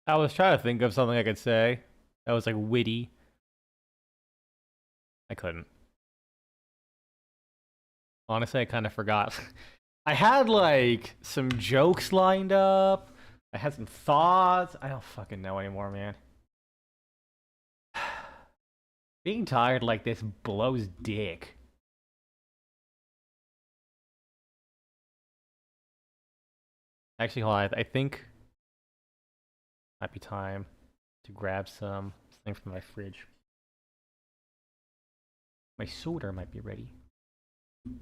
I was trying to think of something I could say that was like witty. I couldn't. Honestly, I kind of forgot. I had like some jokes lined up. I had some thoughts. I don't fucking know anymore, man. Being tired like this blows dick. Actually, hold on. I think might be time to grab some thing from my fridge. My soda might be ready. I'm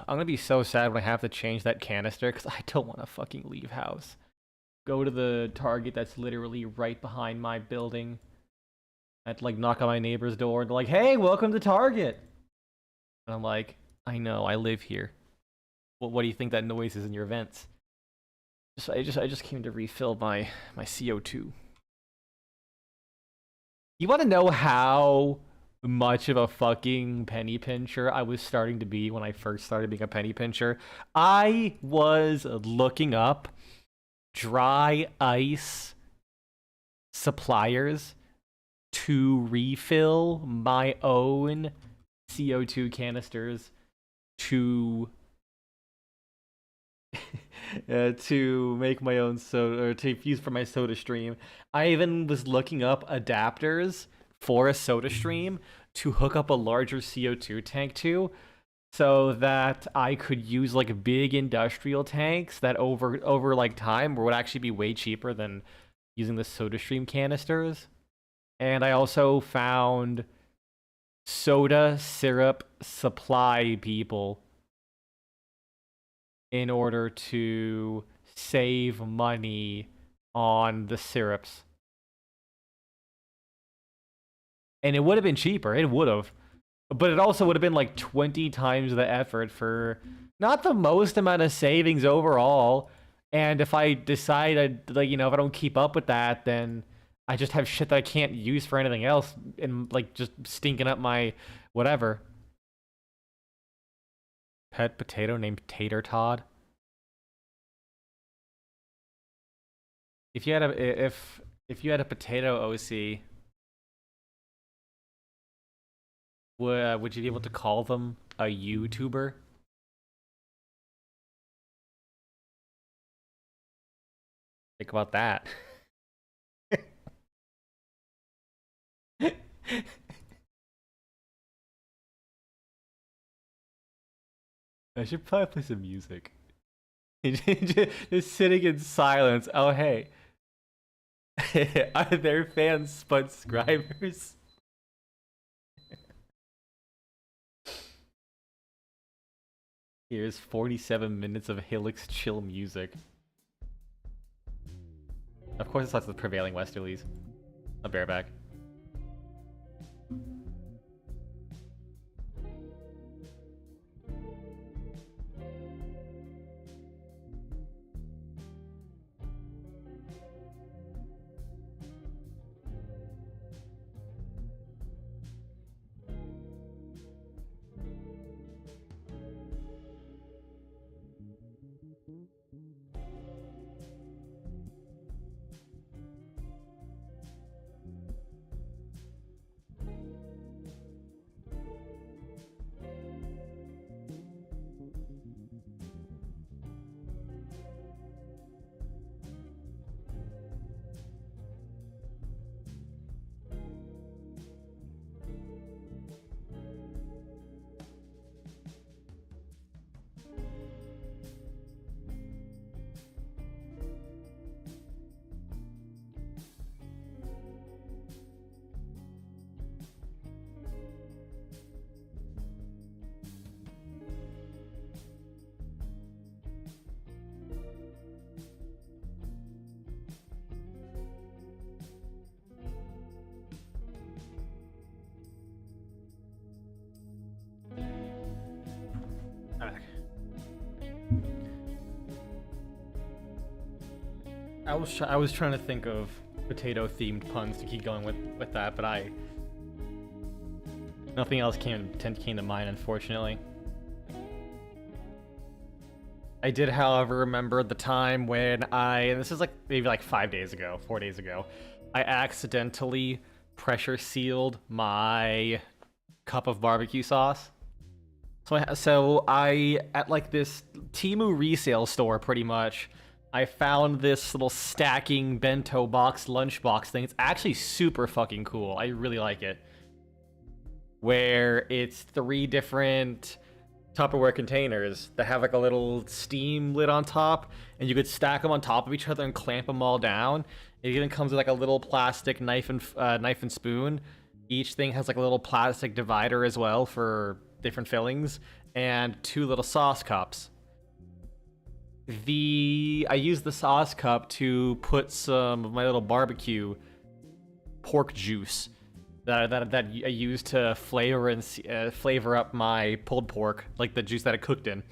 gonna be so sad when I have to change that canister because I don't want to fucking leave house. Go to the Target that's literally right behind my building. I had to like knock on my neighbor's door and they're like, "Hey, welcome to Target." And I'm like, "I know, I live here. What do you think that noise is in your vents?" I just came to refill my CO2. You want to know how much of a fucking penny pincher I was starting to be when I first started being a penny pincher? I was looking up dry ice suppliers to refill my own CO2 canisters to to make my own soda, or to use for my soda stream. I even was looking up adapters for a soda stream to hook up a larger CO2 tank to, so that I could use like big industrial tanks that over like time would actually be way cheaper than using the soda stream canisters. And I also found soda syrup supply people in order to save money on the syrups. And it would have been cheaper. It would have. But it also would have been like 20 times the effort for not the most amount of savings overall. And if I decide, like, if I don't keep up with that, then I just have shit that I can't use for anything else and like just stinking up my whatever. Pet potato named Tater Todd. If you had a potato OC, would you be able to call them a YouTuber? Think about that. I should probably play some music. Just sitting in silence. Oh, hey. Are there fans subscribers? Here's 47 minutes of Helix chill music. Of course, it's not the prevailing westerlies. A bareback. I was trying to think of potato themed puns to keep going with that, but nothing else came to mind, unfortunately. I did, however, remember the time when and this is like maybe like 5 days ago, 4 days ago, I accidentally pressure sealed my cup of barbecue sauce. So I at like this Temu resale store, pretty much, I found this little stacking bento box, lunchbox thing. It's actually super fucking cool. I really like it. Where it's 3 different Tupperware containers that have like a little steam lid on top, and you could stack them on top of each other and clamp them all down. It even comes with like a little plastic knife and spoon. Each thing has like a little plastic divider as well for different fillings, and 2 little sauce cups. I used the sauce cup to put some of my little barbecue pork juice that I use to flavor up my pulled pork, like the juice that I cooked in.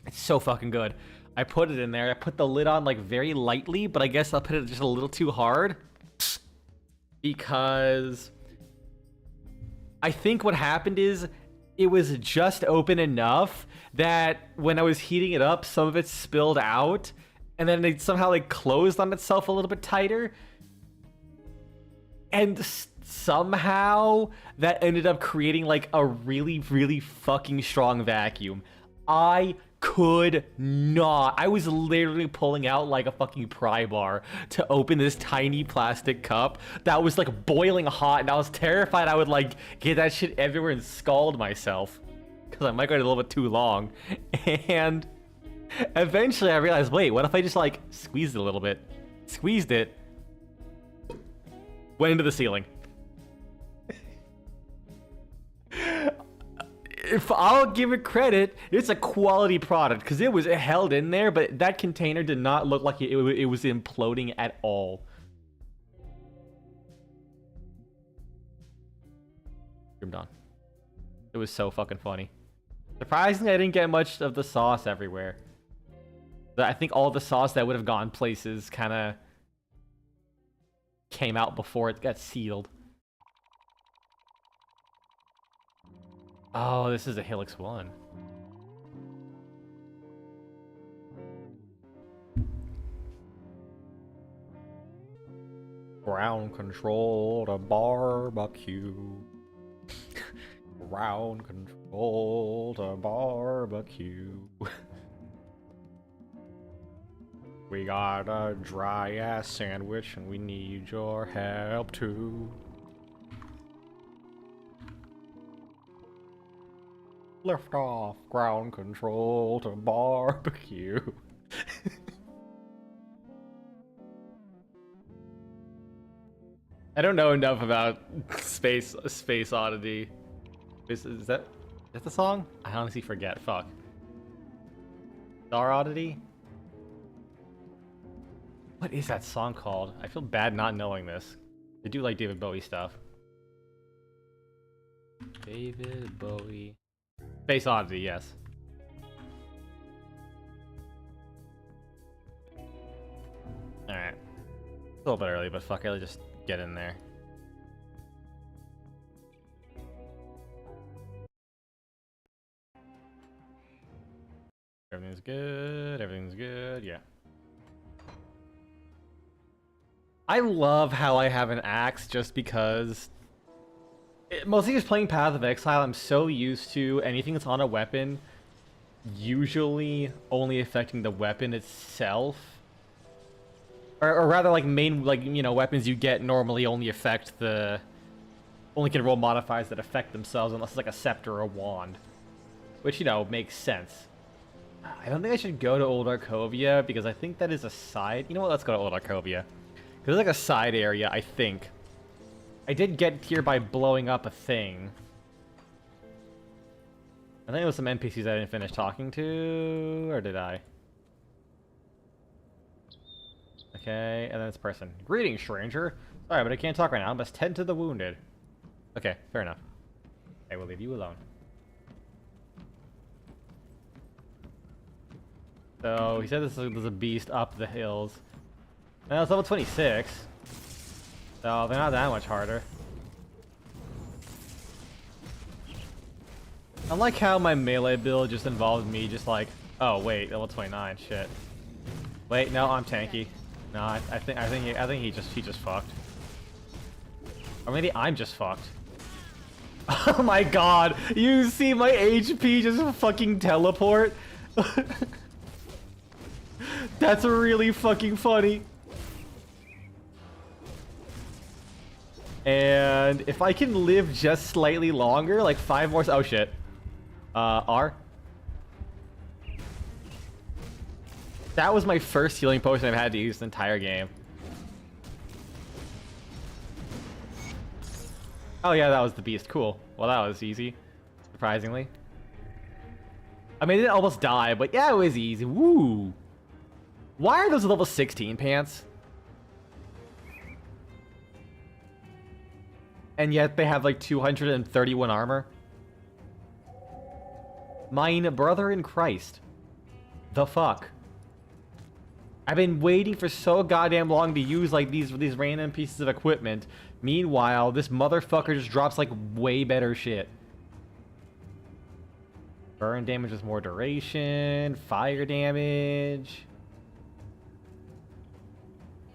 It's so fucking good. I put it in there. I put the lid on like very lightly, but I guess I'll put it just a little too hard because I think what happened is it was just open enough that when I was heating it up, some of it spilled out, and then it somehow like closed on itself a little bit tighter, and somehow that ended up creating like a really, really fucking strong vacuum. I could not. I was literally pulling out like a fucking pry bar to open this tiny plastic cup that was like boiling hot, and I was terrified I would like get that shit everywhere and scald myself because I might go a little bit too long. And eventually I realized, wait, what if I just like squeezed it a little bit? Squeezed it, went into the ceiling. If I'll give it credit, it's a quality product because it was held in there, but that container did not look like it was imploding at all. I'm done. It was so fucking funny. Surprisingly, I didn't get much of the sauce everywhere. But I think all the sauce that would have gone places kind of came out before it got sealed. Oh, this is a Helix 1. Ground control to barbecue. Ground control to barbecue. We got a dry ass sandwich and we need your help too. Lift off, ground control to barbecue. I don't know enough about Space Oddity. Is that the song? I honestly forget. Fuck. Star Oddity? What is that song called? I feel bad not knowing this. They do like David Bowie stuff. David Bowie. Space Oddity, yes. Alright. A little bit early, but fuck it, I'll just get in there. Everything's good, yeah. I love how I have an axe just because... mostly just playing Path of Exile, I'm so used to anything that's on a weapon usually only affecting the weapon itself. Or rather, like, weapons you get normally only affect the... only can roll modifiers that affect themselves unless it's like a scepter or a wand. Which, makes sense. I don't think I should go to Old Arcovia because I think that is a side... You know what, let's go to Old Arcovia. Because it's like a side area, I think. I did get here by blowing up a thing. I think it was some NPCs I didn't finish talking to, or did I? Okay, and then this person. Greetings, stranger. Sorry, but I can't talk right now. I must tend to the wounded. Okay, fair enough. I will leave you alone. So, he said there's a beast up the hills. Now it's level 26. So, they're not that much harder. I like how my melee build just involves me just like, Oh wait, level 29. Shit. Wait, no, I'm tanky. No, I think he just fucked. Or maybe I'm just fucked. Oh my god! You see my HP just fucking teleport? That's really fucking funny. And if I can live just slightly longer, like 5 more... Oh shit. R? That was my first healing potion I've had to use the entire game. Oh yeah, that was the beast. Cool. Well, that was easy. Surprisingly. I mean, I didn't almost die, but yeah, it was easy. Woo! Why are those level 16 pants? And yet they have like 231 armor? Mine brother in Christ. The fuck? I've been waiting for so goddamn long to use like these random pieces of equipment. Meanwhile, this motherfucker just drops like way better shit. Burn damage with more duration, fire damage.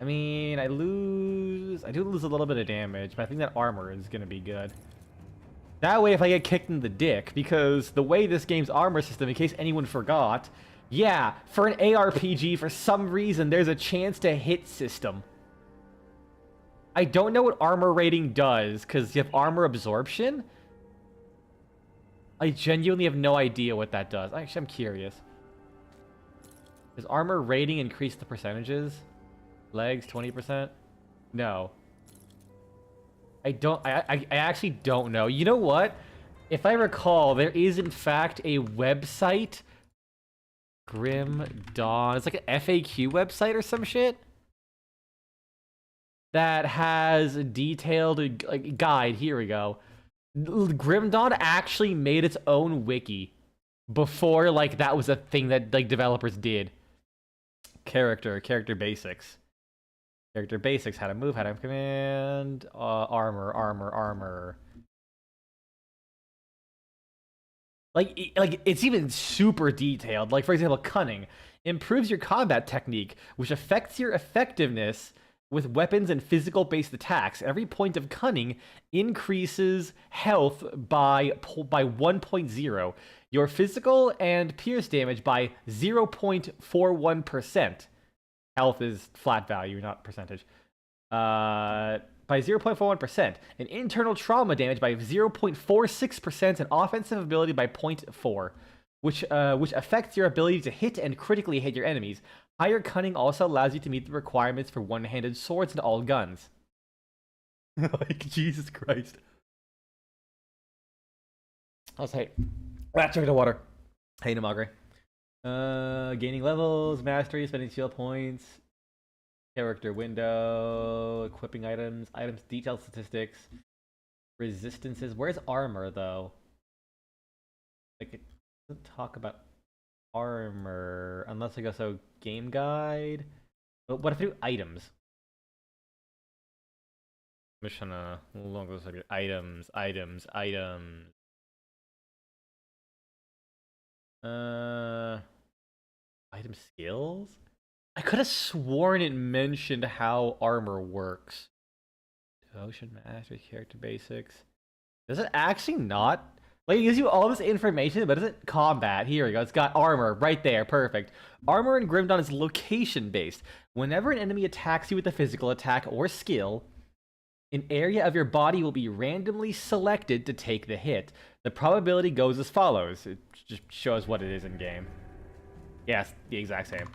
I mean, I do lose a little bit of damage, but I think that armor is gonna be good. That way, if I get kicked in the dick, because the way this game's armor system, in case anyone forgot, yeah, for an ARPG, for some reason, there's a chance to hit system. I don't know what armor rating does, because you have armor absorption? I genuinely have no idea what that does. Actually, I'm curious. Does armor rating increase the percentages? Legs, 20%? No. I actually don't know. You know what? If I recall, there is in fact a website... Grim Dawn. It's like an FAQ website or some shit that has a detailed like guide. Here we go. Grim Dawn actually made its own wiki before like that was a thing that like developers did. Character basics. Character basics. How to move. How to command. Armor. Like it's even super detailed. Like, for example, cunning improves your combat technique, which affects your effectiveness with weapons and physical-based attacks. Every point of cunning increases health by 1.0. Your physical and pierce damage by 0.41%. Health is flat value, not percentage. By 0.41%, and internal trauma damage by 0.46%, and offensive ability by 0.4, which affects your ability to hit and critically hit your enemies. Higher cunning also allows you to meet the requirements for one-handed swords and all guns. Like, Jesus Christ. I'll say, drink the water. Hey, Namagre. Gaining levels, mastery, spending skill points. Character window, equipping items detailed statistics, resistances. Where's armor though? Like it doesn't talk about armor unless I go so game guide. But what if I do items? I'm just trying to longer items. Item skills? I could have sworn it mentioned how armor works. Devotion, mastery, character basics. Does it actually not? Like, it gives you all this information, but isn't combat? Here we go. It's got armor right there. Perfect. Armor in Grim Dawn is location-based. Whenever an enemy attacks you with a physical attack or skill, an area of your body will be randomly selected to take the hit. The probability goes as follows. It just shows what it is in-game. Yeah, it's the exact same.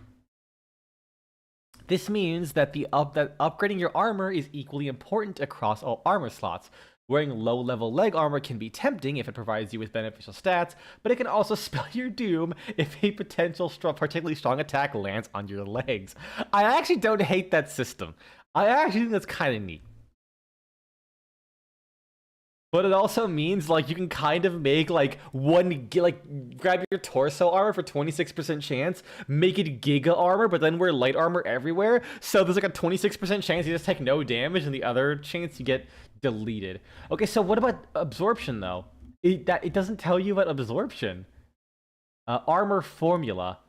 This means that that upgrading your armor is equally important across all armor slots. Wearing low-level leg armor can be tempting if it provides you with beneficial stats, but it can also spell your doom if a particularly strong attack lands on your legs. I actually don't hate that system. I actually think that's kind of neat. But it also means, like, you can kind of make, like, grab your torso armor for 26% chance, make it giga armor, but then wear light armor everywhere. So there's, like, a 26% chance you just take no damage, and the other chance you get deleted. Okay, so what about absorption, though? It doesn't tell you about absorption. Armor formula.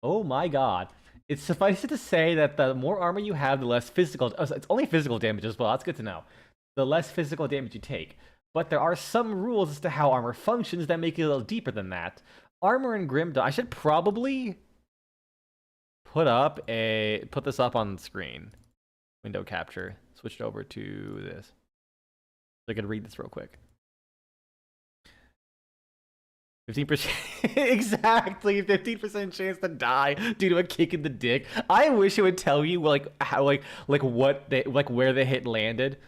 Oh my god. It's suffice it to say that the more armor you have, the less physical. Oh, so it's only physical damage as well. That's good to know. The less physical damage you take. But there are some rules as to how armor functions that make it a little deeper than that. Armor and Grim Dawn. I should probably put this up on the screen. Window capture. Switched over to this. So I can read this real quick. 15% exactly 15% chance to die due to a kick in the dick. I wish it would tell you like how what they where the hit landed.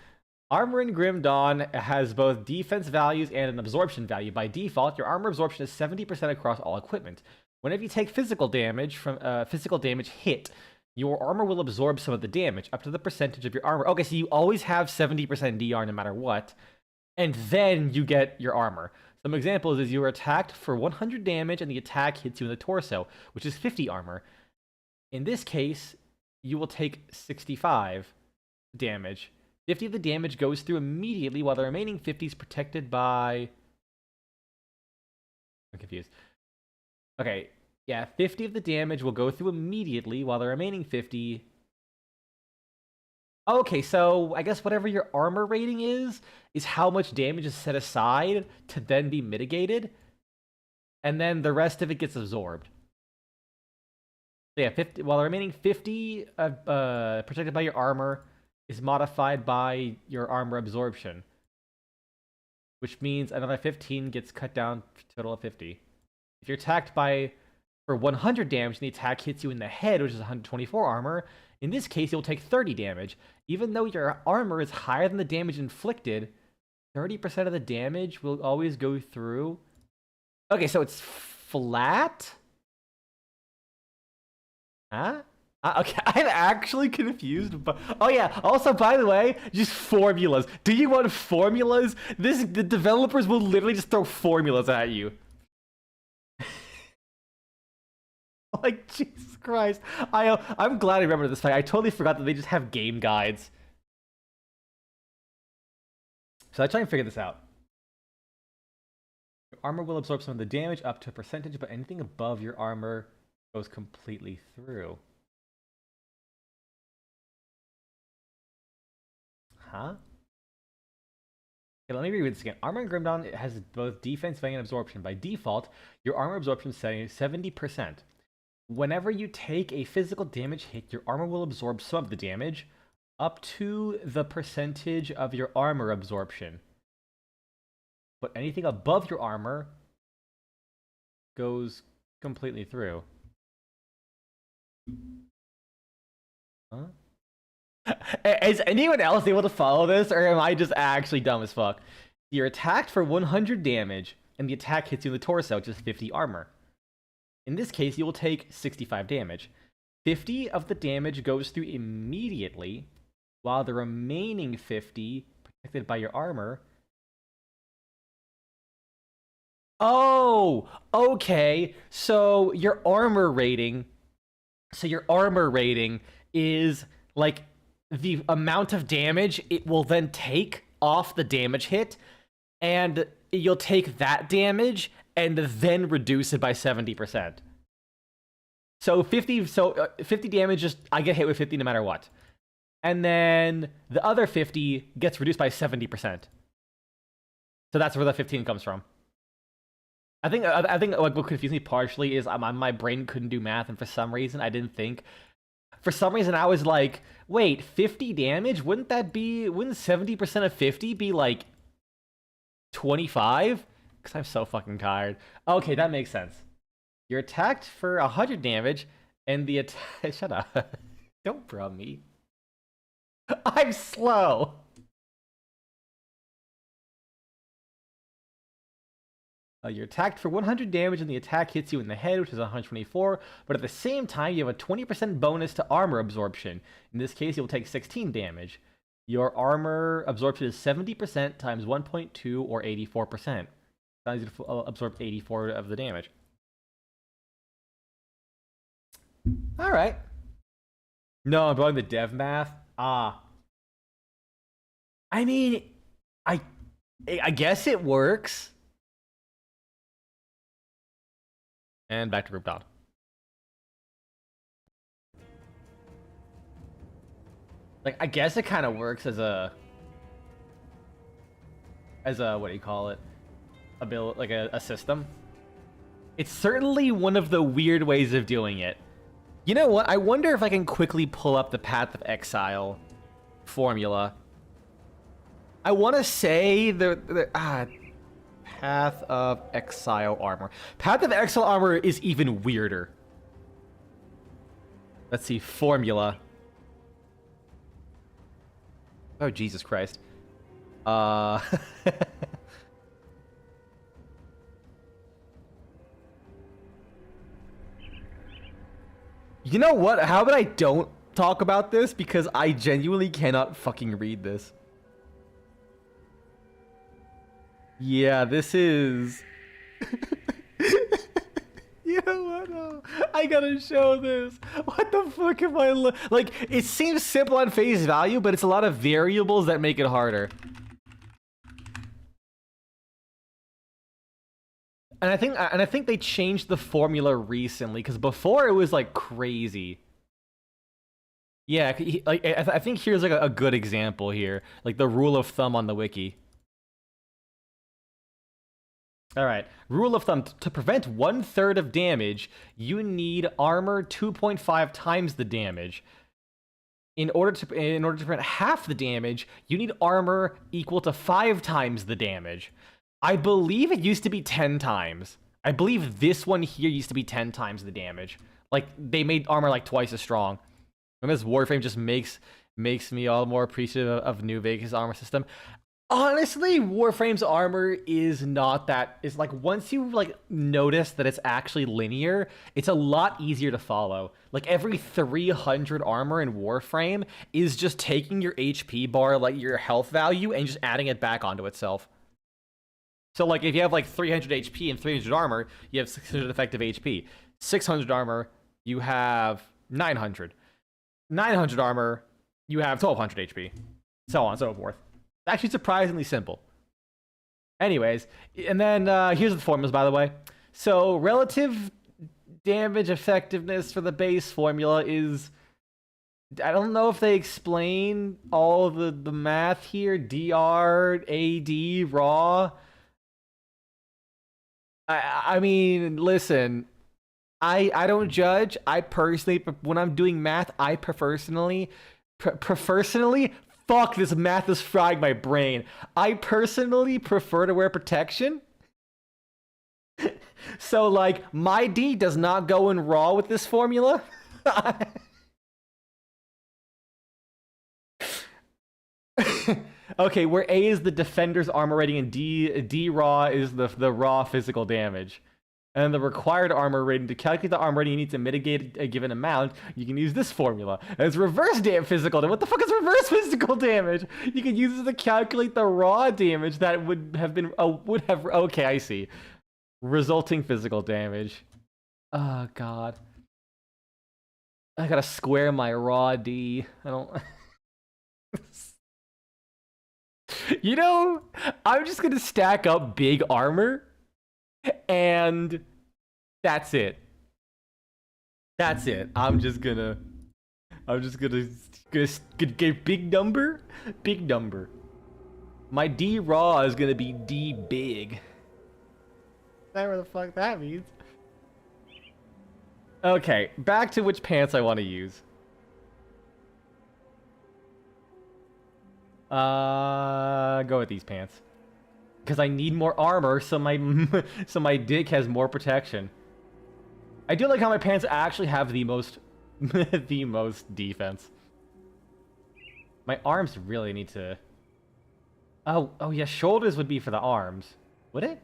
Armor in Grim Dawn has both defense values and an absorption value. By default, your armor absorption is 70% across all equipment. Whenever you take physical damage from physical damage hit, your armor will absorb some of the damage up to the percentage of your armor. Okay, so you always have 70% DR no matter what, and then you get your armor. Some examples is you are attacked for 100 damage and the attack hits you in the torso, which is 50 armor. In this case, you will take 65 damage. 50 of the damage goes through immediately while the remaining 50 is protected by... I'm confused. Okay, yeah, 50 of the damage will go through immediately while the remaining 50... Okay, so I guess whatever your armor rating is how much damage is set aside to then be mitigated, and then the rest of it gets absorbed. So yeah, 50, while the remaining 50 protected by your armor is modified by your armor absorption, which means another 15 gets cut down to a total of 50. If you're attacked for 100 damage and the attack hits you in the head, which is 124 armor, in this case, you'll take 30 damage. Even though your armor is higher than the damage inflicted, 30% of the damage will always go through. Okay, so it's flat? Huh? Okay, I'm actually confused. But oh yeah, also by the way, just formulas. Do you want formulas? The developers will literally just throw formulas at you. Like, Jesus Christ. I'm glad I remember this fact. I totally forgot that they just have game guides. So I try and figure this out. Your armor will absorb some of the damage up to a percentage, but anything above your armor goes completely through. Huh? Okay, let me reread this again. Armor in Grim Dawn has both defense value and absorption. By default, your armor absorption setting is 70%. Whenever you take a physical damage hit, your armor will absorb some of the damage, up to the percentage of your armor absorption. But anything above your armor goes completely through. Huh? Is anyone else able to follow this, or am I just actually dumb as fuck? You're attacked for 100 damage, and the attack hits you in the torso, which is 50 armor. In this case, you will take 65 damage. 50 of the damage goes through immediately, while the remaining 50, protected by your armor... Oh! Okay, so your armor rating... So your armor rating is, like, the amount of damage it will then take off the damage hit, and you'll take that damage and then reduce it by 70%. So 50 damage, just I get hit with 50 no matter what. And then the other 50 gets reduced by 70%. So that's where the 15 comes from. I think like what confused me partially is my brain couldn't do math, and for some reason I didn't think. For some reason I was like, wait, 50 damage? Wouldn't 70% of 50 be like 25? Because I'm so fucking tired. Okay, that makes sense. You're attacked for 100 damage, and the attack... Shut up. Don't bro me. I'm slow. You're attacked for 100 damage, and the attack hits you in the head, which is 124, but at the same time, you have a 20% bonus to armor absorption. In this case, you'll take 16 damage. Your armor absorption is 70% times 1.2, or 84%. Allows you to absorb 84 of the damage. Alright. No, I'm going the dev math. I mean, I guess it works. And back to group down. Like, I guess it kind of works as a what do you call it? Like a system. It's certainly one of the weird ways of doing it. You know what? I wonder if I can quickly pull up the Path of Exile formula. I want to say Path of Exile armor. Path of Exile armor is even weirder. Let's see, formula. Oh, Jesus Christ. You know what? How about I don't talk about this because I genuinely cannot fucking read this. Yeah, this is... You know what? Oh, I gotta show this. What the fuck am I... Like, it seems simple on face value, but it's a lot of variables that make it harder. And I think they changed the formula recently, because before it was, like, crazy. Yeah, like, I think here's, like, a good example here. Like, the rule of thumb on the wiki. Alright, rule of thumb, to prevent 1/3 of damage, you need armor 2.5 times the damage. In order to prevent half the damage, you need armor equal to 5 times the damage. I believe it used to be 10 times. I believe this one here used to be 10 times the damage. Like, they made armor like twice as strong. And this Warframe just makes me all more appreciative of New Vegas' armor system. Honestly, Warframe's armor is not that... It's like, once you, like, notice that it's actually linear, it's a lot easier to follow. Like, every 300 armor in Warframe is just taking your HP bar, like, your health value, and just adding it back onto itself. So, like, if you have, like, 300 HP and 300 armor, you have 600 effective HP. 600 armor, you have 900. 900 armor, you have 1200 HP. So on and so forth. Actually surprisingly simple. Anyways, and then here's the formulas, by the way. So relative damage effectiveness for the base formula is... I don't know if they explain all the math here. DR, AD, raw. I mean, listen. I don't judge. I personally, when I'm doing math, I personally... Fuck, this math is frying my brain. I personally prefer to wear protection. So, like, my D does not go in raw with this formula. Okay, where A is the defender's armor rating and D raw is the raw physical damage. And the required armor rating, to calculate the armor rating you need to mitigate a given amount, you can use this formula. And it's reverse physical damage. What the fuck is reverse physical damage? You can use this to calculate the raw damage that would have been, okay, I see. Resulting physical damage. Oh, God. I gotta square my raw D. I don't... You know, I'm just gonna stack up big armor. And that's it. That's it. I'm just gonna get big number. Big number. My D raw is gonna be D big. Whatever the fuck that means. Okay, back to which pants I want to use. Go with these pants. Because I need more armor, so my dick has more protection. I do like how my pants actually have the most the most defense. My arms really need to... Oh yeah, shoulders would be for the arms. Would it?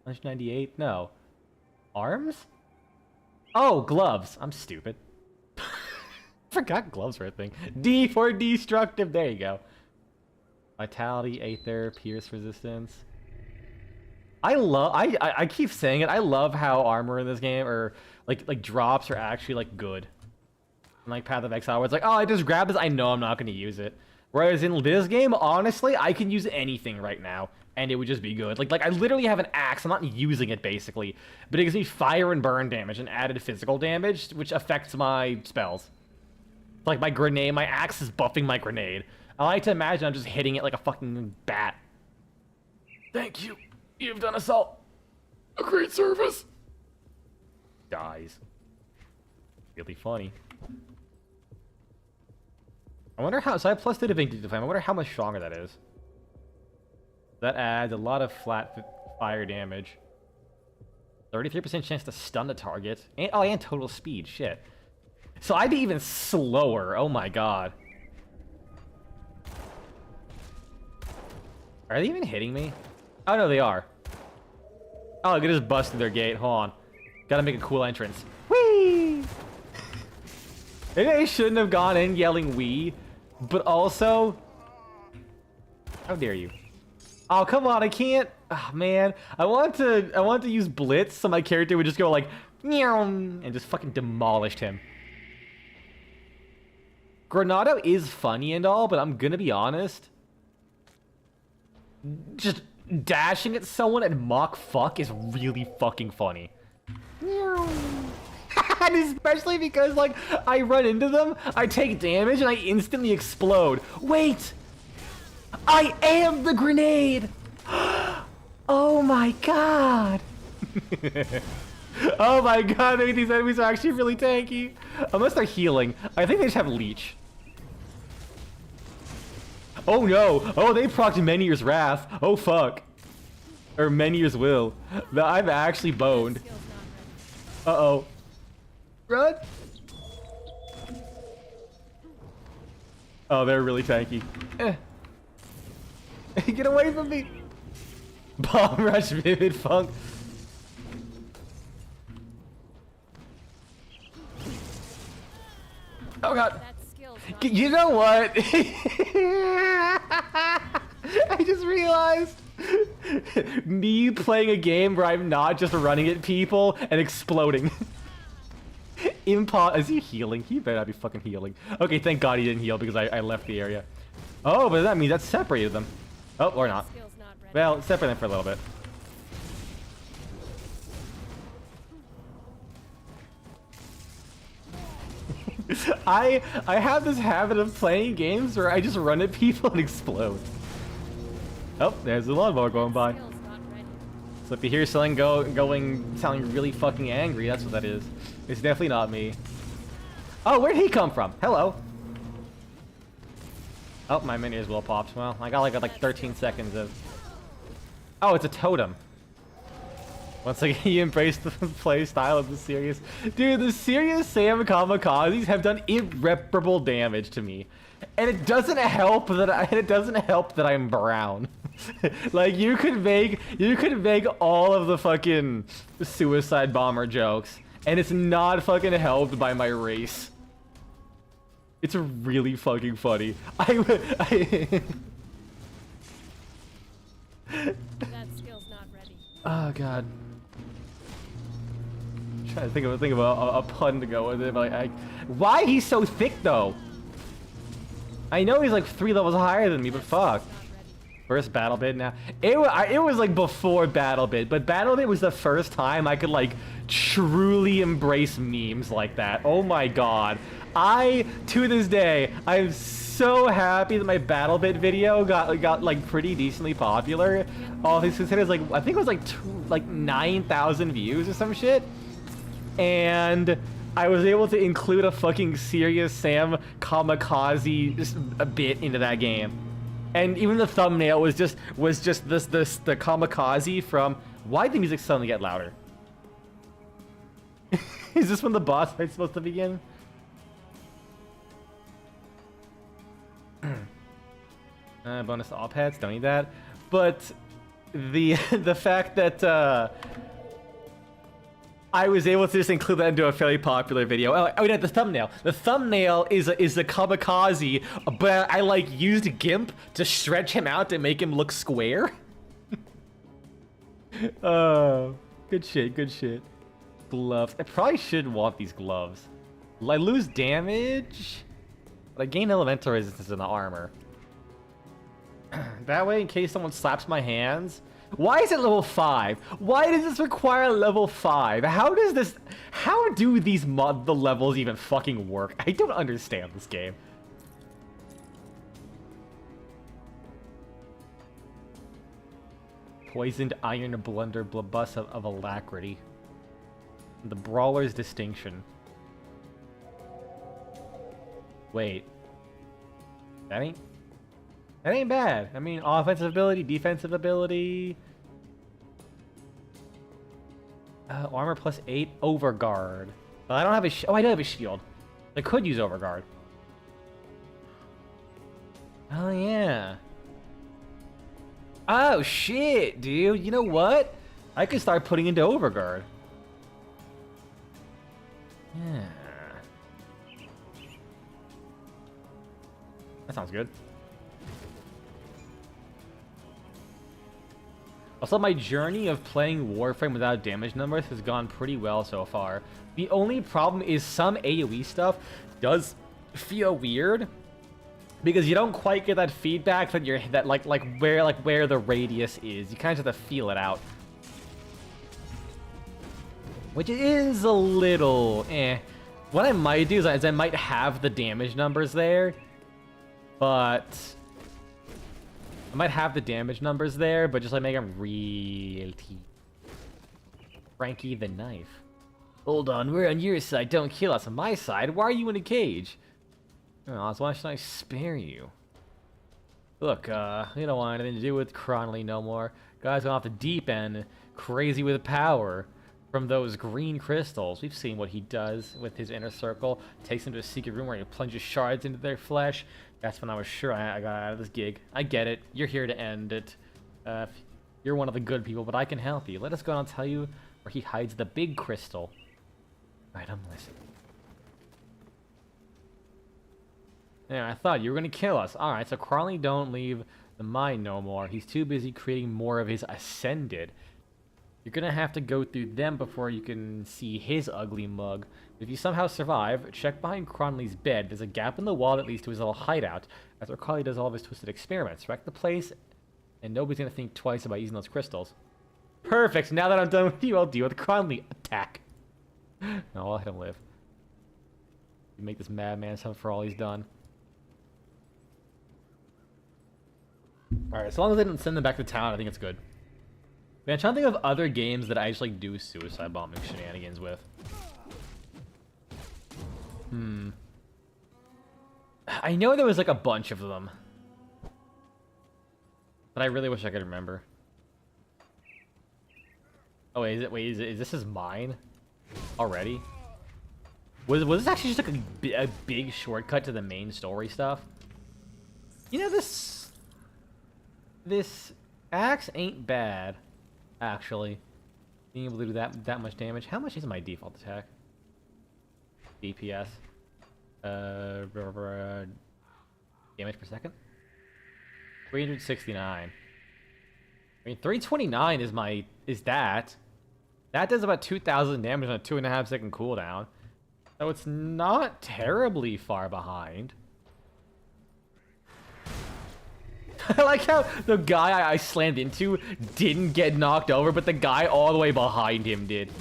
198? No. Arms? Oh, gloves. I'm stupid. Forgot gloves were a thing. D for destructive. There you go. Vitality, Aether, Pierce resistance. I keep saying it. I love how armor in this game, or like drops, are actually like good. And like Path of Exile, where it's like, oh, I just grab this. I know I'm not going to use it. Whereas in this game, honestly, I can use anything right now, and it would just be good. Like I literally have an axe. I'm not using it, basically. But it gives me fire and burn damage and added physical damage, which affects my spells. Like my grenade, my axe is buffing my grenade. I like to imagine I'm just hitting it like a fucking bat. Thank you. You've done us all a great service. Dies. Really funny. I wonder how. So I have plus 2 to Vindictive Flame. I wonder how much stronger that is. That adds a lot of flat fire damage. 33% chance to stun the target. And, oh, and total speed. Shit. So I'd be even slower. Oh my god. Are they even hitting me? Oh no, they are. Oh, look, I just busted their gate. Hold on. Gotta make a cool entrance. Whee! Maybe I shouldn't have gone in yelling wee, but also... How dare you? Oh, come on, I can't... Oh, man. I want to use Blitz so my character would just go like... Meow, and just fucking demolished him. Grenado is funny and all, but I'm gonna be honest. Just dashing at someone and mock fuck is really fucking funny. And especially because, like, I run into them, I take damage, and I instantly explode. Wait! I am the grenade! Oh my god! Oh my god, maybe these enemies are actually really tanky. Unless they're healing. I think they just have leech. Oh no! Oh, they procced Menhir's Wrath. Oh fuck. Or Menhir's Will. I'm actually boned. Uh-oh. Run! Oh, they're really tanky. Get away from me! Bomb Rush Vivid Funk. Oh god. You know what? I just realized me playing a game where I'm not just running at people and exploding. Is he healing? He better not be fucking healing. Okay, thank god he didn't heal because I left the area. Oh, but that means that separated them. Oh, or not. Well, separate them for a little bit. I have this habit of playing games where I just run at people and explode. Oh, there's the lawnmower going by. So if you hear someone sounding really fucking angry, that's what that is. It's definitely not me. Oh, where'd he come from? Hello. Oh, my mini as well popped. Well, I got like 13 seconds of... Oh, it's a totem. Once again, he embraced the play style of the serious... Dude, the serious Sam Kamikazes have done irreparable damage to me. And it doesn't help that I'm brown. Like, you could make all of the fucking suicide bomber jokes, and it's not fucking helped by my race. It's really fucking funny. That skill's not ready. Oh god. I'm trying to think of a pun to go with it, but why he's so thick though? I know he's like 3 levels higher than me, but fuck. First battle bid now. It was like before battle bid, but battle bid was the first time I could like truly embrace memes like that. Oh my god. To this day, I'm so happy that my battle bid video got like pretty decently popular. All his considers like, I think it was like 9,000 views or some shit. And I was able to include a fucking serious Sam Kamikaze just a bit into that game. And even the thumbnail was just the Kamikaze from... Why'd the music suddenly get louder? Is this when the boss fight's supposed to begin? Bonus to all pets, don't need that. But the fact that I was able to just include that into a fairly popular video. Oh, yeah, the thumbnail. The thumbnail is the Kamikaze, but I like used GIMP to stretch him out to make him look square. Oh, good shit, good shit. Gloves. I probably should want these gloves. I lose damage, but I gain elemental resistance in the armor. That way, in case someone slaps my hands. Why is it level 5? Why does this require level 5? How do the levels even fucking work? I don't understand this game. Poisoned iron blunder blabus of alacrity. The brawler's distinction. Wait. That ain't bad. I mean, offensive ability, defensive ability. Armor plus 8, overguard. But I don't have a I do have a shield. I could use overguard. Oh yeah. Oh shit, dude. You know what? I could start putting into overguard. Yeah. That sounds good. Also, my journey of playing Warframe without damage numbers has gone pretty well so far. The only problem is some AoE stuff does feel weird because you don't quite get that feedback that where the radius is. You kind of have to feel it out, which is a little eh. What I might do is I might have the damage numbers there, but I might have the damage numbers there, but just like make them real teeth. Frankie the knife. Hold on, we're on your side. Don't kill us. On my side, why are you in a cage? Oh, why should I spare you? Look, you don't want anything to do with Cronley no more. Guys going off the deep end, crazy with power from those green crystals. We've seen what he does with his inner circle. Takes them to a secret room where he plunges shards into their flesh. That's when I was sure I got out of this gig. I get it. You're here to end it. You're one of the good people, but I can help you. Let us go and tell you where he hides the big crystal. Alright, I'm listening. Yeah, I thought you were gonna kill us. Alright, so Crawley don't leave the mine no more. He's too busy creating more of his Ascended. You're gonna have to go through them before you can see his ugly mug. If you somehow survive, check behind Cronley's bed. There's a gap in the wall that leads to his little hideout. After Crawley does all of his twisted experiments, wreck the place, and nobody's gonna think twice about using those crystals. Perfect! Now that I'm done with you, I'll deal with Cronley. Attack! No, I'll let him live. You make this madman suffer for all he's done. Alright, as long as they didn't send them back to town, I think it's good. Man, I'm trying to think of other games that I actually do suicide bombing shenanigans with. I know there was like a bunch of them, but I really wish I could remember. Oh wait, is this his mine already? Was this actually just like a big shortcut to the main story stuff? You know, this axe ain't bad, actually. Being able to do that much damage. How much is my default attack? DPS. Damage per second? 369. I mean, 329 is that. That does about 2,000 damage on a 2.5 second cooldown. So it's not terribly far behind. I like how the guy I slammed into didn't get knocked over, but the guy all the way behind him did.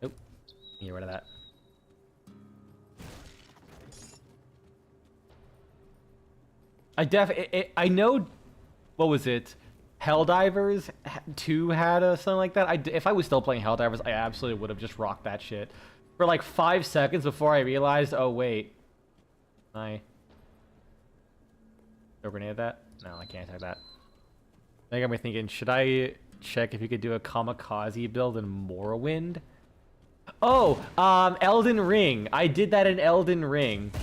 Nope. Get rid of that. I know, what was it? Helldivers 2 had something like that. If I was still playing Helldivers, I absolutely would have just rocked that shit. For like 5 seconds before I realized, oh wait. Throw a grenade at that? No, I can't attack that. That got me thinking, should I check if you could do a kamikaze build in Morrowind? Oh, Elden Ring. I did that in Elden Ring.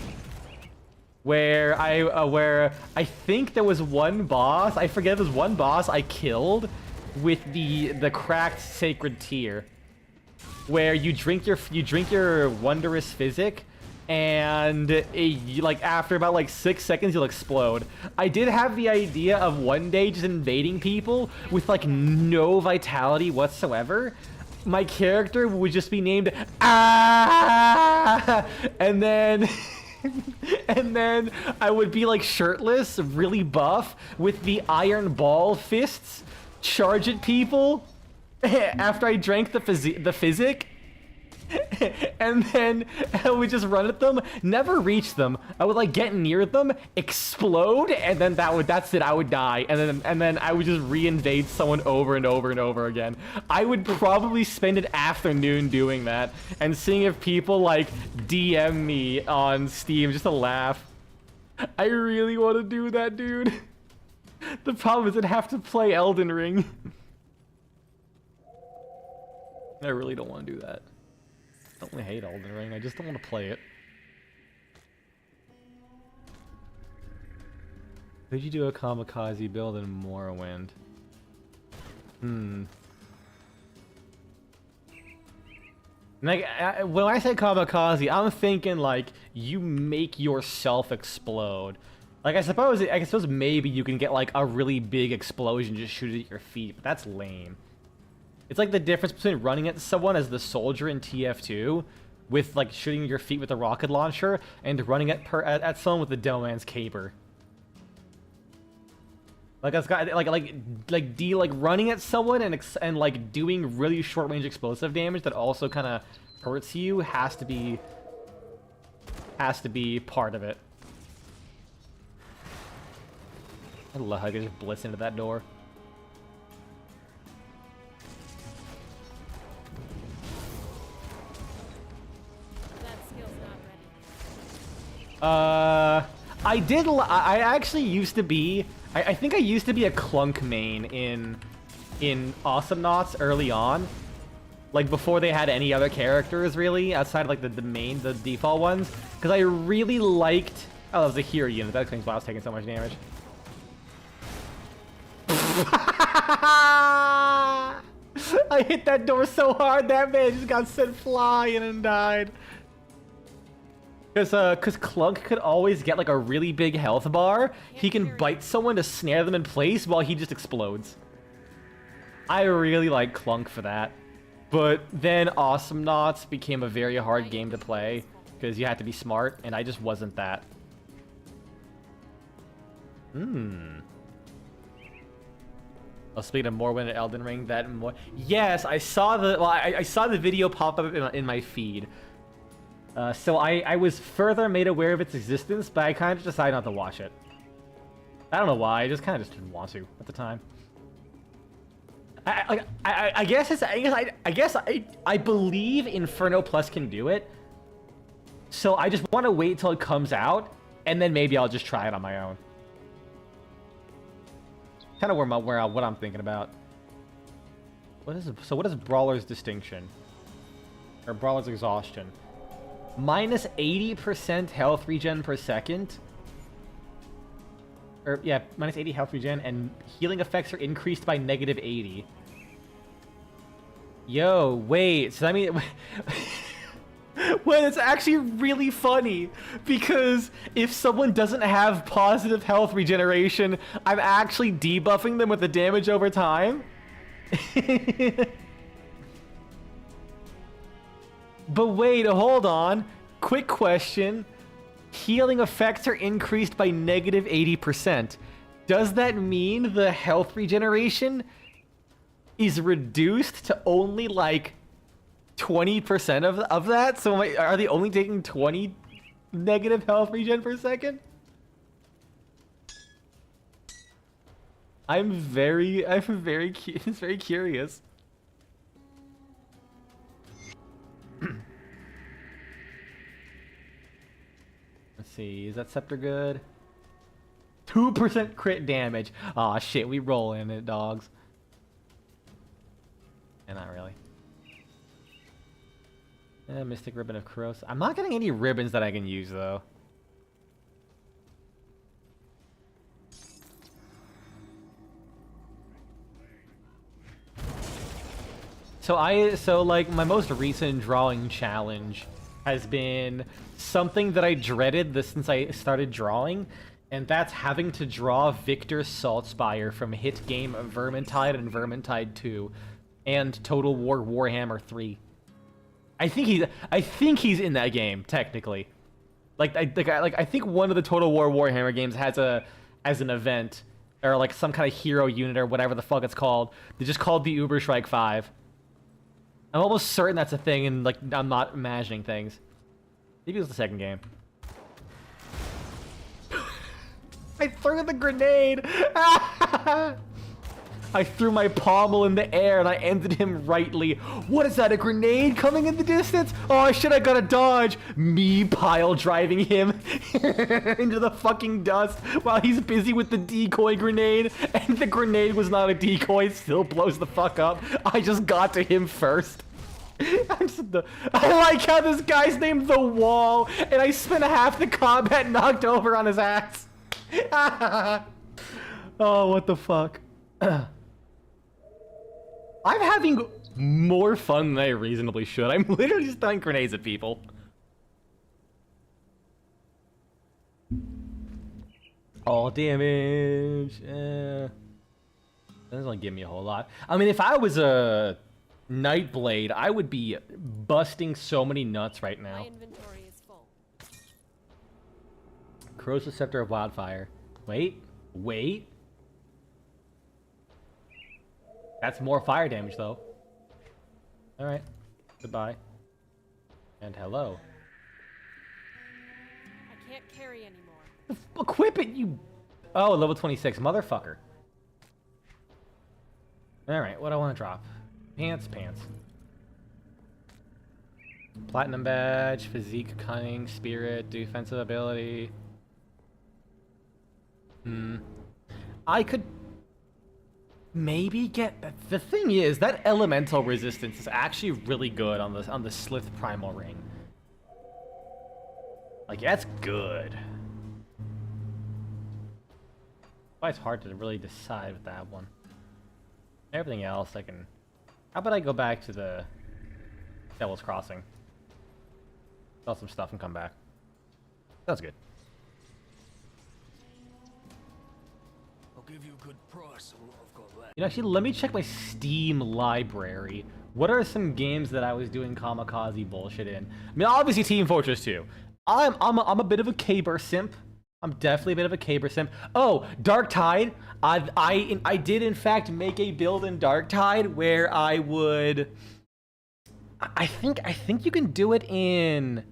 Where I think there was one boss, I forget, there was one boss I killed with the cracked sacred tear, where you drink your wondrous physic, and like after about like 6 seconds you'll explode. I did have the idea of one day just invading people with like no vitality whatsoever. My character would just be named and then And then I would be like shirtless, really buff, with the iron ball fists, charge at people after I drank the physic. And then I would just run at them, never reach them. I would like get near them, explode, and then that's it. I would die, and then I would just reinvade someone over and over and over again. I would probably spend an afternoon doing that and seeing if people like DM me on Steam just to laugh. I really want to do that, dude. The problem is I'd have to play Elden Ring. I really don't want to do that. I don't really hate Elden Ring, I just don't want to play it. Could you do a kamikaze build in Morrowind? Like, when I say kamikaze, I'm thinking like you make yourself explode. Like I suppose maybe you can get like a really big explosion just shoot it at your feet, but that's lame. It's like the difference between running at someone as the soldier in TF2 with like shooting your feet with a rocket launcher and running at someone with the Devilman's caper. Like it's got like running at someone and like doing really short range explosive damage that also kind of hurts you has to be part of it. I love how I can just blitz into that door. I actually used to be, I think I used to be a Clunk main in Awesome Knots early on. Like before they had any other characters really, outside of like the default ones. Because I really liked, oh, that was a hero unit, that explains why I was taking so much damage. I hit that door so hard, that man just got sent flying and died. Because Clunk could always get like a really big health bar. He can bite someone to snare them in place while he just explodes. I really like Clunk for that. But then Awesome Knots became a very hard game to play because you had to be smart, and I just wasn't that. Oh, speaking of Morrowind and Elden Ring, yes, I saw the I saw the video pop up in my feed. So I was further made aware of its existence, but I kind of decided not to watch it. I don't know why. I just kind of didn't want to at the time. I guess I believe Inferno Plus can do it. So I just want to wait till it comes out, and then maybe I'll just try it on my own. Kind of what I'm thinking about. What is Brawler's Distinction? Or Brawler's Exhaustion? Minus 80% health regen per second. Or, yeah, minus 80 health regen, and healing effects are increased by negative 80. Yo, wait, so I mean... well, it's actually really funny, because if someone doesn't have positive health regeneration, I'm actually debuffing them with the damage over time. But wait, hold on. Quick question. Healing effects are increased by negative 80%. Does that mean the health regeneration is reduced to only like 20% of that? So are they only taking 20 negative health regen per second? I'm very curious. Let's see, is that scepter good? 2% crit damage. Aw, shit, we roll in it, dogs. And not really. Mystic Ribbon of Kuros. I'm not getting any ribbons that I can use, though. So like, my most recent drawing challenge has been something that I dreaded since I started drawing, and that's having to draw Victor Saltspire from hit game Vermintide and Vermintide 2, and Total War Warhammer 3. I think he's in that game, technically. I think one of the Total War Warhammer games has as an event or like some kind of hero unit or whatever the fuck it's called. They just called the Uberstrike 5. I'm almost certain that's a thing, and like I'm not imagining things. Maybe it was the second game. I threw the grenade! I threw my pommel in the air and I ended him rightly. What is that, a grenade coming in the distance? Oh shit, I gotta dodge. Me pile driving him into the fucking dust while he's busy with the decoy grenade. And the grenade was not a decoy, it still blows the fuck up. I just got to him first. I like how this guy's named The Wall, and I spent half the combat knocked over on his ass. Oh, what the fuck? I'm having more fun than I reasonably should. I'm literally just throwing grenades at people. All damage. That doesn't give me a whole lot. I mean, if I was a Nightblade, I would be busting so many nuts right now. My inventory is full. Corrosive Scepter of Wildfire. Wait. That's more fire damage, though. Alright. Goodbye. And hello. I can't carry anymore. Equip it, you... Oh, level 26. Motherfucker. Alright, what do I want to drop? Pants. Platinum badge, physique, cunning, spirit, defensive ability. I could maybe get... The thing is, that elemental resistance is actually really good on the Slith Primal Ring. Like, that's good. But it's hard to really decide with that one. Everything else I can... How about I go back to the Devil's Crossing? Sell some stuff and come back. That's good. I'll give you a good price on what I've got left. You know, actually, let me check my Steam library. What are some games that I was doing kamikaze bullshit in? I mean, obviously Team Fortress 2. I'm a bit of a Caber simp. I'm definitely a bit of a Caber simp. Oh, Dark Tide. I did in fact make a build in Dark Tide where I would... I think you can do it in...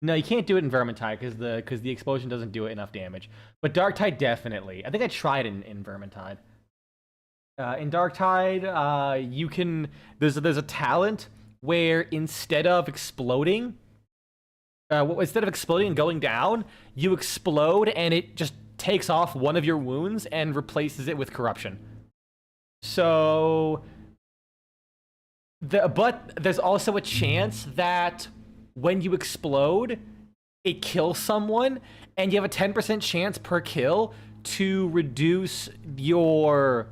No, you can't do it in Vermintide because the explosion doesn't do enough damage. But Dark Tide definitely. I think I tried in Vermintide. In Dark Tide, you can... There's a talent where instead of exploding... instead of exploding and going down, you explode and it just takes off one of your wounds and replaces it with corruption. So... But there's also a chance that when you explode, it kills someone, and you have a 10% chance per kill to reduce your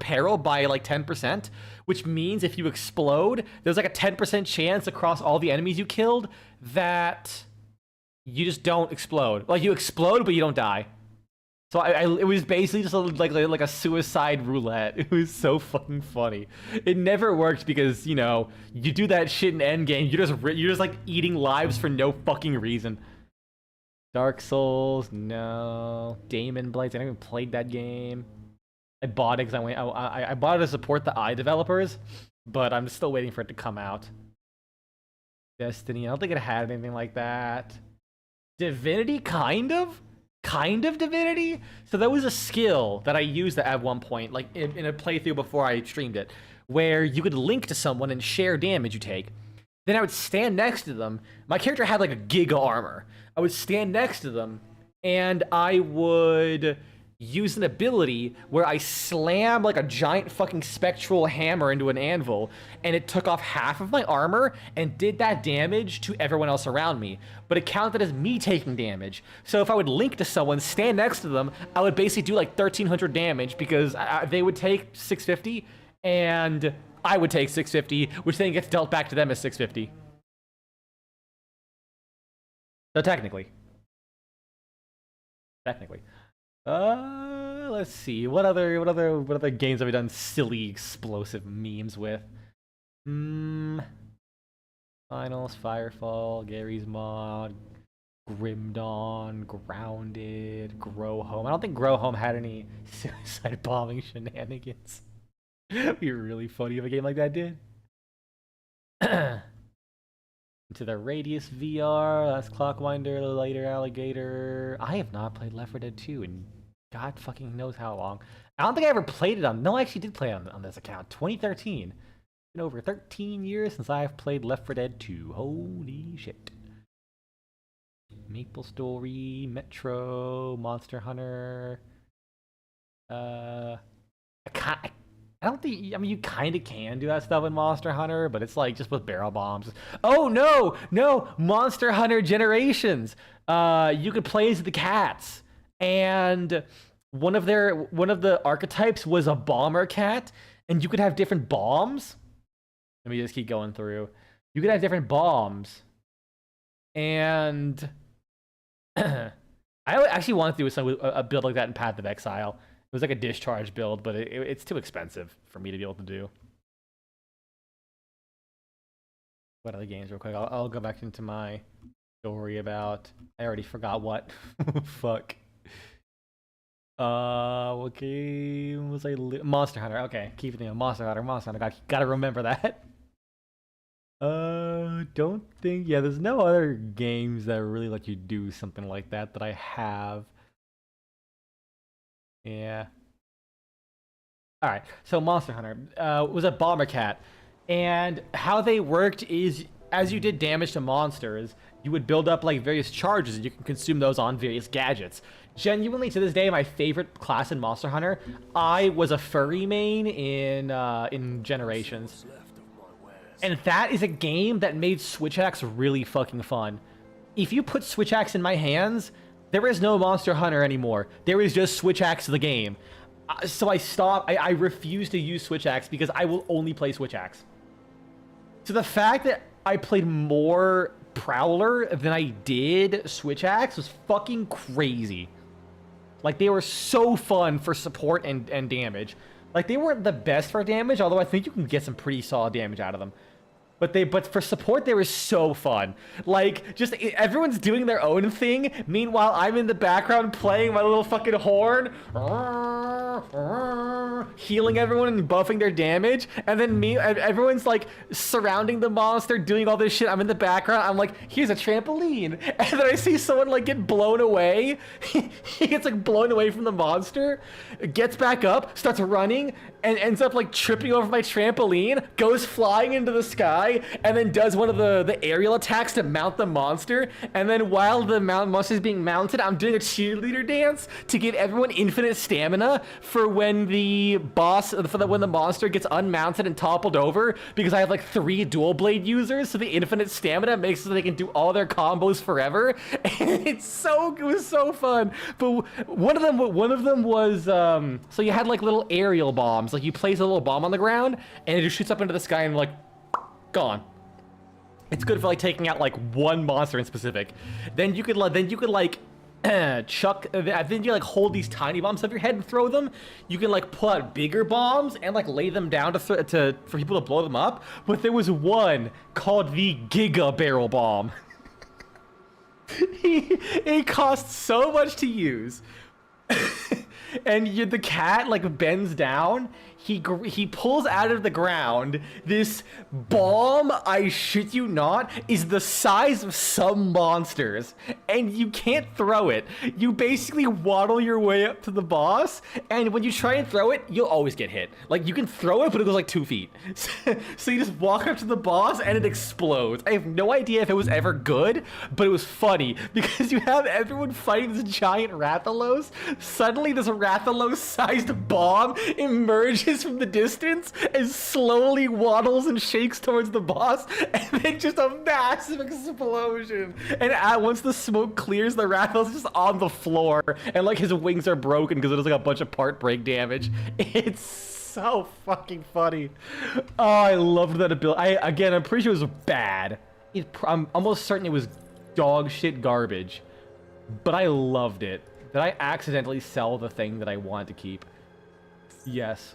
peril by like 10%, which means if you explode, there's like a 10% chance across all the enemies you killed that you just don't explode. Like you explode, but you don't die. So it was basically just like a suicide roulette. It was so fucking funny. It never worked because, you know, you do that shit in endgame, you're just like eating lives for no fucking reason. Dark Souls, no. Demon Blades, I never even played that game. I bought it because I bought it to support the developers, but I'm still waiting for it to come out. Destiny, I don't think it had anything like that. Divinity, kind of Divinity. So there was a skill that I used at one point, like in a playthrough before I streamed it, where you could link to someone and share damage you take. Then I would stand next to them. My character had like a giga armor. I would stand next to them, and I would use an ability where I slam like a giant fucking spectral hammer into an anvil, and it took off half of my armor and did that damage to everyone else around me. But it counted as me taking damage. So if I would link to someone, stand next to them, I would basically do like 1300 damage because they would take 650 and I would take 650, which then gets dealt back to them as 650. So technically. Let's see. What other games have we done silly explosive memes with? Finals, Firefall, Gary's Mod, Grim Dawn, Grounded, Grow Home. I don't think Grow Home had any suicide bombing shenanigans. It'd be really funny if a game like that did. Into the Radius VR, that's Clockwinder, later Alligator. I have not played Left 4 Dead 2 in God fucking knows how long. I don't think I ever played it on. No, I actually did play on this account. 2013. Been over 13 years since I've played Left 4 Dead 2. Holy shit. Maple Story, Metro, Monster Hunter. I don't think. I mean, you kind of can do that stuff in Monster Hunter, but it's like just with barrel bombs. Oh no, Monster Hunter Generations. You could play as the cats, and one of the archetypes was a bomber cat, and you could have different bombs. Let me just keep going through. You could have different bombs, and I actually wanted to do a build like that in Path of Exile. It was like a discharge build, but it's too expensive for me to be able to do. What other games real quick? I'll go back into my story about... I already forgot what. Fuck. What game was I... Monster Hunter. Okay, keep it in. Monster Hunter. Gotta remember that. Don't think... Yeah, there's no other games that really let you do something like that I have. Yeah. Alright, so Monster Hunter was a bomber cat. And how they worked is, as you did damage to monsters, you would build up like various charges and you can consume those on various gadgets. Genuinely, to this day, my favorite class in Monster Hunter, I was a furry main in Generations. And that is a game that made Switch Axe really fucking fun. If you put Switch Axe in my hands, there is no Monster Hunter anymore. There is just Switch Axe the game. So I stopped. I refuse to use Switch Axe because I will only play Switch Axe. So the fact that I played more Prowler than I did Switch Axe was fucking crazy. Like, they were so fun for support and damage. Like, they weren't the best for damage, although I think you can get some pretty solid damage out of them. But for support, they were so fun. Like, just everyone's doing their own thing. Meanwhile, I'm in the background playing my little fucking horn, healing everyone and buffing their damage. And then everyone's like surrounding the monster, doing all this shit. I'm in the background. I'm like, here's a trampoline. And then I see someone like get blown away. He gets like blown away from the monster, gets back up, starts running, and ends up like tripping over my trampoline, goes flying into the sky, and then does one of the aerial attacks to mount the monster. And then while the monster is being mounted, I'm doing a cheerleader dance to give everyone infinite stamina for when the monster gets unmounted and toppled over, because I have like 3 dual blade users, so the infinite stamina makes it so they can do all their combos forever. And it was so fun. But one of them was so you had like little aerial bombs. Like, you place a little bomb on the ground and it just shoots up into the sky and like gone. It's good for like taking out like one monster in specific. Then you could like chuck. Then you like hold these tiny bombs up your head and throw them. You can like pull out bigger for lay them down for people to blow them up. But there was one called the Giga Barrel Bomb. It costs so much to use. And the cat like bends down. He pulls out of the ground this bomb, I shit you not, is the size of some monsters, and you can't throw it. You basically waddle your way up to the boss, and when you try and throw it, you'll always get hit. Like, you can throw it, but it goes like 2 feet. So you just walk up to the boss and it explodes. I have no idea if it was ever good, but it was funny because you have everyone fighting this giant Rathalos. Suddenly this Rathalos-sized bomb emerges from the distance and slowly waddles and shakes towards the boss, and then just a massive explosion. And once the smoke clears, the Rathalos is just on the floor, and like his wings are broken because it was like a bunch of part break damage. It's so fucking funny. Oh, I loved that ability. I'm pretty sure it was bad. I'm almost certain it was dog shit garbage, but I loved it. Did I accidentally sell the thing that I wanted to keep? Yes.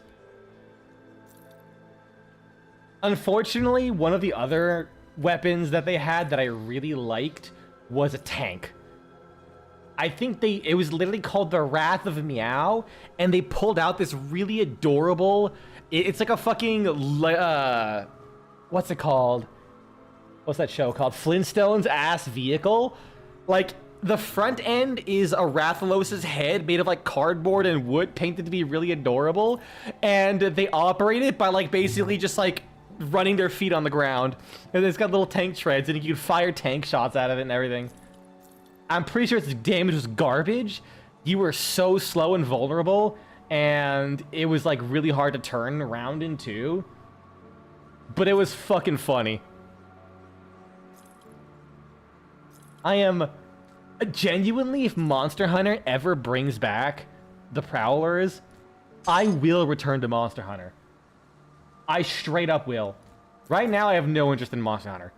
Unfortunately, one of the other weapons that they had that I really liked was a tank. I think it was literally called the Wrath of Meow, and they pulled out this really adorable, it's like a fucking, what's it called? What's that show called? Flintstones ass vehicle. Like, the front end is a Rathalos' head made of like cardboard and wood painted to be really adorable, and they operate it by like basically just like running their feet on the ground, and it's got little tank treads, and you can fire tank shots out of it and everything. I'm pretty sure its damage was garbage. You were so slow and vulnerable, and it was like really hard to turn around into. But it was fucking funny. I am genuinely, if Monster Hunter ever brings back the Prowlers, I will return to Monster Hunter. I straight up will. Right now, I have no interest in Monster Hunter.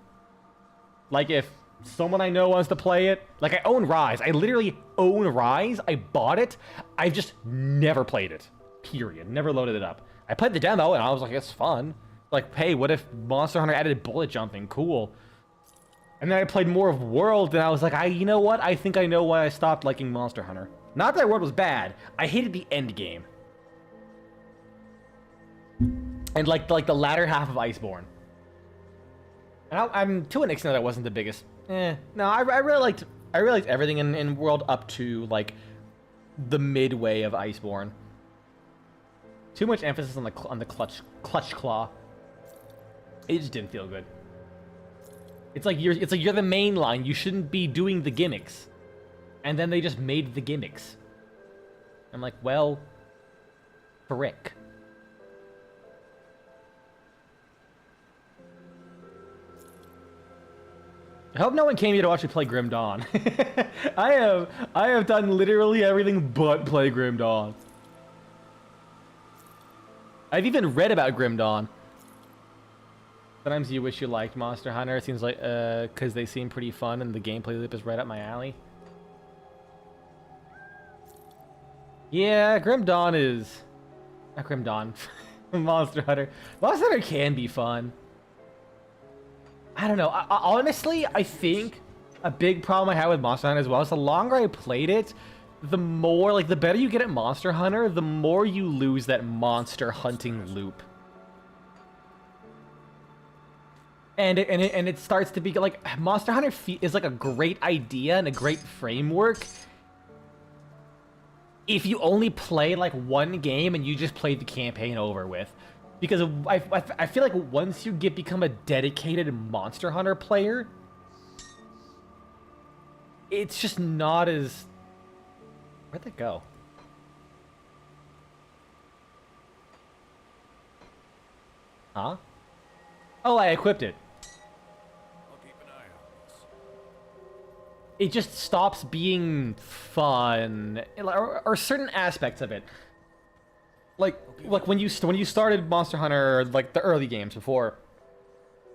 Like, if someone I know wants to play it, like, I own Rise. I literally own Rise. I bought it. I've just never played it. Period. Never loaded it up. I played the demo, and I was like, it's fun. Like, hey, what if Monster Hunter added bullet jumping? Cool. And then I played more of World, and I was like, you know what? I think I know why I stopped liking Monster Hunter. Not that World was bad. I hated the end game. And like the latter half of Iceborne. And I'm to an extent I wasn't the biggest. No, I really liked everything in World up to like the midway of Iceborne. Too much emphasis on the clutch claw. It just didn't feel good. It's like you're the main line. You shouldn't be doing the gimmicks. And then they just made the gimmicks. I'm like, well, frick. I hope no one came here to watch me play Grim Dawn. I have done literally everything but play Grim Dawn. I've even read about Grim Dawn. Sometimes you wish you liked Monster Hunter. It seems like, because they seem pretty fun and the gameplay loop is right up my alley. Yeah, Grim Dawn is... Not Grim Dawn. Monster Hunter. Monster Hunter can be fun. I don't know. Honestly, I think a big problem I had with Monster Hunter as well is the longer I played it, the more, like, the better you get at Monster Hunter, the more you lose that monster hunting loop. And it starts to be like Monster Hunter is like a great idea and a great framework if you only play like one game and you just play the campaign over with, because I feel like once you become a dedicated Monster Hunter player, it's just not as... Where'd that go? Huh? Oh, I equipped it. It just stops being fun, or certain aspects of it. Like when you started Monster Hunter, like the early games before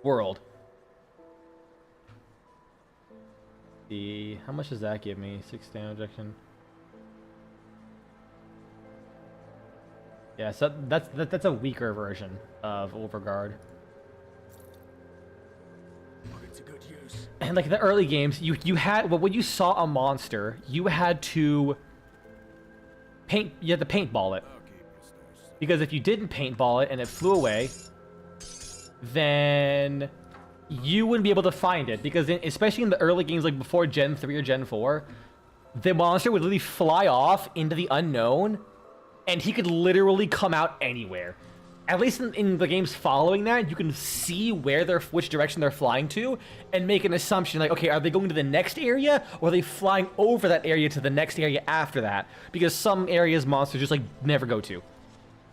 World. How much does that give me? 6 damage action. Yeah, so that's a weaker version of Overguard. And like the early games, you had, well, when you saw a monster, you had to paintball it. Because if you didn't paintball it and it flew away, then you wouldn't be able to find it. Because especially in the early games, like before Gen 3 or Gen 4, the monster would literally fly off into the unknown, and he could literally come out anywhere. At least in the games following that, you can see which direction they're flying to, and make an assumption like, okay, are they going to the next area, or are they flying over that area to the next area after that? Because some areas monsters just like never go to.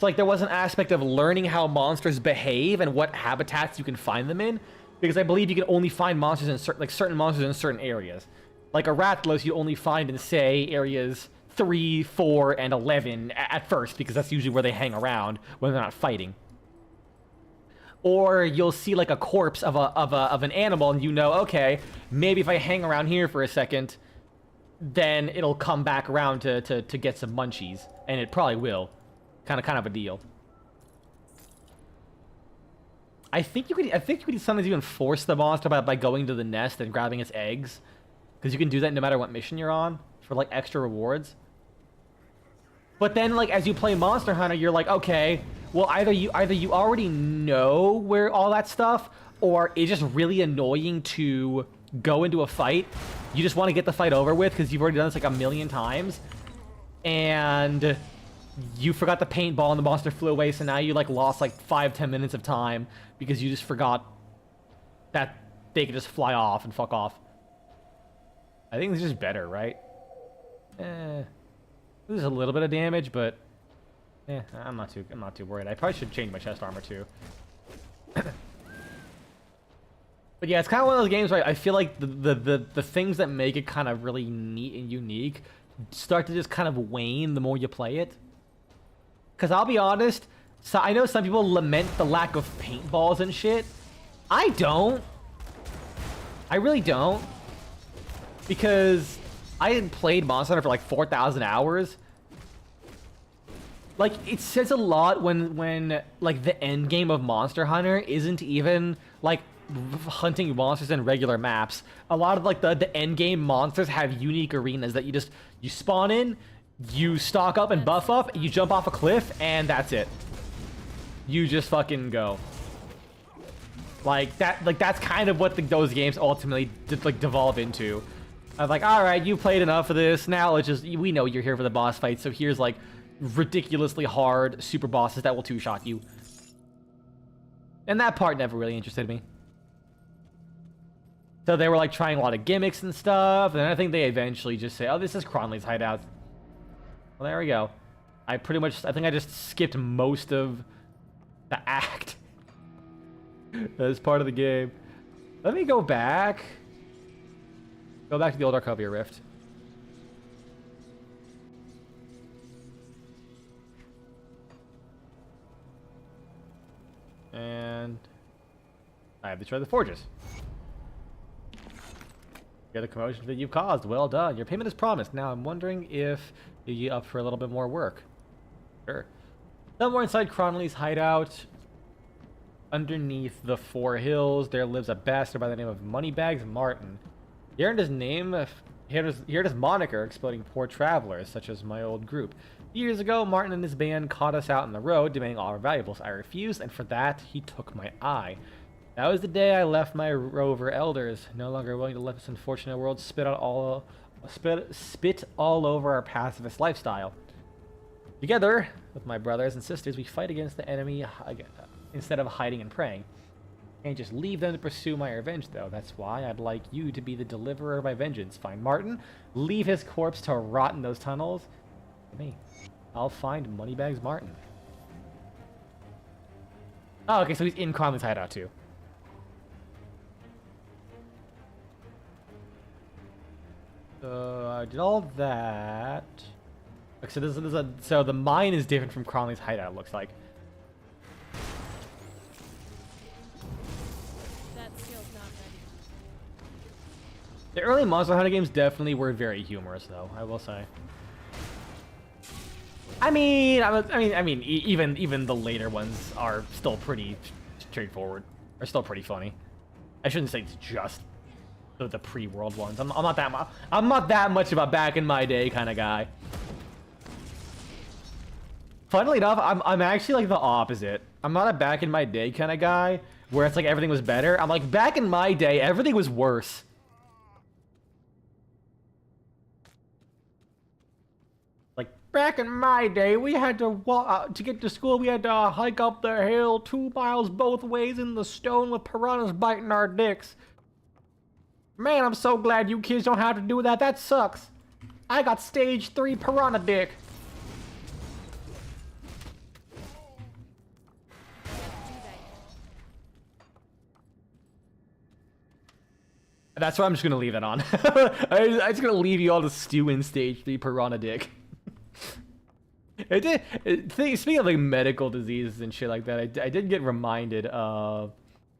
So like there was an aspect of learning how monsters behave and what habitats you can find them in, because I believe you can only find monsters in certain monsters in certain areas. Like a Rathalos you only find in, say, areas 3, 4, and 11 at first, because that's usually where they hang around when they're not fighting. Or you'll see like a corpse of an animal, and you know, okay, maybe if I hang around here for a second, then it'll come back around to get some munchies, and it probably will. Kind of a deal. I think you could sometimes even force the monster by going to the nest and grabbing its eggs, because you can do that no matter what mission you're on for like extra rewards. But then, like, as you play Monster Hunter, you're like, okay, well, either you already know where all that stuff, or it's just really annoying to go into a fight. You just want to get the fight over with because you've already done this like a million times, and you forgot the paintball and the monster flew away, so now you like lost like 5-10 minutes of time because you just forgot that they could just fly off and fuck off. I think this is just better, right? This is a little bit of damage, but I'm not too worried. I probably should change my chest armor too. But yeah, it's kind of one of those games where I feel like the things that make it kind of really neat and unique start to just kind of wane the more you play it. Because I'll be honest, so I know some people lament the lack of paintballs and shit. I don't. I really don't. Because I hadn't played Monster Hunter for like 4,000 hours. Like, it says a lot when like the end game of Monster Hunter isn't even like hunting monsters in regular maps. A lot of like the end game monsters have unique arenas that you spawn in, you stock up and buff up, you jump off a cliff, and that's it. You just fucking go. Like that's kind of what those games ultimately devolve into. I'm like, all right, you played enough of this. Now we know you're here for the boss fight, so here's like ridiculously hard super bosses that will two-shot you. And that part never really interested me. So they were like trying a lot of gimmicks and stuff, and then I think they eventually just say, oh, this is Cronley's hideout. Well, there we go. I think I just skipped most of the act as part of the game. Let me go back. Go back to the old Arcovia Rift. And I have to try the forges. Get the commotion that you've caused. Well done. Your payment is promised. Now I'm wondering if you're up for a little bit more work. Sure. Somewhere inside Cronley's hideout, underneath the 4 hills, there lives a bastard by the name of Moneybags Martin. He earned his name, he earned his moniker exploiting poor travelers, such as my old group. Years ago, Martin and his band caught us out on the road, demanding all our valuables. I refused, and for that, he took my eye. That was the day I left my rover elders, no longer willing to let this unfortunate world spit all over our pacifist lifestyle. Together, with my brothers and sisters, we fight against the enemy instead of hiding and praying. Can't just leave them to pursue my revenge, though. That's why I'd like you to be the deliverer of my vengeance. Find Martin, leave his corpse to rot in those tunnels. Me, I'll find Moneybags Martin. Oh, okay, so he's in Cronley's hideout too. So I did all that. Okay, so the mine is different from Cronley's hideout. It looks like. That skill's not ready. The early Monster Hunter games definitely were very humorous, though. I will say. I mean, even the later ones are still pretty straightforward. Are still pretty funny. I shouldn't say it's just the pre-world ones. I'm not that much of a back in my day kind of guy. Funnily enough, I'm actually like the opposite. I'm not a back in my day kind of guy where it's like everything was better. I'm like, back in my day, everything was worse. Like back in my day, we had to walk to get to school. We had to hike up the hill 2 miles both ways in the stone with piranhas biting our dicks. Man, I'm so glad you kids don't have to do that. That sucks. I got stage 3 piranha dick. That's why I'm just gonna leave that on. I'm just gonna leave you all to stew in stage 3 piranha dick. Speaking of like medical diseases and shit like that, I did get reminded of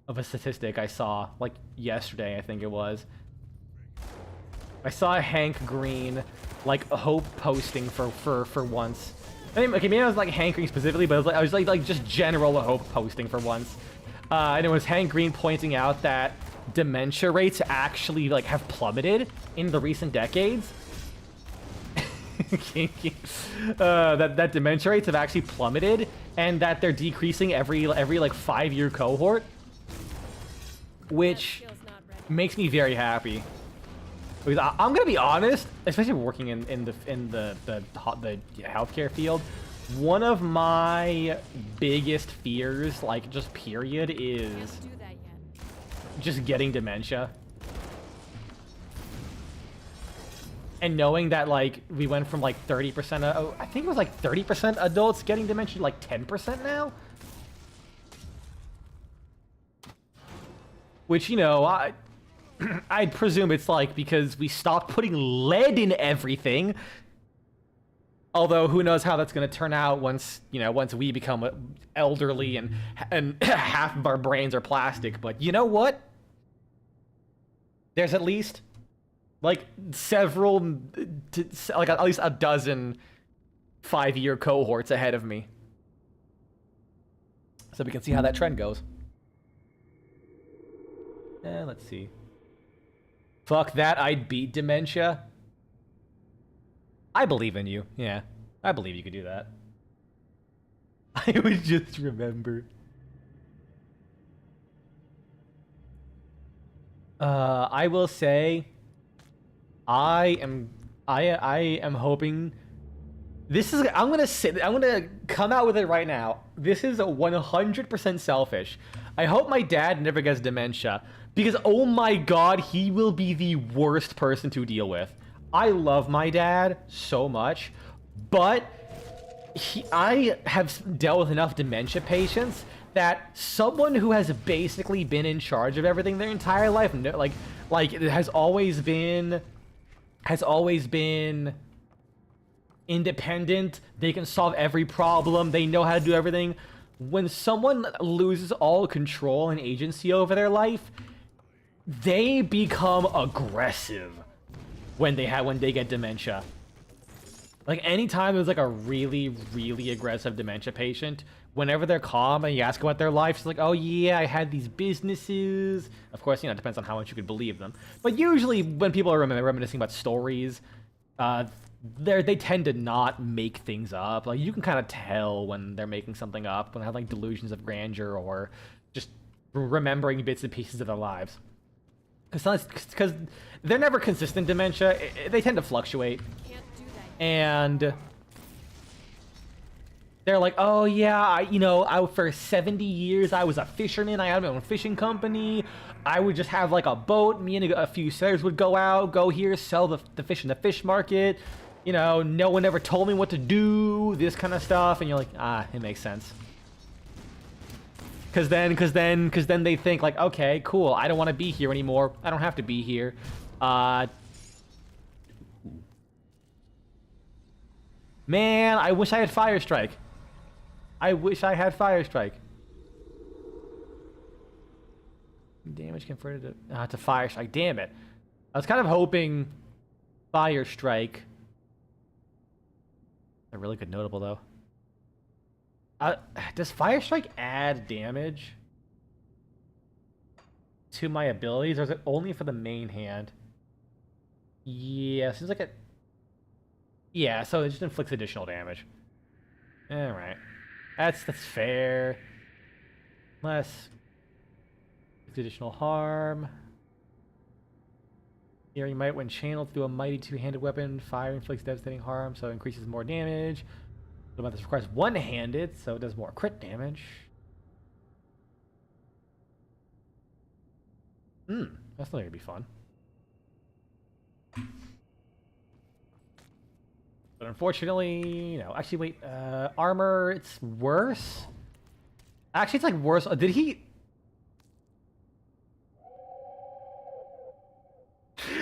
a statistic I saw like yesterday, I think it was. I saw Hank Green like hope posting for once. I mean, okay, maybe I was like Hank Green specifically, but I was like just general hope posting for once. And it was Hank Green pointing out that dementia rates actually like have plummeted in the recent decades. That dementia rates have actually plummeted, and that they're decreasing every like 5-year cohort, which That skill's not ready. makes me very happy. Because I'm gonna be honest, especially working in the healthcare field, one of my biggest fears, like just period, is Can't do that yet. just getting dementia. And knowing that, like, we went from like 30%, I think it was like 30% adults getting dementia to like 10% now. Which, you know, I'd presume it's like because we stopped putting lead in everything. Although, who knows how that's going to turn out once, you know, once we become elderly and half of our brains are plastic. But you know what? There's at least like several, like at least a dozen 5-year cohorts ahead of me. So we can see how that trend goes. Let's see. Fuck that, I'd beat dementia. I believe in you. Yeah, I believe you could do that. I would just remember. I will say, I am hoping. This is. I'm gonna come out with it right now. This is 100% selfish. I hope my dad never gets dementia, because oh my god, he will be the worst person to deal with. I love my dad so much, but I have dealt with enough dementia patients that someone who has basically been in charge of everything their entire life, like it has always been independent, they can solve every problem, they know how to do everything. When someone loses all control and agency over their life, they become aggressive when they get dementia. Like anytime there's like a really, really aggressive dementia patient, whenever they're calm and you ask about their life, it's like, oh yeah, I had these businesses. Of course, you know, it depends on how much you could believe them. But usually when people are reminiscing about stories, they tend to not make things up. Like you can kind of tell when they're making something up, when they have like delusions of grandeur or just remembering bits and pieces of their lives. Because they're never consistent dementia. They tend to fluctuate. Can't do that yet. And they're like, oh yeah, for 70 years I was a fisherman. I had my own fishing company. I would just have like a boat. Me and a few sailors would go here, sell the fish in the fish market. You know, no one ever told me what to do, this kind of stuff. And you're like, it makes sense. Because then they think like, okay, cool, I don't want to be here anymore. I don't have to be here. Man, I wish I had Fire Strike. I wish I had Fire Strike. Damage converted to Fire Strike. Damn it. I was kind of hoping Fire Strike. A really good notable though. Does Fire Strike add damage to my abilities, or is it only for the main hand? Yeah, seems like it. Yeah, so it just inflicts additional damage. All right, that's fair. Less additional harm. Hearing might, when channeled through a mighty two-handed weapon, fire inflicts devastating harm, so it increases more damage. But this requires one-handed, so it does more crit damage. That's not gonna be fun. But unfortunately, actually, wait, armor, it's worse? Actually, it's like worse. Did he?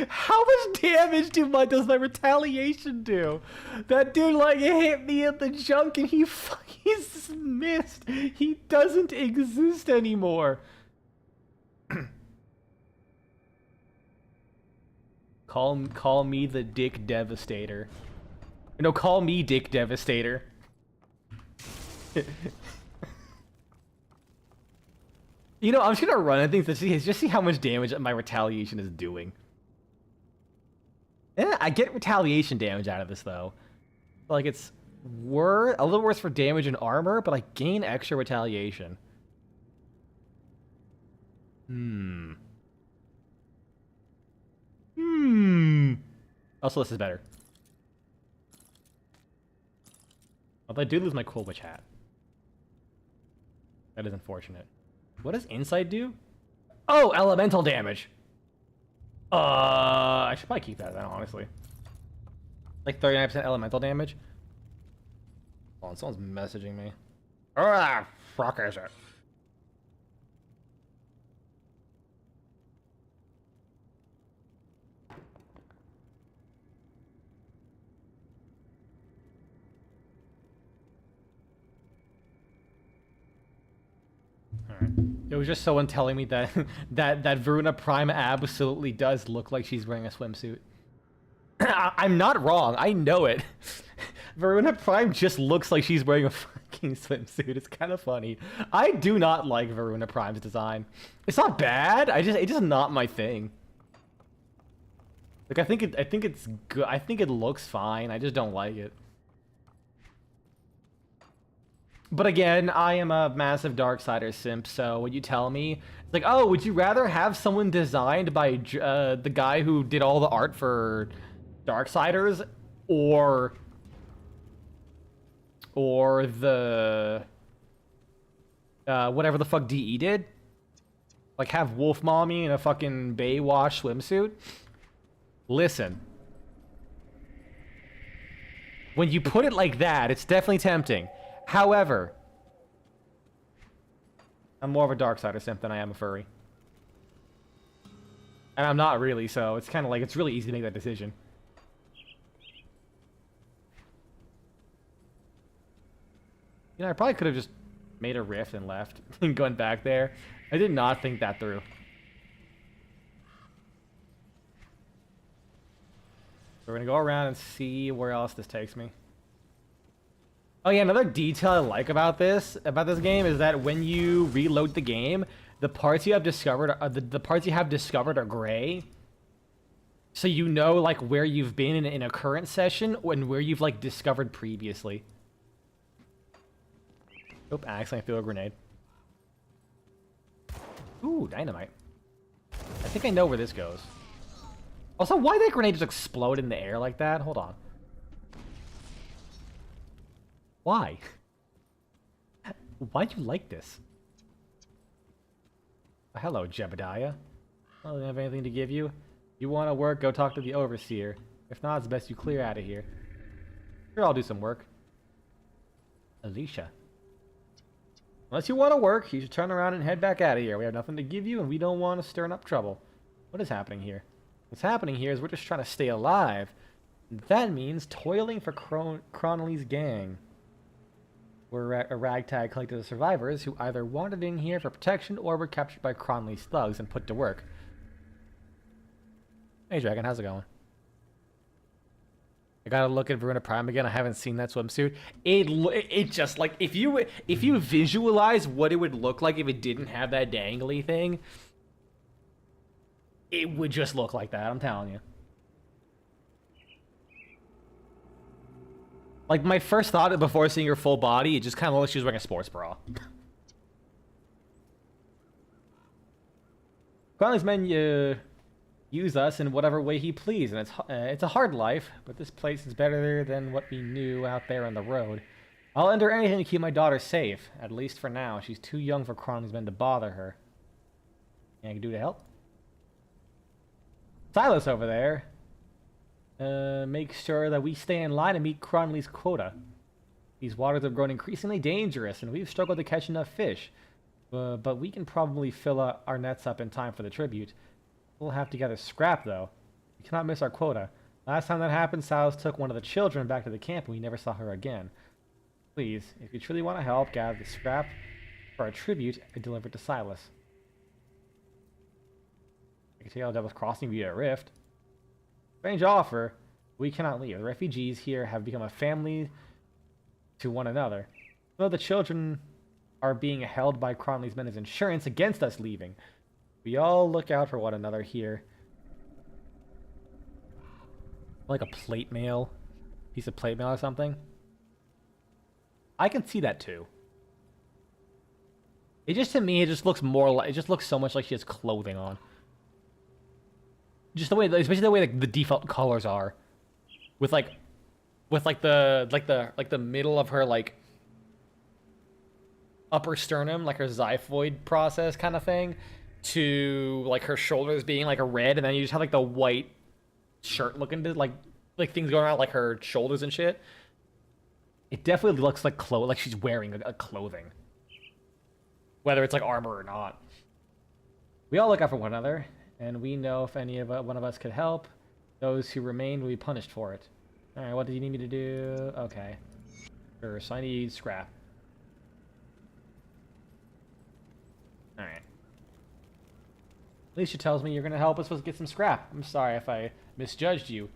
How much damage does my retaliation do? That dude like hit me in the junk and he's missed. He doesn't exist anymore. Call me the Dick Devastator. No, call me Dick Devastator. You know, I'm just gonna run at things to just see how much damage my retaliation is doing. Yeah, I get retaliation damage out of this though. Like it's a little worse for damage and armor, but I gain extra retaliation. Also, this is better. Although I do lose my cool witch hat. That is unfortunate. What does insight do? Oh, elemental damage. I should probably keep that then, honestly. Like 39% elemental damage. Hold on, someone's messaging me. Ah, fuck is it? It was just someone telling me that that Veruna Prime absolutely does look like she's wearing a swimsuit. I'm not wrong. I know it. Veruna Prime just looks like she's wearing a fucking swimsuit. It's kind of funny. I do not like Veruna Prime's design. It's not bad. It's just not my thing. Like I think it's good. I think it looks fine. I just don't like it. But again, I am a massive Darksider simp, so when you tell me, it's like, oh, would you rather have someone designed by the guy who did all the art for Darksiders, or the whatever the fuck DE did? Like have Wolf Mommy in a fucking Baywatch swimsuit? Listen. When you put it like that, it's definitely tempting. However, I'm more of a Darksider simp than I am a furry. And I'm not really, so it's kind of like, it's really easy to make that decision. You know, I probably could have just made a rift and left and gone back there. I did not think that through. We're gonna go around and see where else this takes me. Oh yeah, another detail I like about this game is that when you reload the game, the parts you have discovered are gray. So you know like where you've been in a current session and where you've like discovered previously. Oop, I accidentally threw a grenade. Ooh, dynamite. I think I know where this goes. Also, why did that grenade just explode in the air like that? Hold on. Why? Why'd you like this? Hello, Jebediah. I don't have anything to give you. You want to work, go talk to the Overseer. If not, it's best you clear out of here. Sure, I'll do some work. Alicia. Unless you want to work, you should turn around and head back out of here. We have nothing to give you, and we don't want to stir up trouble. What is happening here? What's happening here is we're just trying to stay alive. That means toiling for Cronley's gang. We're a ragtag collective of survivors who either wandered in here for protection or were captured by Cronley's thugs and put to work. Hey Dragon, how's it going? I gotta look at Veruna Prime again. I haven't seen that swimsuit. It just like if you visualize what it would look like if it didn't have that dangly thing, it would just look like that. I'm telling you. Like, my first thought before seeing her full body, it just kind of looked like she was wearing a sports bra. Cronley's men use us in whatever way he please, and it's a hard life, but this place is better than what we knew out there on the road. I'll endure anything to keep my daughter safe, at least for now. She's too young for Cronley's men to bother her. Anything I can do to help? Silas over there. Make sure that we stay in line and meet Cronley's quota. These waters have grown increasingly dangerous, and we've struggled to catch enough fish. But we can probably fill our nets up in time for the tribute. We'll have to gather scrap, though. We cannot miss our quota. Last time that happened, Silas took one of the children back to the camp, and we never saw her again. Please, if you truly want to help, gather the scrap for our tribute and deliver it to Silas. I can take out Devil's Crossing via a rift. Strange offer. We cannot leave. The refugees here have become a family to one another. Though the children are being held by Cronley's men as insurance against us leaving. We all look out for one another here. Like a plate mail. Piece of plate mail or something. I can see that too. It just, to me, it just looks more like, it just looks so much like she has clothing on. Just the way, especially the way like the default colors are. With like the middle of her like upper sternum, like her xiphoid process kind of thing, to like her shoulders being like a red, and then you just have like the white shirt looking to like things going around like her shoulders and shit. It definitely looks like like she's wearing a clothing, whether it's like armor or not. We all look out for one another, and we know if one of us could help, those who remain will be punished for it. All right, what do you need me to do? Okay, sure. So I need scrap. All right. Alicia tells me you're gonna help us get some scrap. I'm sorry if I misjudged you.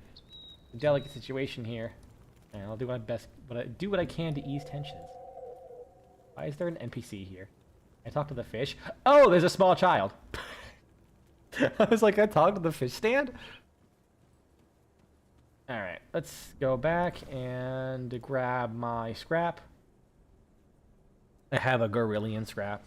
It's a delicate situation here. And I'll do my best. Do what I can to ease tensions. Why is there an NPC here? I talk to the fish. Oh, there's a small child. I was like, I talked to the fish stand. All right, let's go back and grab my scrap. I have a Gorillion scrap.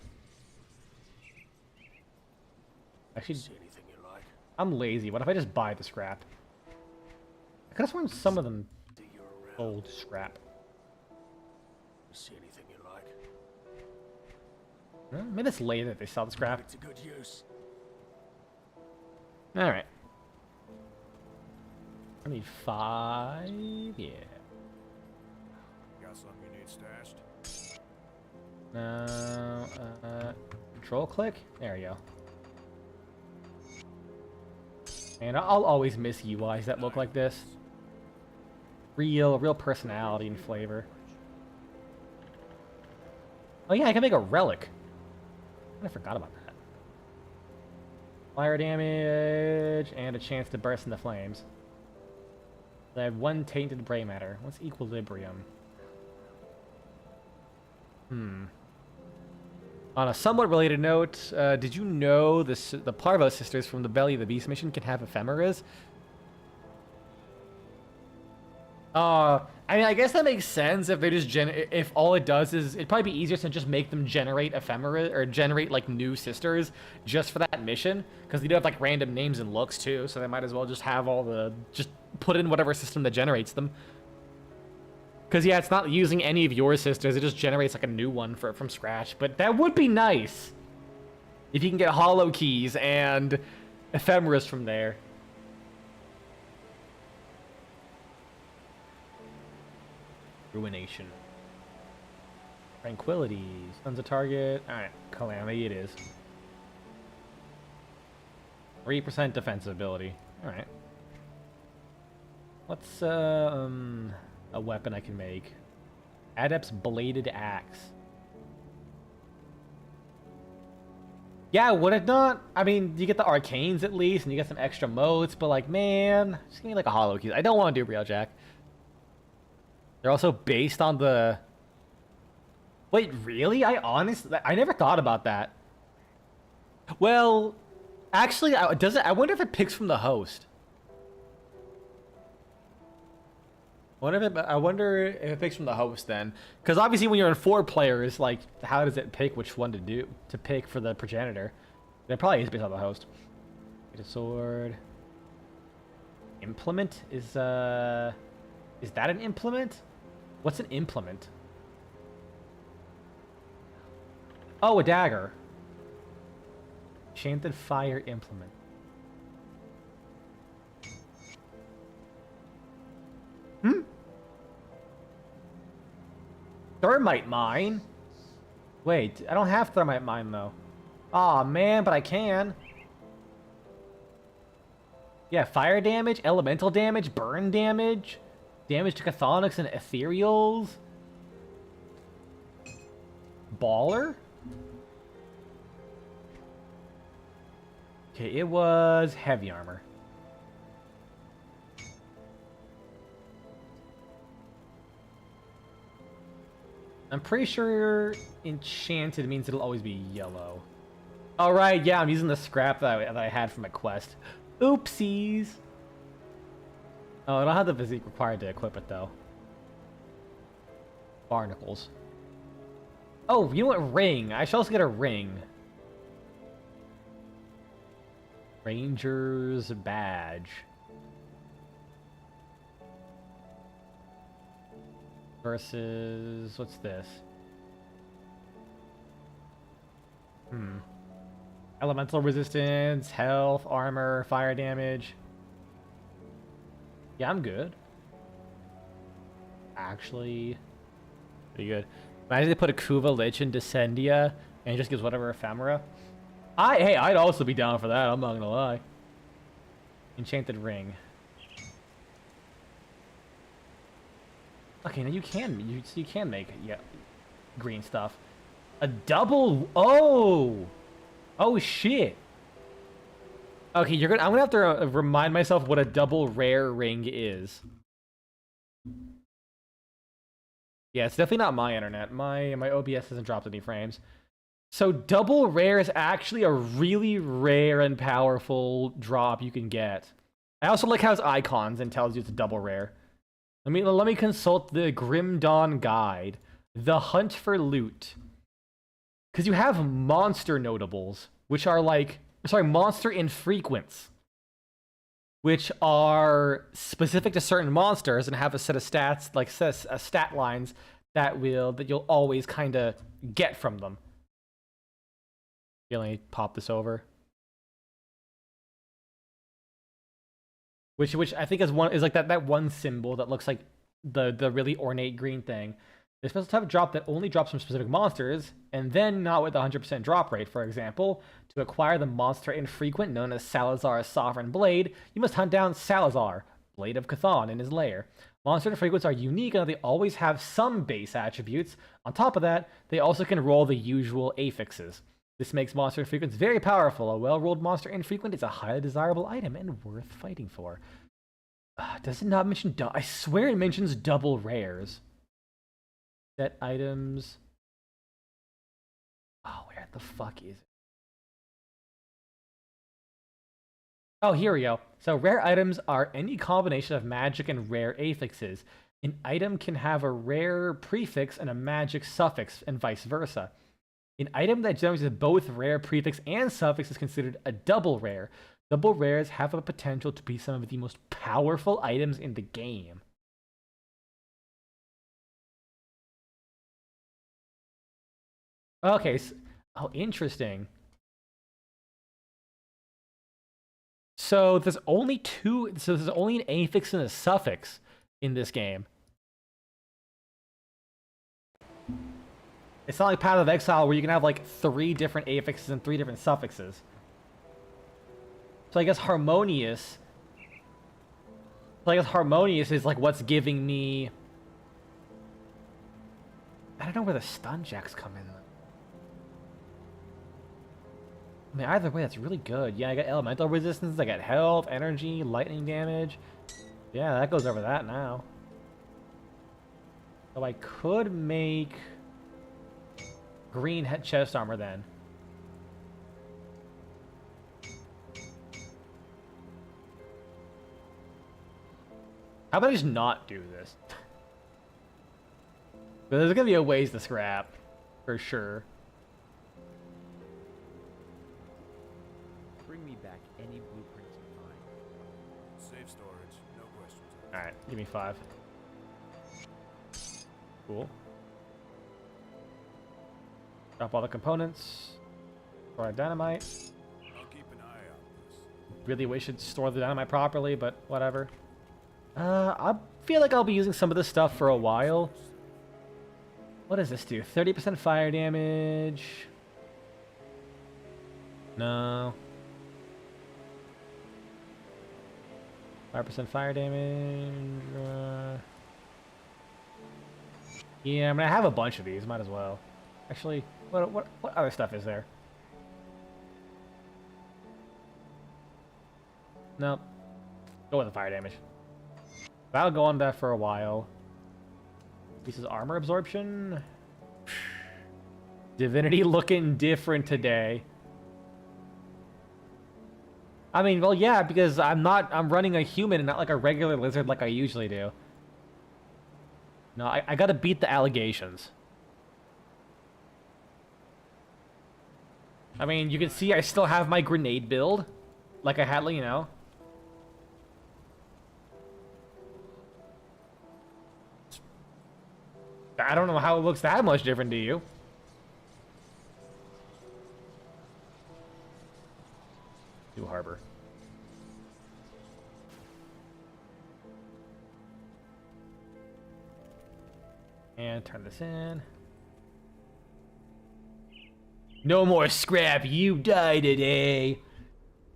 Actually, See anything you like? I'm lazy. What if I just buy the scrap? I could have sworn some of them Do you around? sold scrap. See anything you like? Maybe it's later that they sell the scrap. It's a good use. All right. I need 5. Yeah. Got something you need stashed? No. Control click. There we go. And I'll always miss UIs that look like this. Real personality and flavor. Oh yeah, I can make a relic. I forgot about that. Fire damage and a chance to burst into flames. I have 1 tainted gray matter. What's equilibrium? On a somewhat related note, did you know the Parvo sisters from the Belly of the Beast mission can have ephemeras? I mean, I guess that makes sense if they just if all it does is, it'd probably be easier to just make them generate ephemera, or generate like new sisters just for that mission, because they do have like random names and looks too, so they might as well just have just put in whatever system that generates them. Because yeah, it's not using any of your sisters, it just generates like a new one from scratch, but that would be nice if you can get hollow keys and ephemeras from there. Ruination. Tranquility. Stuns a target. Alright, Calamity it is. 3% defensive ability. Alright. What's a weapon I can make? Adept's Bladed Axe. Yeah, would it not? I mean, you get the arcanes at least, and you get some extra modes, but like, man, just give me like a hollow key. I don't want to do Real Jack. They're also based on the... Wait, really? I never thought about that. Well, actually, I wonder if it picks from the host. I wonder if it picks from the host then. Because obviously when you're in 4 players, like, how does it pick which one to pick for the progenitor? It probably is based on the host. Get a sword. Implement is that an implement? What's an implement? Oh, a dagger. Enchanted fire implement. Thermite mine? Wait, I don't have thermite mine though. Aw, man, but I can. Yeah, fire damage, elemental damage, burn damage, damage to chthonics and ethereals. Baller? Okay, it was heavy armor. I'm pretty sure enchanted means it'll always be yellow. All right, yeah, I'm using the scrap that I had for my quest. Oopsies. Oh, I don't have the physique required to equip it though. Barnacles. Oh, you know what? Ring. I should also get a ring. Ranger's badge. Versus... what's this? Elemental resistance, health, armor, fire damage. Yeah, I'm good. Actually... pretty good. Imagine they put a Kuva Lich in Descendia, and it just gives whatever ephemera. Hey, I'd also be down for that, I'm not gonna lie. Enchanted ring. Okay, now you can make green stuff. A double. Oh shit. Okay, I'm gonna have to remind myself what a double rare ring is. Yeah, it's definitely not my internet. My OBS hasn't dropped any frames. So double rare is actually a really rare and powerful drop you can get. I also like how it's icons and tells you it's a double rare. Let me consult the Grim Dawn Guide. The Hunt for Loot. Because you have monster notables, which are monster infrequents, which are specific to certain monsters and have a set of stats, like stat lines that you'll always kind of get from them. Let me pop this over. Which I think is like that one symbol that looks like the really ornate green thing. The special type of drop that only drops from specific monsters, and then not with 100% drop rate. For example, to acquire the monster infrequent known as Salazar's Sovereign Blade, you must hunt down Salazar, Blade of Chthon, in his lair. Monster infrequents are unique and they always have some base attributes. On top of that, they also can roll the usual affixes. This makes monster infrequents very powerful. A well-rolled monster infrequent is a highly desirable item and worth fighting for. Does it not mention... I swear it mentions double rares. Set items... Oh, where the fuck is it? Oh, here we go. So rare items are any combination of magic and rare affixes. An item can have a rare prefix and a magic suffix, and vice versa. An item that generates both rare prefix and suffix is considered a double rare. Double rares have a potential to be some of the most powerful items in the game. Okay, oh, interesting. So there's only an affix and a suffix in this game. It's not like Path of Exile where you can have like 3 different affixes and 3 different suffixes. So I guess harmonious. Is like what's giving me... I don't know where the stun jacks come in. I mean, either way, that's really good. Yeah, I got elemental resistance, I got health, energy, lightning damage. Yeah, that goes over that now. So I could make green chest armor then. How about I just not do this? But there's gonna be a ways to scrap, for sure. Bring me back any blueprints you find. Safe storage, no questions. Alright, give me 5. Cool. Drop all the components. Store our dynamite. I'll keep an eye out for this. Really wish I'd store the dynamite properly, but whatever. I feel like I'll be using some of this stuff for a while. What does this do? 30% fire damage. No. 5% fire damage. Yeah, I mean, I have a bunch of these. Might as well. Actually, what other stuff is there? Nope. Go with the fire damage. That'll go on that for a while. This is armor absorption. Divinity looking different today. I mean, well, yeah, because I'm running a human and not like a regular lizard like I usually do. No, I gotta beat the allegations. I mean, you can see I still have my grenade build. Like I had, you know. I don't know how it looks that much different to you. New Harbor. And turn this in. No more scrap, you die today.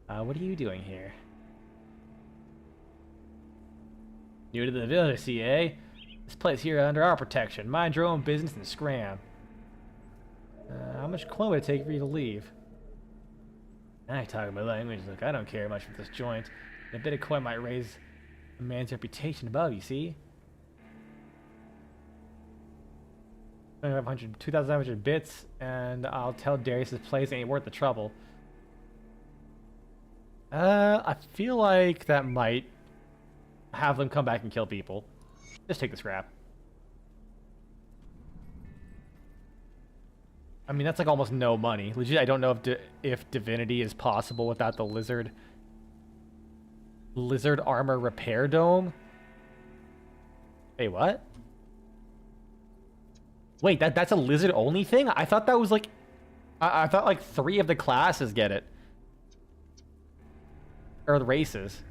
What are you doing here? New to the village, eh? This place here under our protection. Mind your own business and scram. How much coin would it take for you to leave? Now you're talking about language. Look, I don't care much for this joint. A bit of coin might raise a man's reputation above, you see? 2,500 bits, and I'll tell Darius this place ain't worth the trouble. I feel like that might have them come back and kill people. Just take the scrap. I mean, that's like almost no money. Legit, I don't know if divinity is possible without the lizard armor repair dome. Hey, what? Wait, that's a lizard only thing? I thought that was like I thought like 3 of the classes get it. Or the races.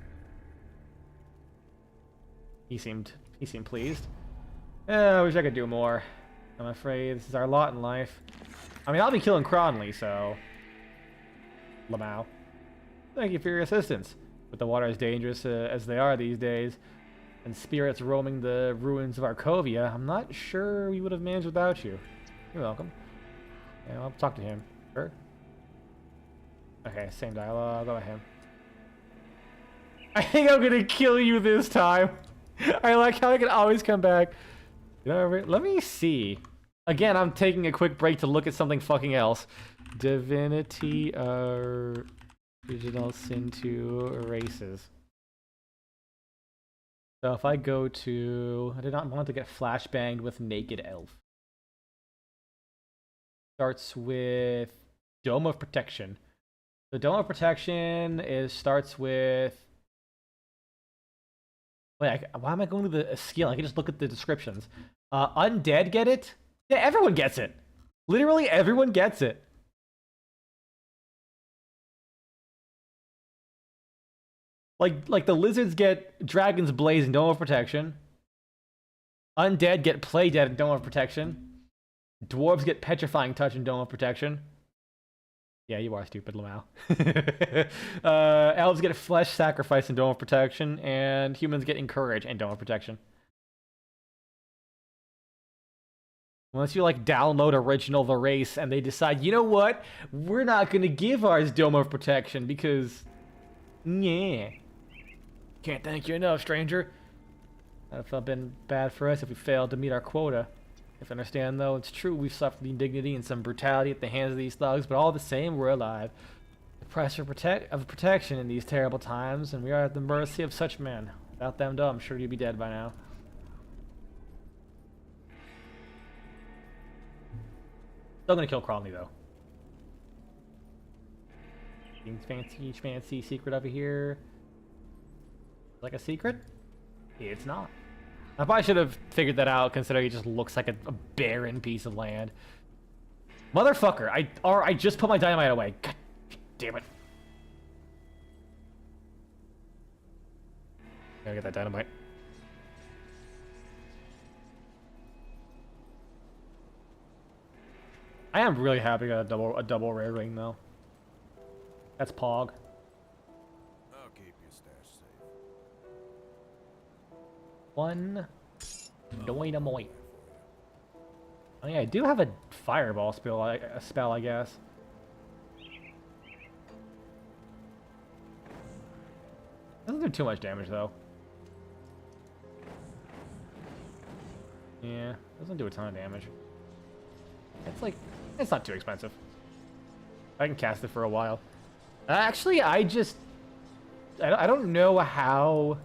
He seemed pleased. I wish I could do more. I'm afraid this is our lot in life. I mean, I'll be killing Cronley, so... Lamau. Thank you for your assistance. With the water as dangerous as they are these days, and spirits roaming the ruins of Arkovia, I'm not sure we would have managed without you. You're welcome. Yeah, I'll talk to him. Sure. Okay, same dialogue. I'll go with him. I think I'm gonna kill you this time. I like how I can always come back. You know, let me see. Again, I'm taking a quick break to look at something fucking else. Divinity Original Sin 2 races. So if I go to... I did not want to get flashbanged with Naked Elf. Starts with Dome of Protection. The Dome of Protection starts with... Wait, why am I going to the skill? I can just look at the descriptions. Undead get it? Yeah, everyone gets it. Literally everyone gets it. Like the lizards get Dragon's Blaze and Dome of Protection. Undead get Play Dead and Dome of Protection. Dwarves get Petrifying Touch and Dome of Protection. Yeah, you are stupid, Lamau. Elves get Flesh Sacrifice and Dome of Protection, and humans get Encourage and Dome of Protection. Unless you like download original the race and they decide, you know what, we're not gonna give ours Dome of Protection because, yeah. Can't thank you enough, stranger. That would have been bad for us if we failed to meet our quota. If you understand, though, it's true we've suffered indignity and some brutality at the hands of these thugs, but all the same, we're alive. The price of protection in these terrible times, and we are at the mercy of such men. Without them, though, I'm sure you'd be dead by now. Still gonna kill Cronley, though. Fancy secret over here. Like a secret? It's not. I probably should have figured that out, considering it just looks like a barren piece of land. Motherfucker! I just put my dynamite away. God damn it. Gotta get that dynamite. I am really happy I got a double rare ring, though. That's Pog. I'll keep your stash safe. One dynamite. Oh yeah, I do have a fireball spell, I guess. Doesn't do too much damage though. Yeah, doesn't do a ton of damage. It's like It's not too expensive. I can cast it for a while. Actually, I don't know how...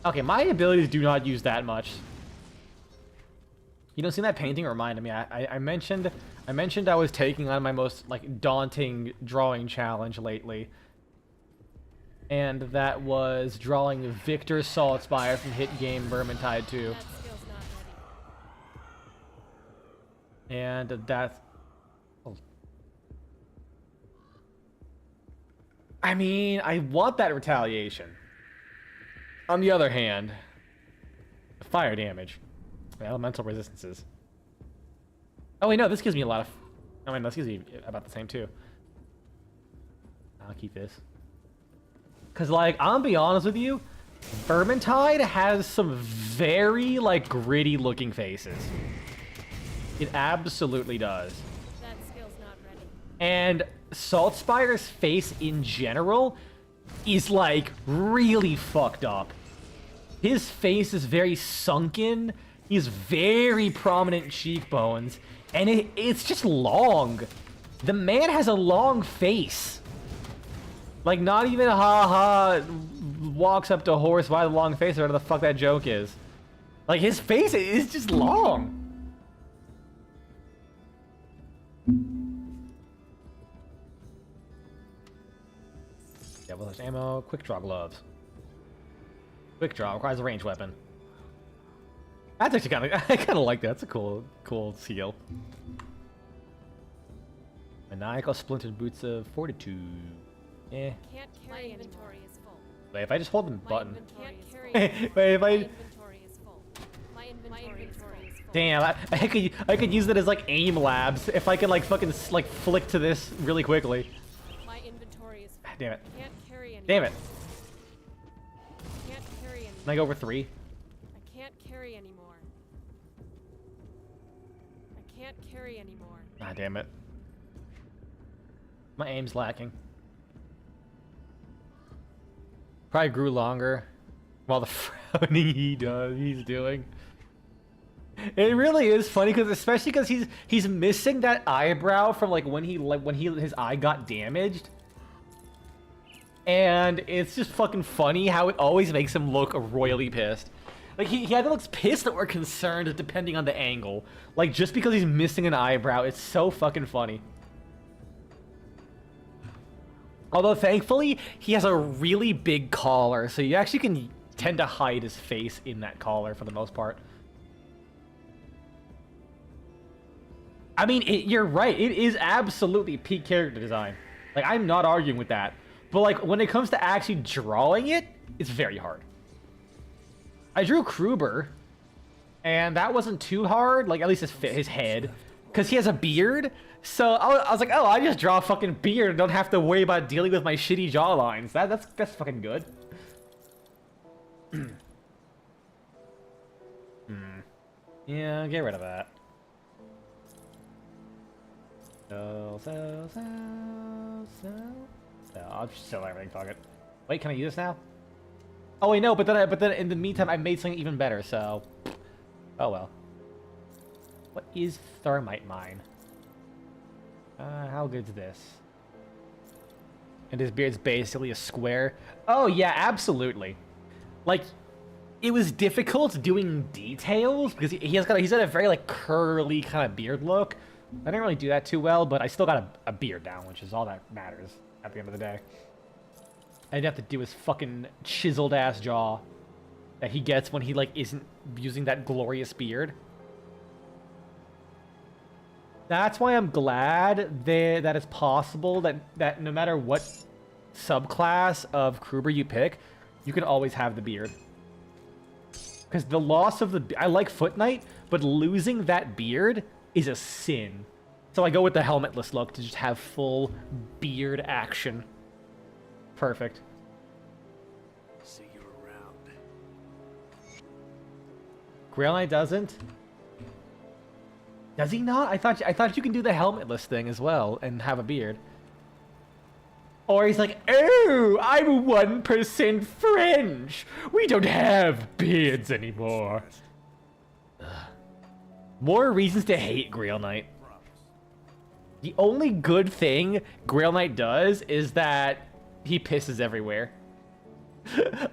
Okay, my abilities do not use that much. You know, seeing that painting reminded me. I mentioned I was taking on my most like daunting drawing challenge lately, and that was drawing Victor Saltspire from hit game Vermintide 2. That skill's not ready. And that's... Oh. I mean, I want that retaliation. On the other hand, fire damage, elemental resistances. Oh wait, no, this gives me a lot of... I mean, this gives me about the same too. I'll keep this. Cause like, I'm gonna be honest with you, Vermintide has some very like gritty looking faces. It absolutely does. That skill's not ready. And Saltspire's face in general is like really fucked up. His face is very sunken. He has very prominent cheekbones, and it's just long. The man has a long face. Like, not even ha walks up to a horse by the long face or whatever the fuck that joke is. Like, his face is just long. Devil's ammo, quick draw gloves. Quick draw requires a ranged weapon. That's actually kind of, I kind of like that. That's a cool skill. Maniacal splintered boots of fortitude. Eh. Can't carry inventory is full. Wait, if I just hold the My button. inventory is full. Wait, if My I... inventory is full. My inventory is full. Damn, I could use that as like aim labs if I could like fucking like flick to this really quickly. My inventory is full. Damn it. Can't carry anymore. Damn it. Can't carry anymore. Can I go over 3? I can't carry anymore. I can't carry anymore. Ah, damn it. My aim's lacking. Probably grew longer while the frowning he's doing. It really is funny because especially because he's missing that eyebrow from like when his eye got damaged. And it's just fucking funny how it always makes him look royally pissed. Like he either looks pissed or concerned depending on the angle. Like just because he's missing an eyebrow, it's so fucking funny. Although thankfully, he has a really big collar, so you actually can tend to hide his face in that collar for the most part. I mean, you're right. It is absolutely peak character design. Like, I'm not arguing with that. But, like, when it comes to actually drawing it, it's very hard. I drew Kruber, and that wasn't too hard. Like, at least his head. Because he has a beard. So, I was like, oh, I just draw a fucking beard and don't have to worry about dealing with my shitty jawlines. That's fucking good. Yeah, get rid of that. So, I'll just sell everything, fuck it. Wait, can I use this now? Oh wait, no, but then in the meantime, I made something even better, so... Oh well. What is Thermite Mine? How good's this? And his beard's basically a square. Oh yeah, absolutely. Like, it was difficult doing details because he's got a very like curly kind of beard look. I didn't really do that too well, but I still got a beard down, which is all that matters at the end of the day. I didn't have to do his fucking chiseled ass jaw that he gets when he like isn't using that glorious beard. That's why I'm glad that it's possible that no matter what subclass of Kruber you pick, you can always have the beard. Because the loss of I like Foot Knight, but losing that beard is a sin. So I go with the helmetless look to just have full beard action. Perfect. See you around. Grail Knight doesn't? Does he not? I thought you can do the helmetless thing as well and have a beard. Or he's like, oh, I'm 1% French. We don't have beards anymore. Ugh. More reasons to hate Grail Knight. The only good thing Grail Knight does is that he pisses everywhere.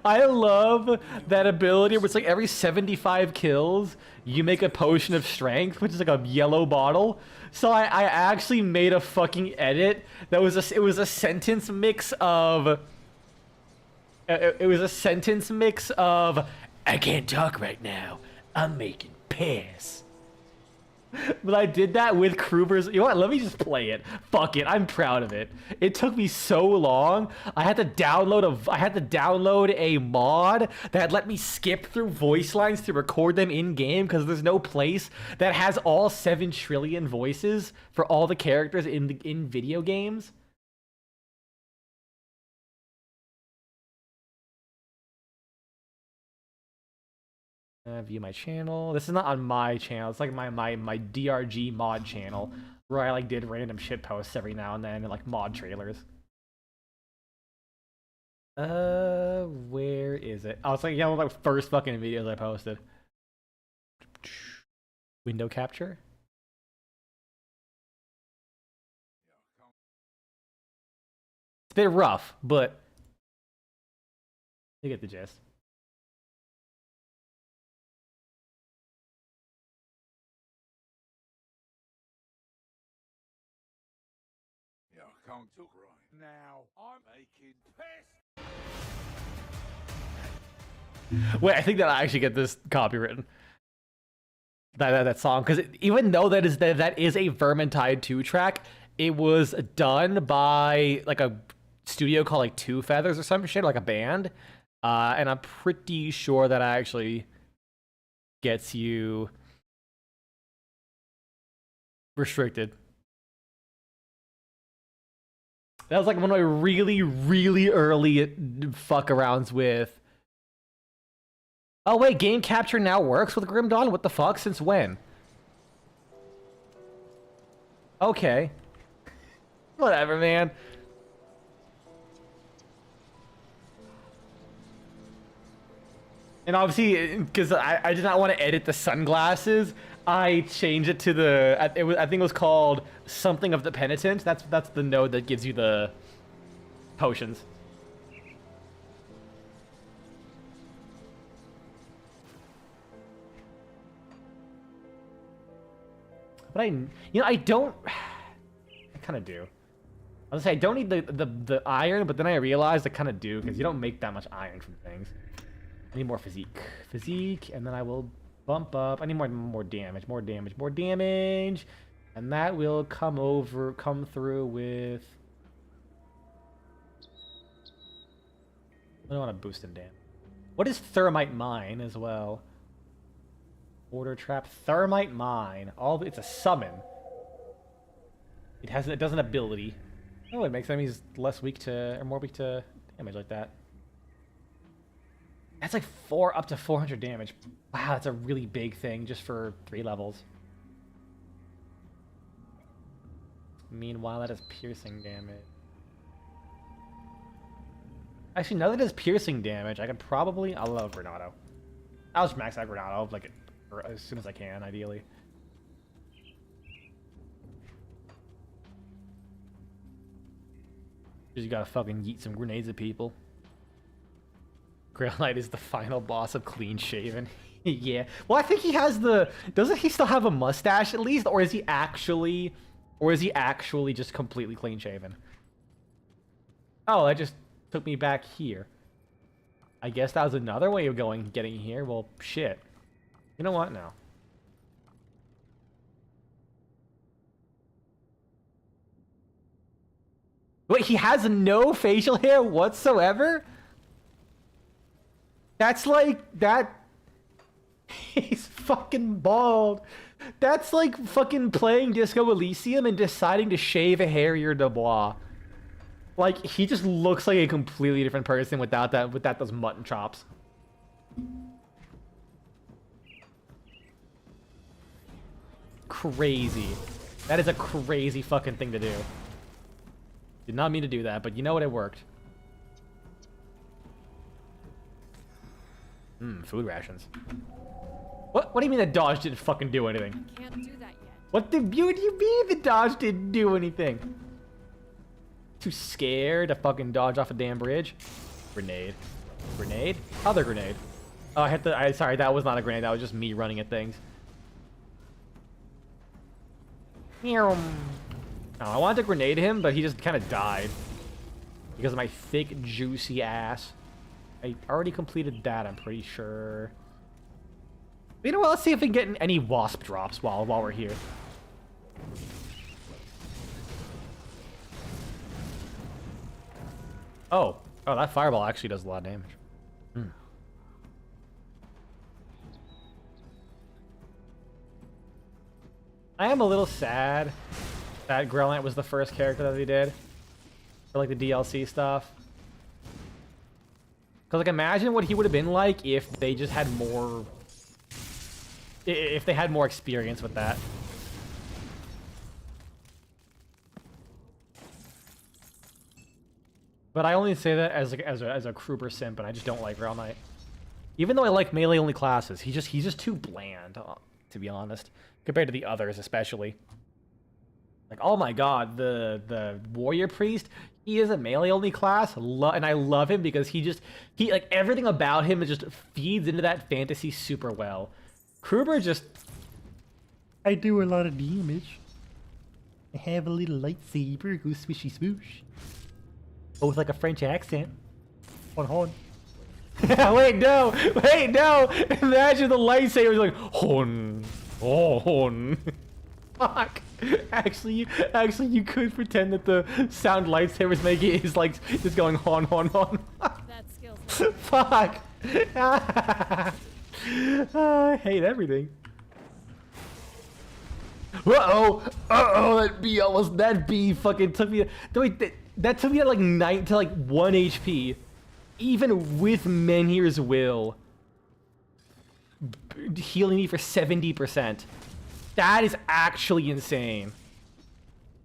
I love that ability where it's like every 75 kills, you make a potion of strength, which is like a yellow bottle. So I actually made a fucking edit that was it was a sentence mix of it was a sentence mix of I can't talk right now, I'm making piss. But I did that with Kruber's. You know what? Let me just play it. Fuck it. I'm proud of it. It took me so long. I had to download a mod that let me skip through voice lines to record them in game because there's no place that has all 7 trillion voices for all the characters in video games. View my channel. This is not on my channel. It's like my DRG mod channel where I like did random shit posts every now and then and like mod trailers. Where is it? Oh, it's like, yeah, one of the first fucking videos I posted. Window capture. It's a bit rough, but you get the gist. Can't talk right now. I'm making piss. Wait, I think that I actually get this copywritten. That song, because even though that is a Vermintide 2 track, it was done by like a studio called like Two Feathers or some shit, like a band, and I'm pretty sure that actually gets you restricted. That was like one of my really, really early fuck arounds with. Oh wait, game capture now works with Grim Dawn? What the fuck? Since when? Okay. Whatever, man. And obviously, because I did not want to edit the sunglasses, I changed it to the. I think it was called something of the penitent. That's the node that gives you the potions. But I don't. I kind of do. I was gonna say I don't need the iron, but then I realized I kind of do because you don't make that much iron from things. I need more physique, and then I will bump up. I need more damage, more damage, and that will come through with. I don't want to boost in damage. What is Thermite Mine as well? Order Trap, Thermite Mine. It's a summon. It does an ability. Oh, it makes enemies less weak to or more weak to damage like that. That's like up to 400 damage. Wow, that's a really big thing just for 3 levels. Meanwhile, that is piercing damage. Actually, now that it is piercing damage, I could probably. I love Grenado. I'll just max out Grenado like as soon as I can, ideally. You gotta fucking yeet some grenades at people. Grail Knight is the final boss of Clean Shaven. Yeah. Well, I think he has the. Doesn't he still have a mustache at least, or is he actually just completely clean shaven? Oh, that just took me back here. I guess that was another way of getting here. Well, shit. You know what? No. Wait, he has no facial hair whatsoever? That's like that. He's fucking bald. That's like fucking playing Disco Elysium and deciding to shave a hairier Dubois. Like he just looks like a completely different person without those mutton chops. Crazy. That is a crazy fucking thing to do. Did not mean to do that, but you know what? It worked. Food rations. What do you mean the dodge didn't fucking do anything? Can't do that yet. What do you mean the dodge didn't do anything? Too scared to fucking dodge off a damn bridge? Grenade. Grenade? Other grenade. Oh, sorry, that was not a grenade. That was just me running at things. Oh, I wanted to grenade him, but he just kind of died. Because of my thick, juicy ass. I already completed that, I'm pretty sure. You know what? Let's see if we can get any wasp drops while we're here. Oh, that fireball actually does a lot of damage. I am a little sad that Grell Knight was the first character that they did for like the DLC stuff. Cause like imagine what he would have been like if they just had more, if they had more experience with that. But I only say that as a Kruber simp, and I just don't like Grell Knight. Even though I like melee only classes, he's just too bland, to be honest, compared to the others especially. Like, oh my god, the warrior priest, he is a melee only class, and I love him because he like everything about him just feeds into that fantasy super well. Kruber just, I do a lot of damage. I have a little lightsaber, go swishy swoosh. Oh, with like a French accent. Hon. Wait, no! Imagine the lightsaber's like, hon. Oh, hon. Fuck. Actually, you could pretend that the sound lightsabers make it is like just going hon. That skill's Fuck. I hate everything. That bee fucking took me. That took me at like 1 HP, even with Menhir's will healing me for 70%. That is actually insane.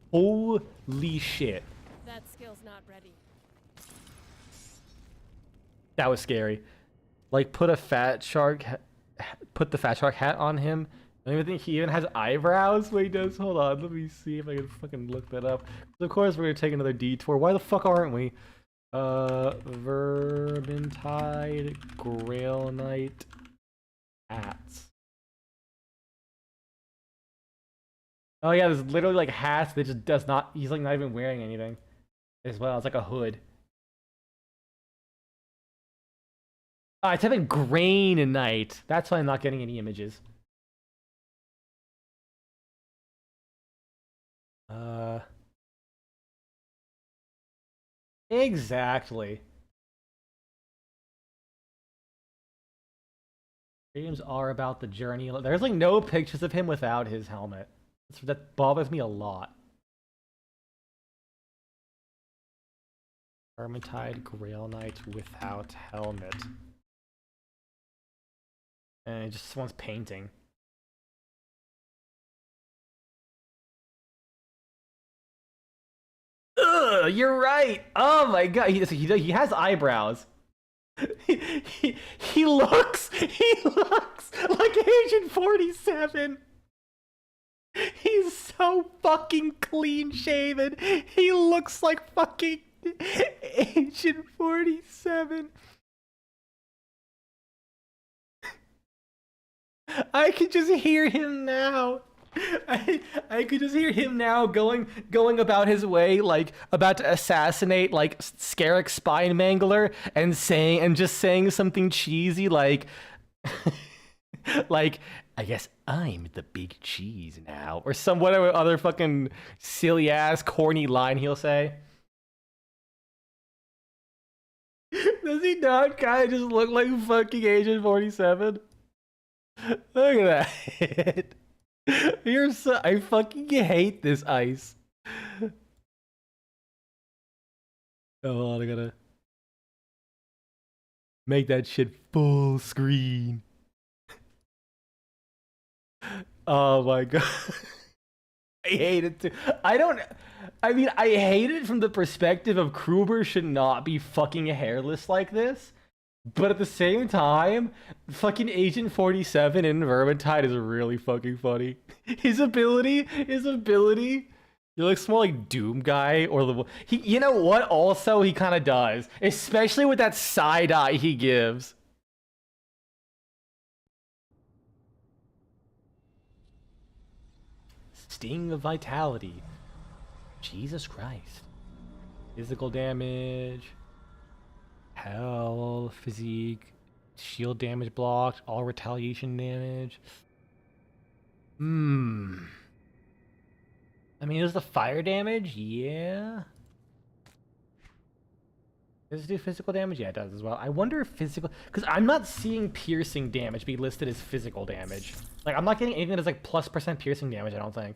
Holy shit. That skill's not ready. That was scary. Like put the fat shark hat on him. I don't even think he even has eyebrows. Wait, he does. Hold on, let me see if I can fucking look that up. Of course, we're gonna take another detour. Why the fuck aren't we? Vermintide, Grail Knight, hats. Oh yeah, there's literally like hats that just does not. He's like not even wearing anything, as well. It's like a hood. I type in Grain Knight. That's why I'm not getting any images. Exactly. Games are about the journey. There's like no pictures of him without his helmet. That bothers me a lot. Vermintide Grail Knight without helmet. And it just someone's painting. Ugh, you're right. Oh my god, he has eyebrows. He looks like Agent 47. He's so fucking clean shaven. He looks like fucking Agent 47. I can just hear him now. I could just hear him now going about his way, like about to assassinate like Scarrick Spine Mangler and just saying something cheesy like like I guess I'm the big cheese now, or some whatever other fucking silly ass corny line he'll say. Does he not kind of just look like fucking Agent 47? Look at that. You're so, I fucking hate this ice. Oh, I gotta make that shit full screen. Oh my god. I hate it too. I mean, I hate it from the perspective of Kruber should not be fucking hairless like this. But at the same time, fucking Agent 47 in Vermintide is really fucking funny. His ability. He looks more like Doom guy or the he. You know what? Also, he kind of does, especially with that side eye he gives. Sting of Vitality. Jesus Christ. Physical damage. Health, physique, shield damage blocked, all retaliation damage. I mean, is the fire damage? Yeah. Does it do physical damage? Yeah, it does as well. I wonder if physical... Because I'm not seeing piercing damage be listed as physical damage. Like, I'm not getting anything that's like +% piercing damage, I don't think.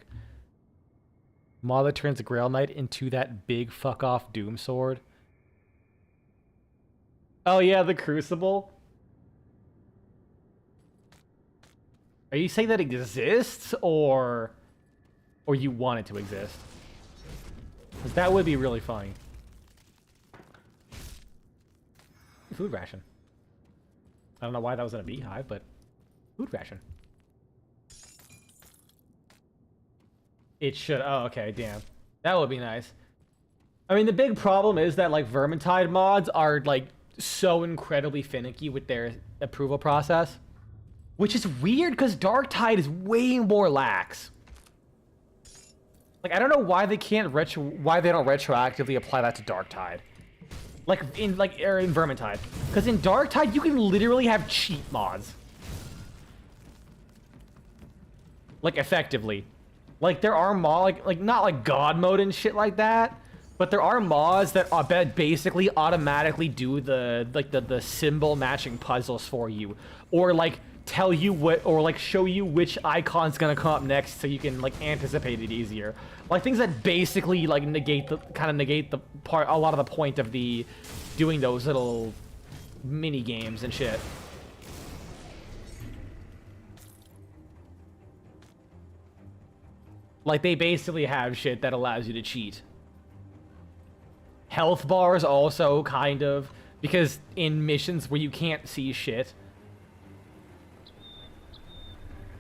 Mod that turns the Grail Knight into that big fuck-off Doom sword. Oh yeah, the Crucible. Are you saying that exists, or you want it to exist? Because that would be really funny. Food ration. I don't know why that was in a beehive, but food ration. It should. Oh, okay, damn. That would be nice. I mean, the big problem is that like Vermintide mods are like so incredibly finicky with their approval process, which is weird because Darktide is way more lax. Like, I don't know why they don't retroactively apply that to Darktide. Like in Vermintide, because in Darktide you can literally have cheat mods. Like effectively, like there are like not like God mode and shit like that. But there are mods that basically automatically do the symbol matching puzzles for you, or like tell you or like show you which icon's gonna come up next, so you can like anticipate it easier. Like things that basically like negate the part, a lot of the point of the doing those little mini games and shit. Like they basically have shit that allows you to cheat. Health bars also, kind of, because in missions where you can't see shit.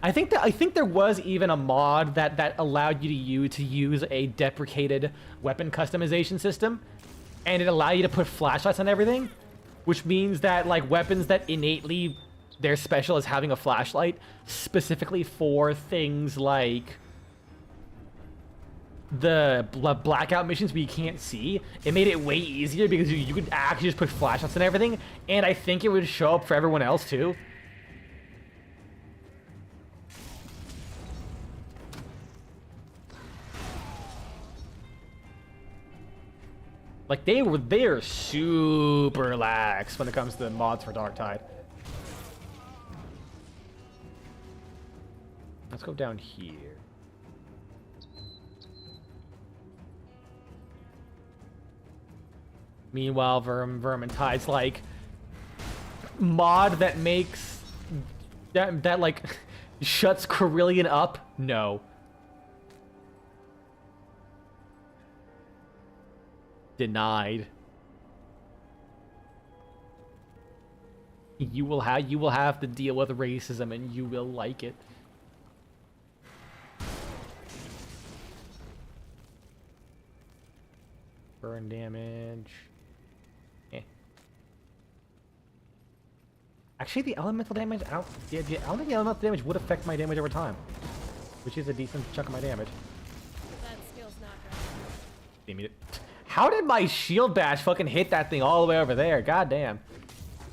I think there was even a mod that allowed you to use a deprecated weapon customization system, and it allowed you to put flashlights on everything, which means that like weapons that innately they're special as having a flashlight, specifically for things like the blackout missions where you can't see, it made it way easier because you could actually just put flashlights and everything, and I think it would show up for everyone else too. Like they are super lax when it comes to mods for Darktide. Let's go down here. Meanwhile, Vermintide's like mod that makes that like shuts Carillion up. No. Denied. You will have to deal with racism, and you will like it. Burn damage. Actually, the elemental damage, I don't think the elemental damage would affect my damage over time, which is a decent chunk of my damage. That skill's not right. Damn it. How did my shield bash fucking hit that thing all the way over there? God damn.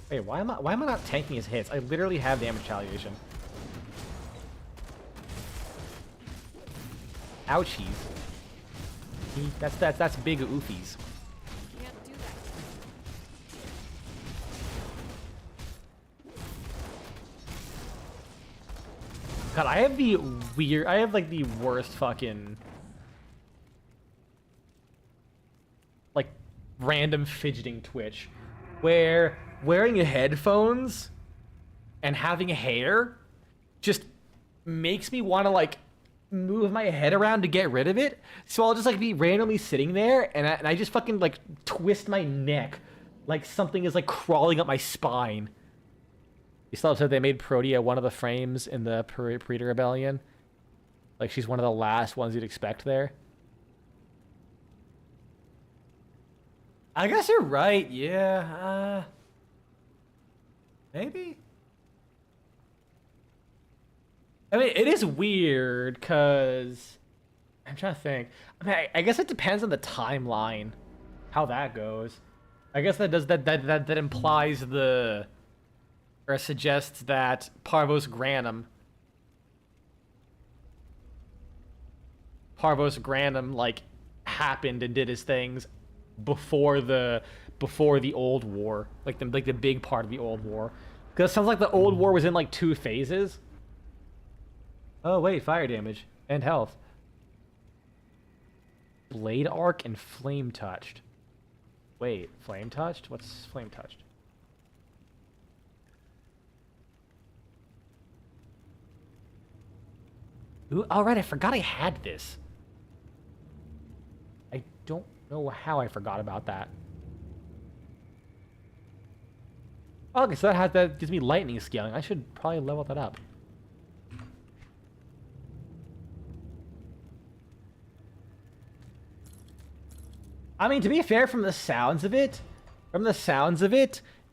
Wait, why am I not tanking his hits? I literally have damage retaliation. Ouchies. That's big oofies. Can't do that. God, I have like the worst fucking like random fidgeting twitch, where wearing headphones and having hair just makes me want to like move my head around to get rid of it. So I'll just like be randomly sitting there, and I just fucking like twist my neck Like something is like crawling up my spine. You still said they made Protea one of the frames in the Predator Rebellion. Like she's one of the last ones you'd expect there. I guess you're right. Yeah. Maybe. I mean, it is weird because I'm trying to think. I mean, I guess it depends on the timeline, how that goes. I guess that does that implies the or suggests that Parvos Granum like happened and did his things before the old war, like the big part of the old war. Because it sounds like the old war was in like 2 phases. Oh wait, fire damage and health. Blade arc and flame touched. Wait, flame touched? What's flame touched? Ooh, alright, I forgot I had this. I don't know how I forgot about that. Okay, so that gives me lightning scaling. I should probably level that up. I mean, to be fair, from the sounds of it,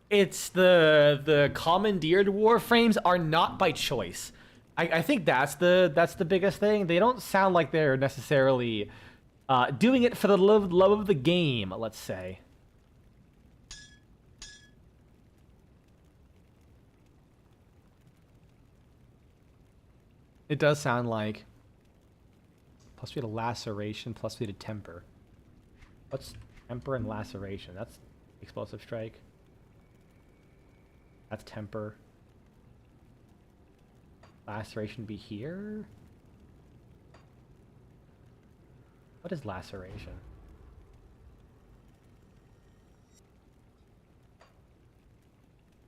it's the commandeered warframes are not by choice. I think that's the biggest thing. They don't sound like they're necessarily doing it for the love of the game, let's say. It does sound like plus we had a laceration, plus we had a temper. What's temper and laceration? That's explosive strike. That's temper. Laceration be here? What is laceration?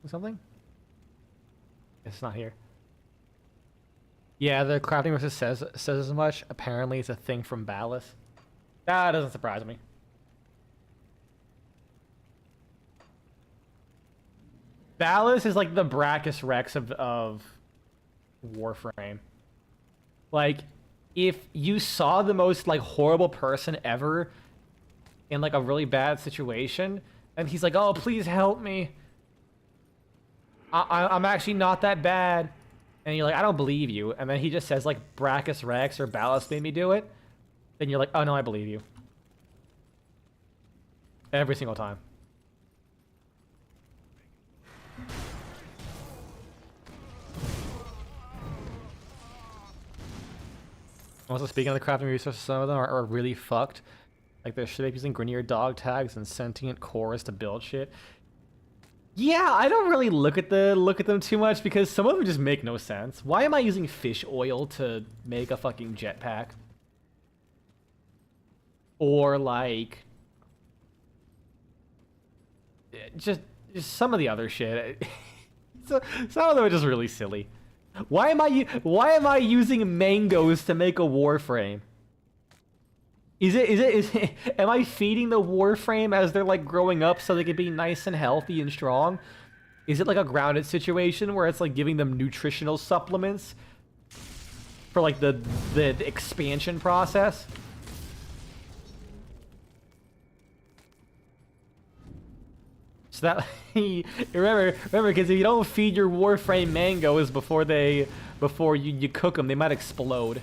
Something? It's not here. Yeah, the crafting versus says as much. Apparently it's a thing from Ballas. That doesn't surprise me. Ballas is like the Brachus Rex of Warframe. Like, if you saw the most like horrible person ever in like a really bad situation, and he's like, "Oh, please help me. I'm actually not that bad," and you're like, "I don't believe you," and then he just says like Brachus Rex or Ballas made me do it, then you're like, "Oh no, I believe you." Every single time. Also, speaking of the crafting resources, some of them are really fucked. Like they're straight up using Grenier dog tags and sentient cores to build shit. Yeah, I don't really look at them too much because some of them just make no sense. Why am I using fish oil to make a fucking jetpack? Or like just some of the other shit. Some of them are just really silly. Why am I using mangoes to make a warframe? Is it am I feeding the warframe as they're like growing up so they can be nice and healthy and strong? Is it like a grounded situation where it's like giving them nutritional supplements for like the expansion process? So that remember, because if you don't feed your warframe mangoes before you cook them, they might explode.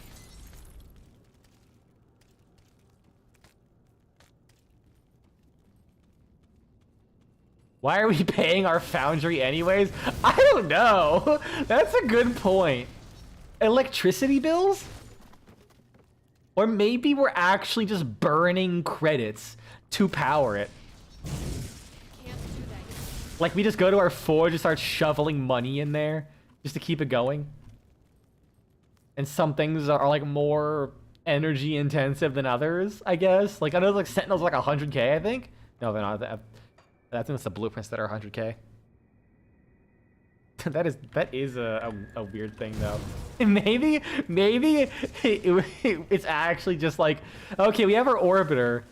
Why are we paying our foundry anyways? I don't know. That's a good point. Electricity bills? Or maybe we're actually just burning credits to power it. Like, we just go to our forge and start shoveling money in there just to keep it going. And some things are like more energy intensive than others, I guess. Like, I know like Sentinel's like 100k, I think. No, they're not. I think it's the blueprints that are 100k. that is a weird thing though. Maybe it's actually just like, okay, we have our orbiter.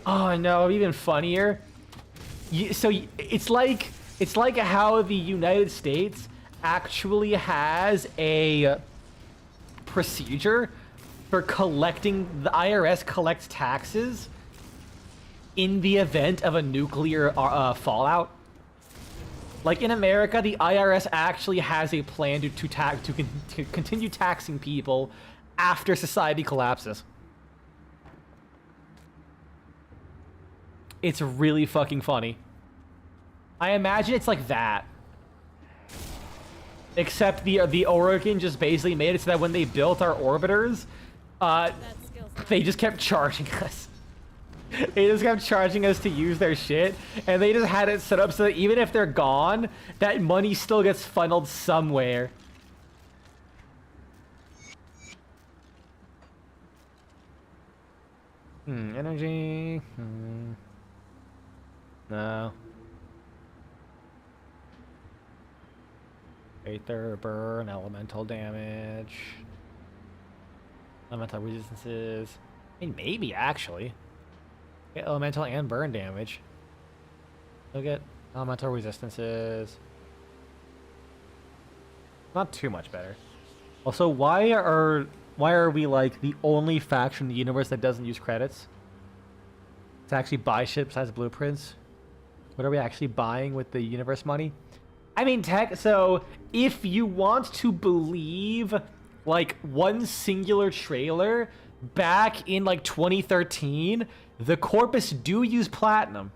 Oh no, even funnier. It's like how the United States actually has a procedure for collecting. The IRS collects taxes in the event of a nuclear fallout. Like in America, the IRS actually has a plan to continue taxing people after society collapses. It's really fucking funny. I imagine it's like that. Except the Oregon just basically made it so that when they built our orbiters, That skill's not they just kept charging us. They just kept charging us to use their shit, and they just had it set up so that even if they're gone, that money still gets funneled somewhere. Energy. No. Aether, burn, elemental damage. Elemental resistances. I mean, maybe, actually. Get elemental and burn damage. Look at elemental resistances. Not too much better. Also, why are we like the only faction in the universe that doesn't use credits to actually buy shit besides blueprints? What are we actually buying with the universe money? I mean, so if you want to believe like one singular trailer back in like 2013, the Corpus do use platinum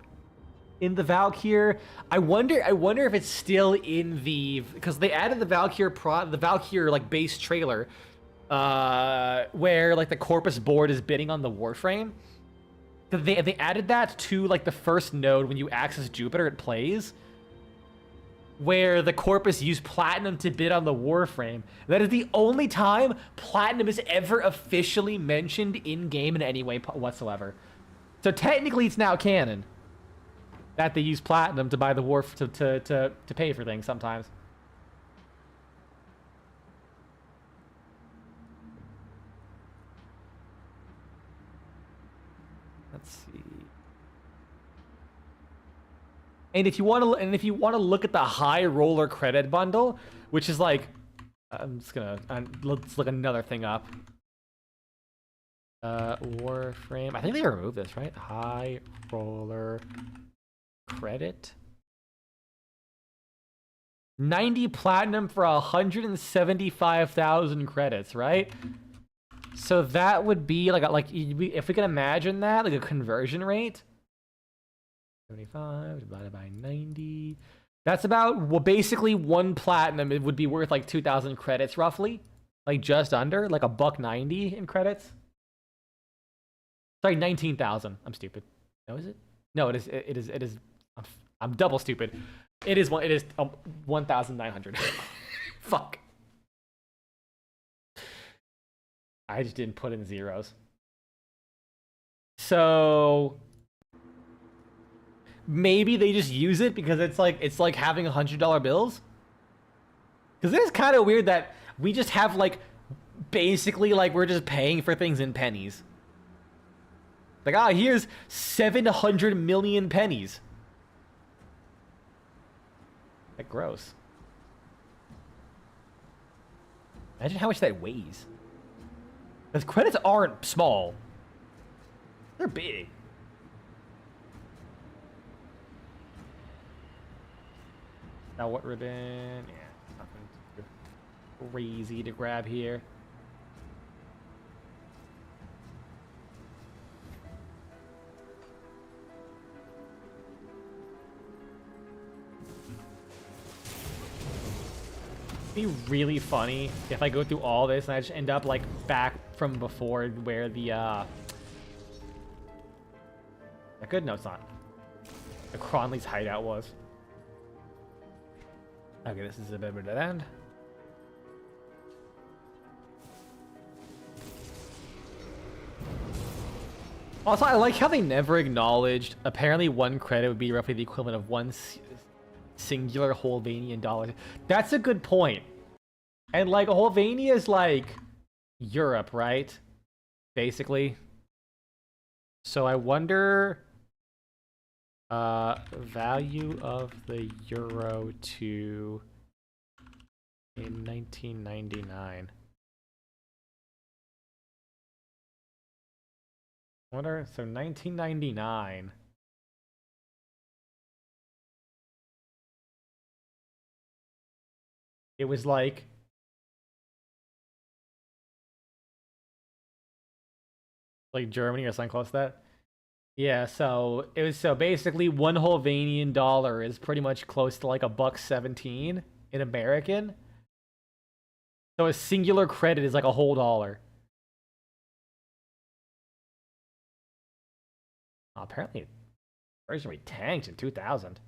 in the Valkyr. I wonder if it's still in the, because they added the Valkyr like base trailer where like the Corpus board is bidding on the Warframe. They added that to like the first node when you access Jupiter, it plays, where the Corpus used platinum to bid on the Warframe. That is the only time platinum is ever officially mentioned in game in any way whatsoever. So technically, it's now canon that they use platinum to buy the to pay for things sometimes. Let's see. And if you want to look at the high roller credit bundle, which is like, let's look another thing up. Warframe. I think they removed this, right? High roller credit. 90 platinum for 175,000 credits, right? So that would be like if we can imagine that, like a conversion rate. 75 divided by 90. That's about, well, basically one platinum. It would be worth like 2,000 credits roughly, like just under, like $1.90 in credits. Sorry, 19,000. I'm stupid. No, is it? No, it is. I'm double stupid. It is 1,900. Fuck. I just didn't put in zeros. So maybe they just use it because it's like having $100 bills. Because it is kind of weird that we just have like basically like we're just paying for things in pennies. Like, here's 700 million pennies. Like, gross. Imagine how much that weighs. Because credits aren't small. They're big. Now what ribbon? Yeah, nothing too crazy to grab here. It'd be really funny if I go through all this and I just end up like back from before where the good? No, it's not. The Cronley's hideout was. Okay, this is a bit of a dead end. Also, I like how they never acknowledged. Apparently, one credit would be roughly the equivalent of one singular Holvanian dollar. That's a good point. And like Holvania is like Europe, right? Basically. So I wonder Value of the euro to in 1999. What are so 1999? It was like Germany or something close to that. Yeah, so it was so basically one Holvanian dollar is pretty much close to like a $1.17 in American. So a singular credit is like a whole dollar. Oh, apparently, originally tanked in 2000.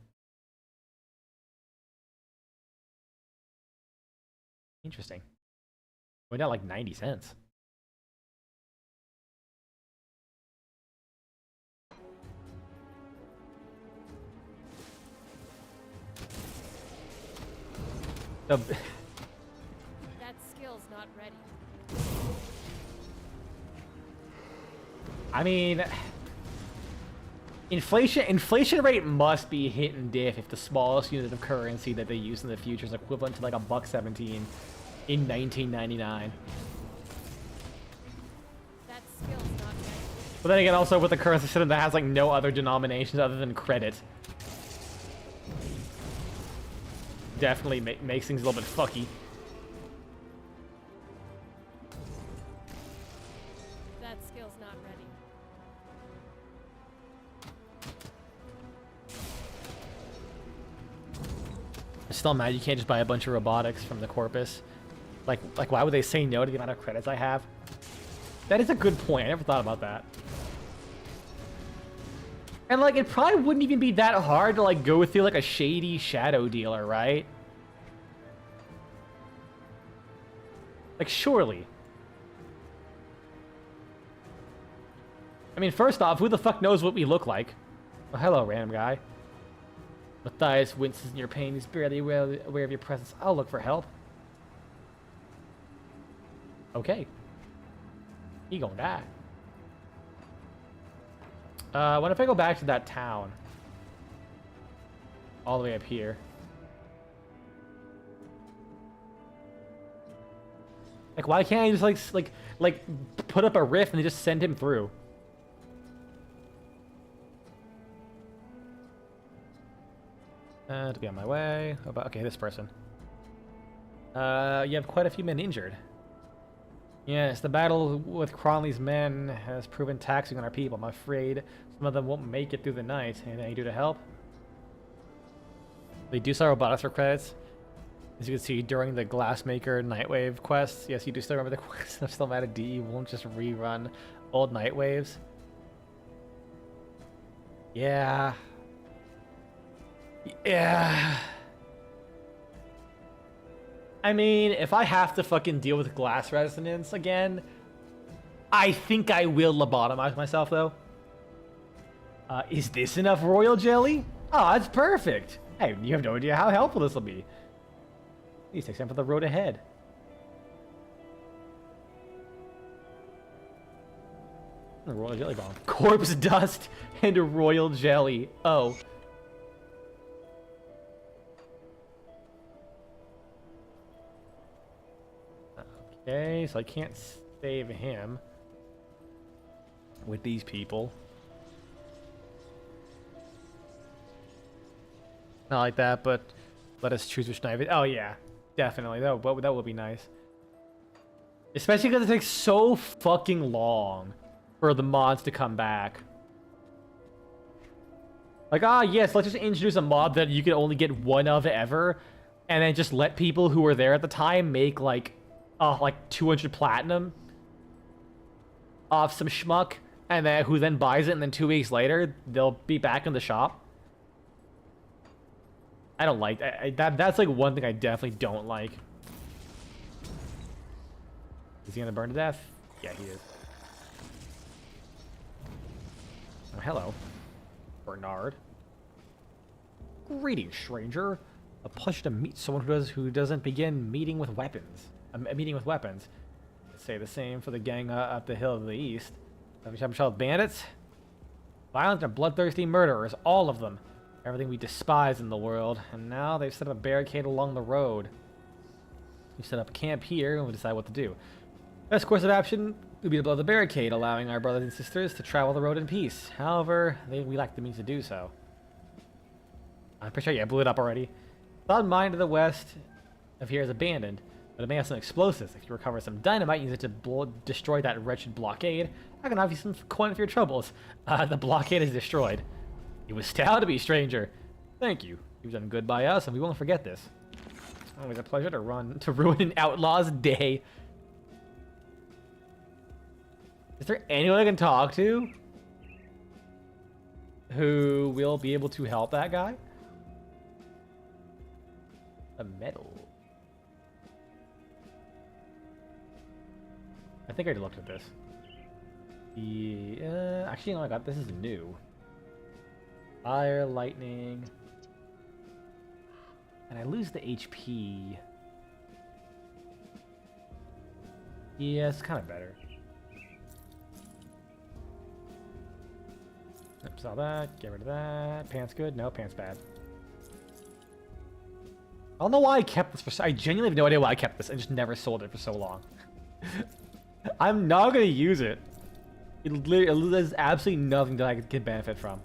Interesting. Went down like 90 cents. The That skill's not ready. I mean, inflation rate must be hit and diff if the smallest unit of currency that they use in the future is equivalent to like a $1.17 in 1999. That skill's not ready. But then again, also with the currency system that has like no other denominations other than credit, definitely makes things a little bit fucky. That skill's not ready. I'm still mad you can't just buy a bunch of robotics from the corpus. Like why would they say no to the amount of credits I have? That is a good point. I never thought about that. And like it probably wouldn't even be that hard to like go through like a shady shadow dealer, right? Like surely. I mean, first off, who the fuck knows what we look like? Oh, hello, random guy. Matthias winces in your pain. He's barely aware of your presence. I'll look for help. Okay. He gonna die. What if I go back to that town? All the way up here. Like, why can't I just like put up a rift and just send him through? To be on my way. Okay, this person. You have quite a few men injured. Yes, the battle with Cronley's men has proven taxing on our people. I'm afraid some of them won't make it through the night. Anything you do to help? They do sell robotics for credits. As you can see, during the Glassmaker Nightwave quests. Yes, you do still remember the quest. I'm still mad at D. You won't just rerun old Nightwaves. Yeah. Yeah. I mean, if I have to fucking deal with glass resonance again, I think I will lobotomize myself, though. Is this enough royal jelly? Oh, that's perfect. Hey, you have no idea how helpful this will be. Please take time for the road ahead. A royal jelly bomb. Corpse dust and a royal jelly. Oh. Okay, so I can't save him with these people. Not like that, but let us choose which knife. Oh yeah, definitely. That would be nice. Especially because it takes so fucking long for the mods to come back. Like, yes, let's just introduce a mod that you can only get one of ever, and then just let people who were there at the time make like 200 platinum off some schmuck, and then who then buys it, and then 2 weeks later they'll be back in the shop. I don't like that. That's like one thing I definitely don't like. Is he gonna burn to death? Yeah, he is. Oh, hello, Bernard. Greetings, stranger. A pleasure to meet someone who doesn't begin meeting with weapons. A meeting with weapons. Say the same for the gang up the hill to the east. Have you child bandits? Violent and bloodthirsty murderers, all of them. Everything we despise in the world. And now they've set up a barricade along the road. We set up camp here and we decide what to do. Best course of action would be to blow the barricade, allowing our brothers and sisters to travel the road in peace. However, we lack the means to do so. I'm pretty sure, yeah, I blew it up already. Thought mine to the west of here is abandoned, but it may have some explosives. If you recover some dynamite, use it to destroy that wretched blockade. I can offer you some coin for your troubles. The blockade is destroyed. It was stout to be, stranger. Thank you. You've done good by us, and we won't forget this. Always a pleasure to ruin an outlaw's day. Is there anyone I can talk to who will be able to help that guy? A medal. I think I already looked at this. Yeah, actually, no, I got this is new. Fire, lightning, and I lose the HP. Yeah, it's kind of better. Yep, saw that. Get rid of that. Pants good? No, pants bad. I don't know why I kept this for so. I genuinely have no idea why I kept this and just never sold it for so long. I'm not gonna use it. There's absolutely nothing that I could benefit from.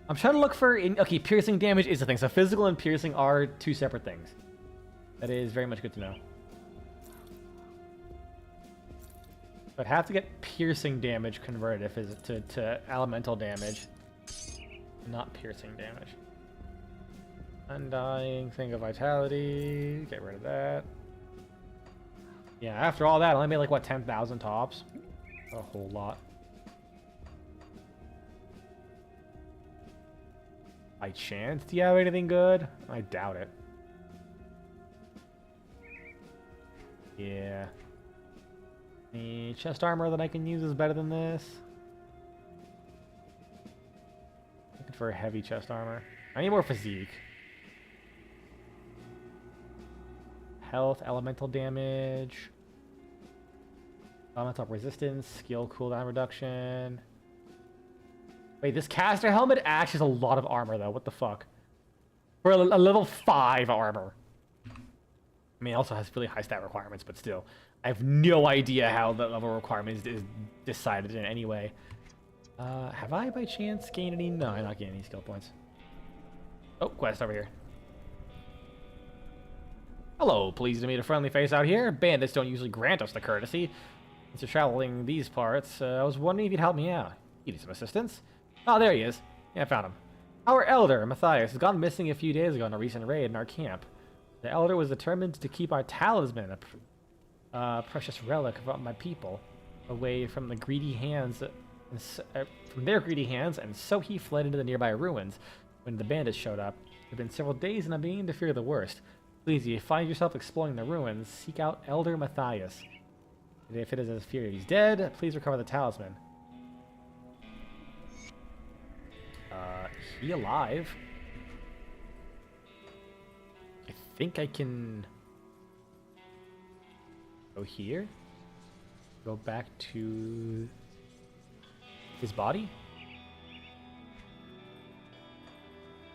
I'm trying to look for. Okay, piercing damage is the thing. So physical and piercing are two separate things. That is very much good to know. I'd have to get piercing damage converted if it's to elemental damage, not piercing damage. Undying, thing of vitality. Get rid of that. Yeah, after all that, I only made like what 10,000 tops. A whole lot. By chance, do you have anything good? I doubt it. Yeah. The chest armor that I can use is better than this. Looking for a heavy chest armor. I need more physique. Health, elemental damage. Elemental resistance, skill cooldown reduction. Wait, this caster helmet actually has a lot of armor though. What the fuck? For a level 5 armor. I mean, it also has really high stat requirements, but still. I have no idea how the level requirement is decided in any way. Have I by chance gained any? No, I'm not gaining any skill points. Oh, quest over here. Hello, pleased to meet a friendly face out here. Bandits don't usually grant us the courtesy. Since you're traveling these parts, I was wondering if you'd help me out. You need some assistance? Oh, there he is. Yeah, I found him. Our elder, Matthias, has gone missing a few days ago in a recent raid in our camp. The elder was determined to keep our talisman, a precious relic of my people, away from the greedy hands, from their greedy hands, and so he fled into the nearby ruins. When the bandits showed up, it had been several days, and I'm beginning to fear the worst. Please, if you find yourself exploring the ruins, seek out Elder Matthias. If it is as fear he's dead, please recover the talisman. He alive? I think I can go here. Go back to his body.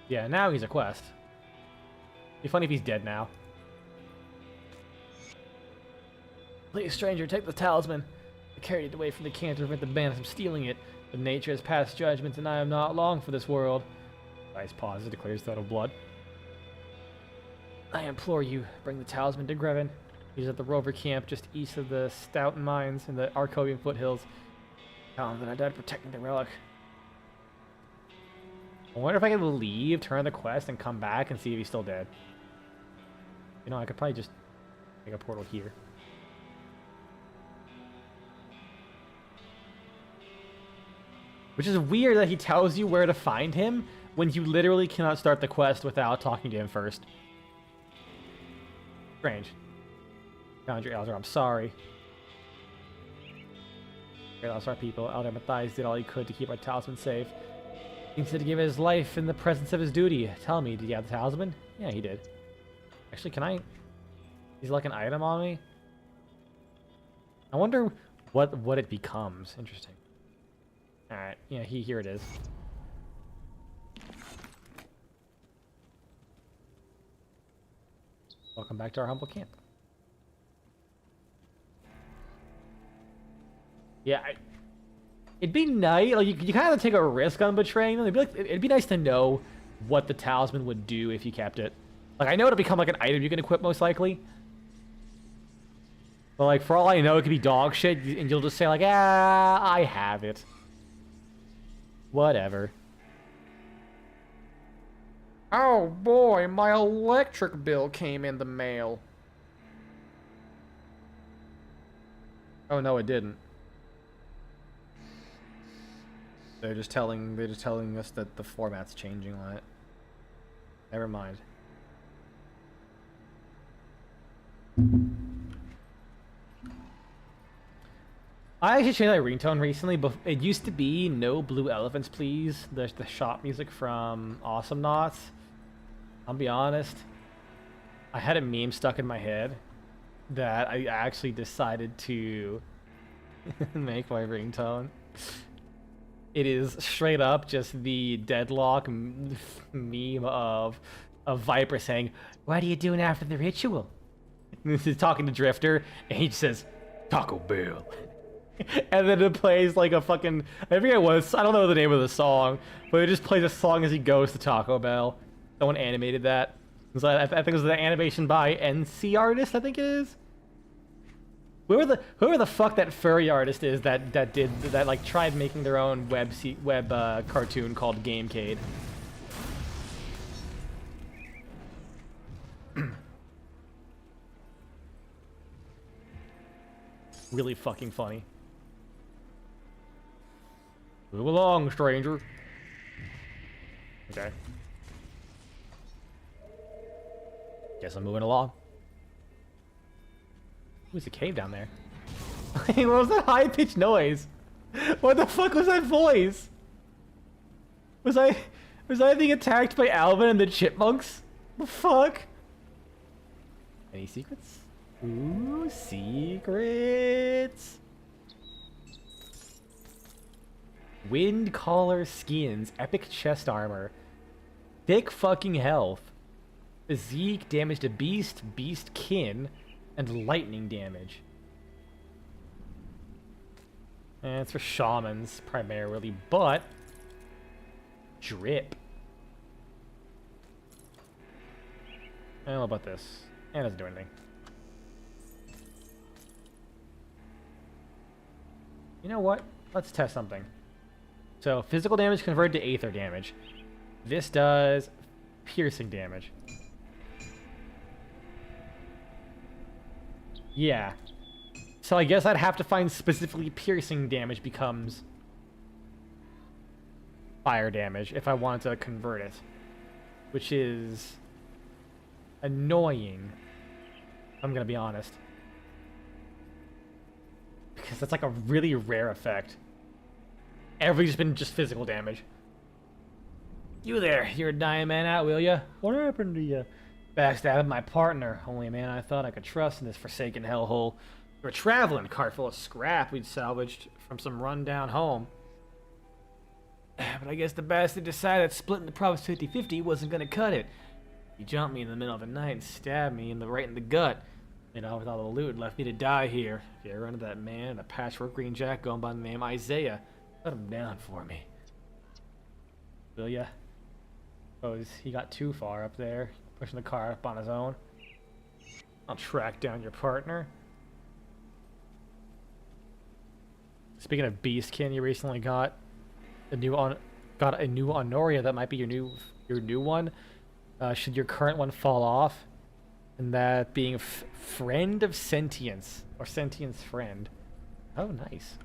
Yeah, now he's a quest. Be funny if he's dead now. Please, stranger, take the talisman. I carried it away from the camp to prevent the bandits from stealing it. But nature has passed judgment, and I am not long for this world. Ice pauses, declares thought of blood. I implore you, bring the talisman to Greven. He's at the rover camp just east of the Stoughton Mines in the Arcovian foothills. Tell him that I died protecting the relic. I wonder if I can leave, turn the quest, and come back and see if he's still dead. You know, I could probably just make a portal here. Which is weird that he tells you where to find him when you literally cannot start the quest without talking to him first. Strange. Found your elder, I'm sorry. We lost our people. Elder Matthias did all he could to keep our talisman safe. He said to give his life in the presence of his duty. Tell me, did he have the talisman? Yeah, he did. Actually, can I... He's like an item on me? I wonder what it becomes. Interesting. Alright, yeah, here it is. Welcome back to our humble camp. Yeah, it'd be nice. Like you kind of take a risk on betraying them. It'd be nice to know what the talisman would do if you kept it. Like I know it'll become like an item you can equip most likely. But like for all I know, it could be dog shit, and you'll just say like, ah, I have it. Whatever. Oh boy, my electric bill came in the mail. Oh no, it didn't. They're just telling us that the format's changing on it. Never mind. I actually changed my ringtone recently, but it used to be "No Blue Elephants, Please." The shop music from Awesome Knots. I'll be honest, I had a meme stuck in my head that I actually decided to make my ringtone. It is straight up just the Deadlock meme of Viper saying, "What are you doing after the ritual?" This is talking to Drifter, and he just says, "Taco Bell." And then it plays like a fucking, I forget what, I don't know the name of the song, but it just plays a song as he goes to Taco Bell. Someone animated that. So I think it was the animation by NC Artist, I think it is. Whoever the fuck that furry artist is that like tried making their own web cartoon called Gamecade. Really fucking funny. Move along, stranger. Okay. Guess I'm moving along. There's a cave down there. What was that high-pitched noise? What the fuck was that voice? Was I being attacked by Alvin and the chipmunks? The fuck? Any secrets? Ooh, secrets. Wind collar skins, epic chest armor, thick fucking health, physique, damage to beast, beast kin, and lightning damage. And it's for shamans primarily, but drip. I don't know about this. It doesn't do anything. You know what? Let's test something. So, physical damage converted to aether damage. This does piercing damage. Yeah. So I guess I'd have to find specifically piercing damage becomes fire damage if I wanted to convert it. Which is annoying. I'm gonna be honest. Because that's like a really rare effect. Everything's been just physical damage. You there, you're a dying man out, will ya? What happened to you? Backstabbing my partner, only a man I thought I could trust in this forsaken hellhole. We were traveling, cart full of scrap we'd salvaged from some rundown home. But I guess the bastard decided splitting the profits 50-50 wasn't gonna cut it. He jumped me in the middle of the night and stabbed me right in the gut. Made off with all the loot and left me to die here. If you ever run into that man in a patchwork green jacket going by the name Isaiah, let him down for me. Will ya? Suppose he got too far up there, pushing the car up on his own. I'll track down your partner. Speaking of beastkin, you recently got a new Honoria that might be your new one. Should your current one fall off, and that being friend of sentience or sentience friend. Oh, nice.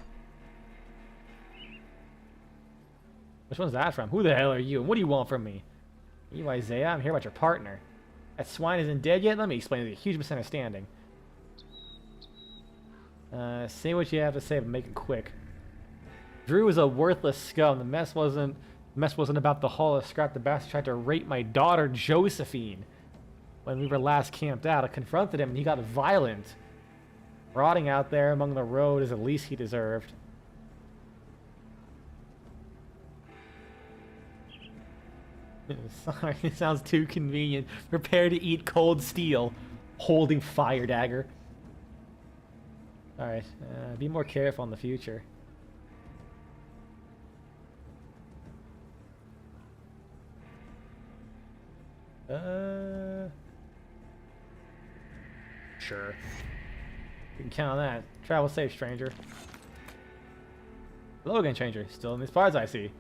Which one's that from? Who the hell are you? And what do you want from me? You, Isaiah? I'm here about your partner. That swine isn't dead yet? Let me explain. There's a huge misunderstanding. Say what you have to say, but make it quick. Drew was a worthless scum. The mess wasn't about the haul of scrap. The bastard tried to rape my daughter, Josephine. When we were last camped out, I confronted him and he got violent. Rotting out there among the road is the least he deserved. Sorry, it sounds too convenient. Prepare to eat cold steel, holding fire dagger. Alright, be more careful in the future. Sure. You can count on that. Travel safe, stranger. Hello again, stranger. Still in these bars, I see.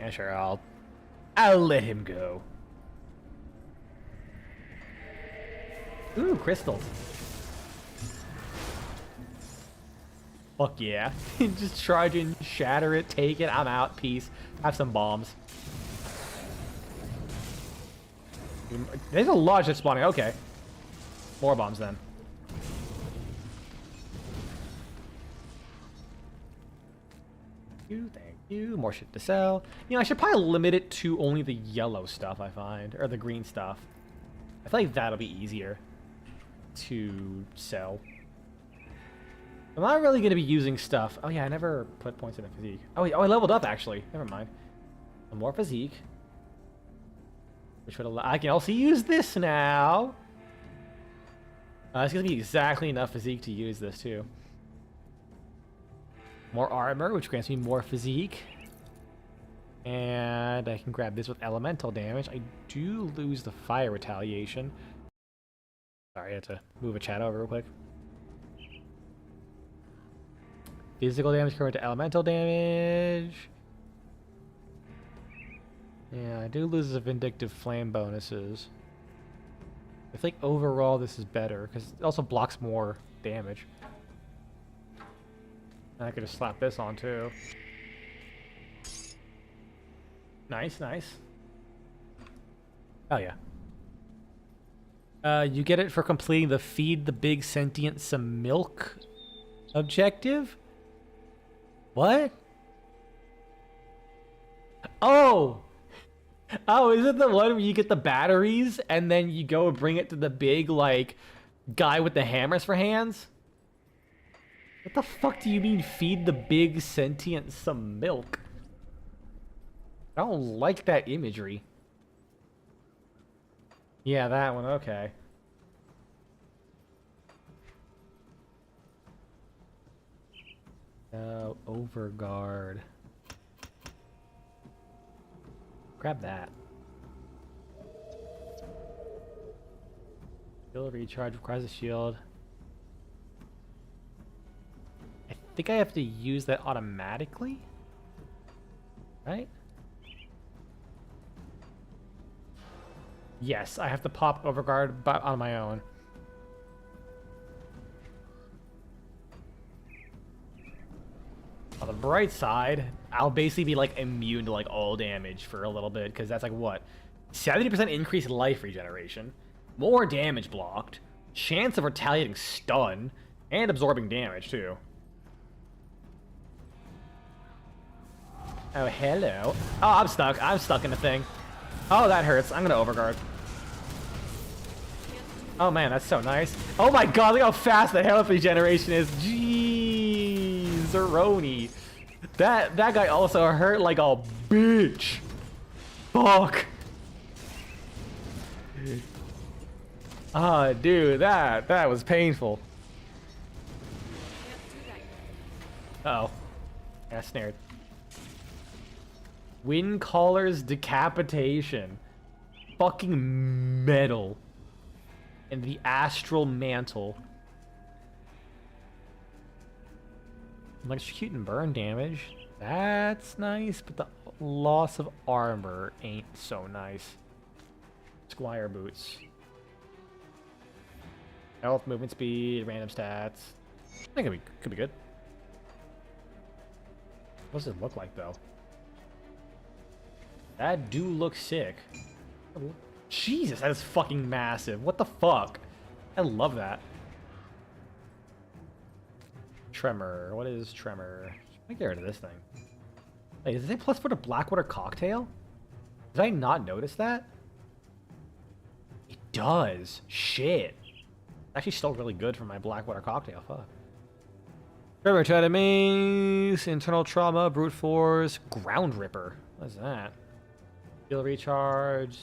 Yeah, sure, I'll let him go. Ooh, crystals. Fuck yeah. Just charge in, shatter it, take it, I'm out, peace. Have some bombs. There's a lot just spawning, okay. More bombs then. Thank you. More shit to sell. You know, I should probably limit it to only the yellow stuff I find, or the green stuff. I feel like that'll be easier to sell. I'm not really going to be using stuff. Oh yeah, I never put points in a physique. Oh, I leveled up actually. Never mind. More physique. Which would allow, I can also use this now. It's going to be exactly enough physique to use this too. More armor, which grants me more physique. And I can grab this with elemental damage. I do lose the fire retaliation. Sorry, I had to move a chat over real quick. Physical damage compared to elemental damage. Yeah, I do lose the vindictive flame bonuses. I think overall this is better, because it also blocks more damage. And I could just slap this on too. Nice, nice. Oh yeah. You get it for completing the feed the big sentient some milk objective? What? Oh! Oh, is it the one where you get the batteries and then you go and bring it to the big, like, guy with the hammers for hands? What the fuck do you mean feed the big sentient some milk? I don't like that imagery. Yeah, that one, okay. Overguard. Grab that. Shield recharge requires a shield. I think I have to use that automatically? Right? Yes, I have to pop Overguard on my own. On the bright side, I'll basically be like immune to like all damage for a little bit, because that's like what? 70% increased life regeneration, more damage blocked, chance of retaliating stun, and absorbing damage too. Oh, hello. Oh, I'm stuck. I'm stuck in the thing. Oh, that hurts. I'm gonna Overguard. Oh man, that's so nice. Oh my god, look how fast the health regeneration is. Jeez, Zeroni. That guy also hurt like a bitch. Fuck. Ah, dude, that was painful. Uh oh. Yeah, snared. Wind Caller's Decapitation. Fucking metal. And the Astral Mantle. Electrocute and burn damage. That's nice, but the loss of armor ain't so nice. Squire Boots. Health, movement speed, random stats. I think could be good. What does it look like though? That do look sick. Jesus, that is fucking massive. What the fuck? I love that. Tremor. What is Tremor? I get rid of this thing. Wait, does it say plus for the Blackwater Cocktail? Did I not notice that? It does. Shit. Actually still really good for my Blackwater Cocktail. Fuck. Tremor to enemies. Internal trauma. Brute force. Ground Ripper. What is that? Skill recharge.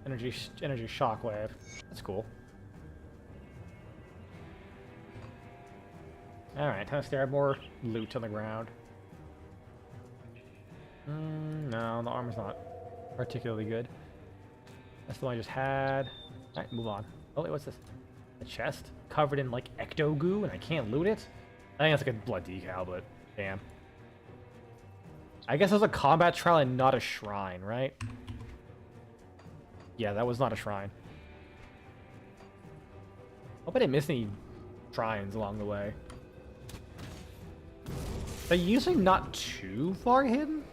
Energy shockwave. That's cool. Alright, time to stare at more loot on the ground. No, the armor's not particularly good. That's the one I just had. Alright, move on. Oh wait, what's this? A chest? Covered in like ecto goo and I can't loot it? I think that's like a blood decal, but damn. I guess it was a combat trial and not a shrine, right? Yeah, that was not a shrine. Hope I didn't miss any shrines along the way. They're usually not too far hidden.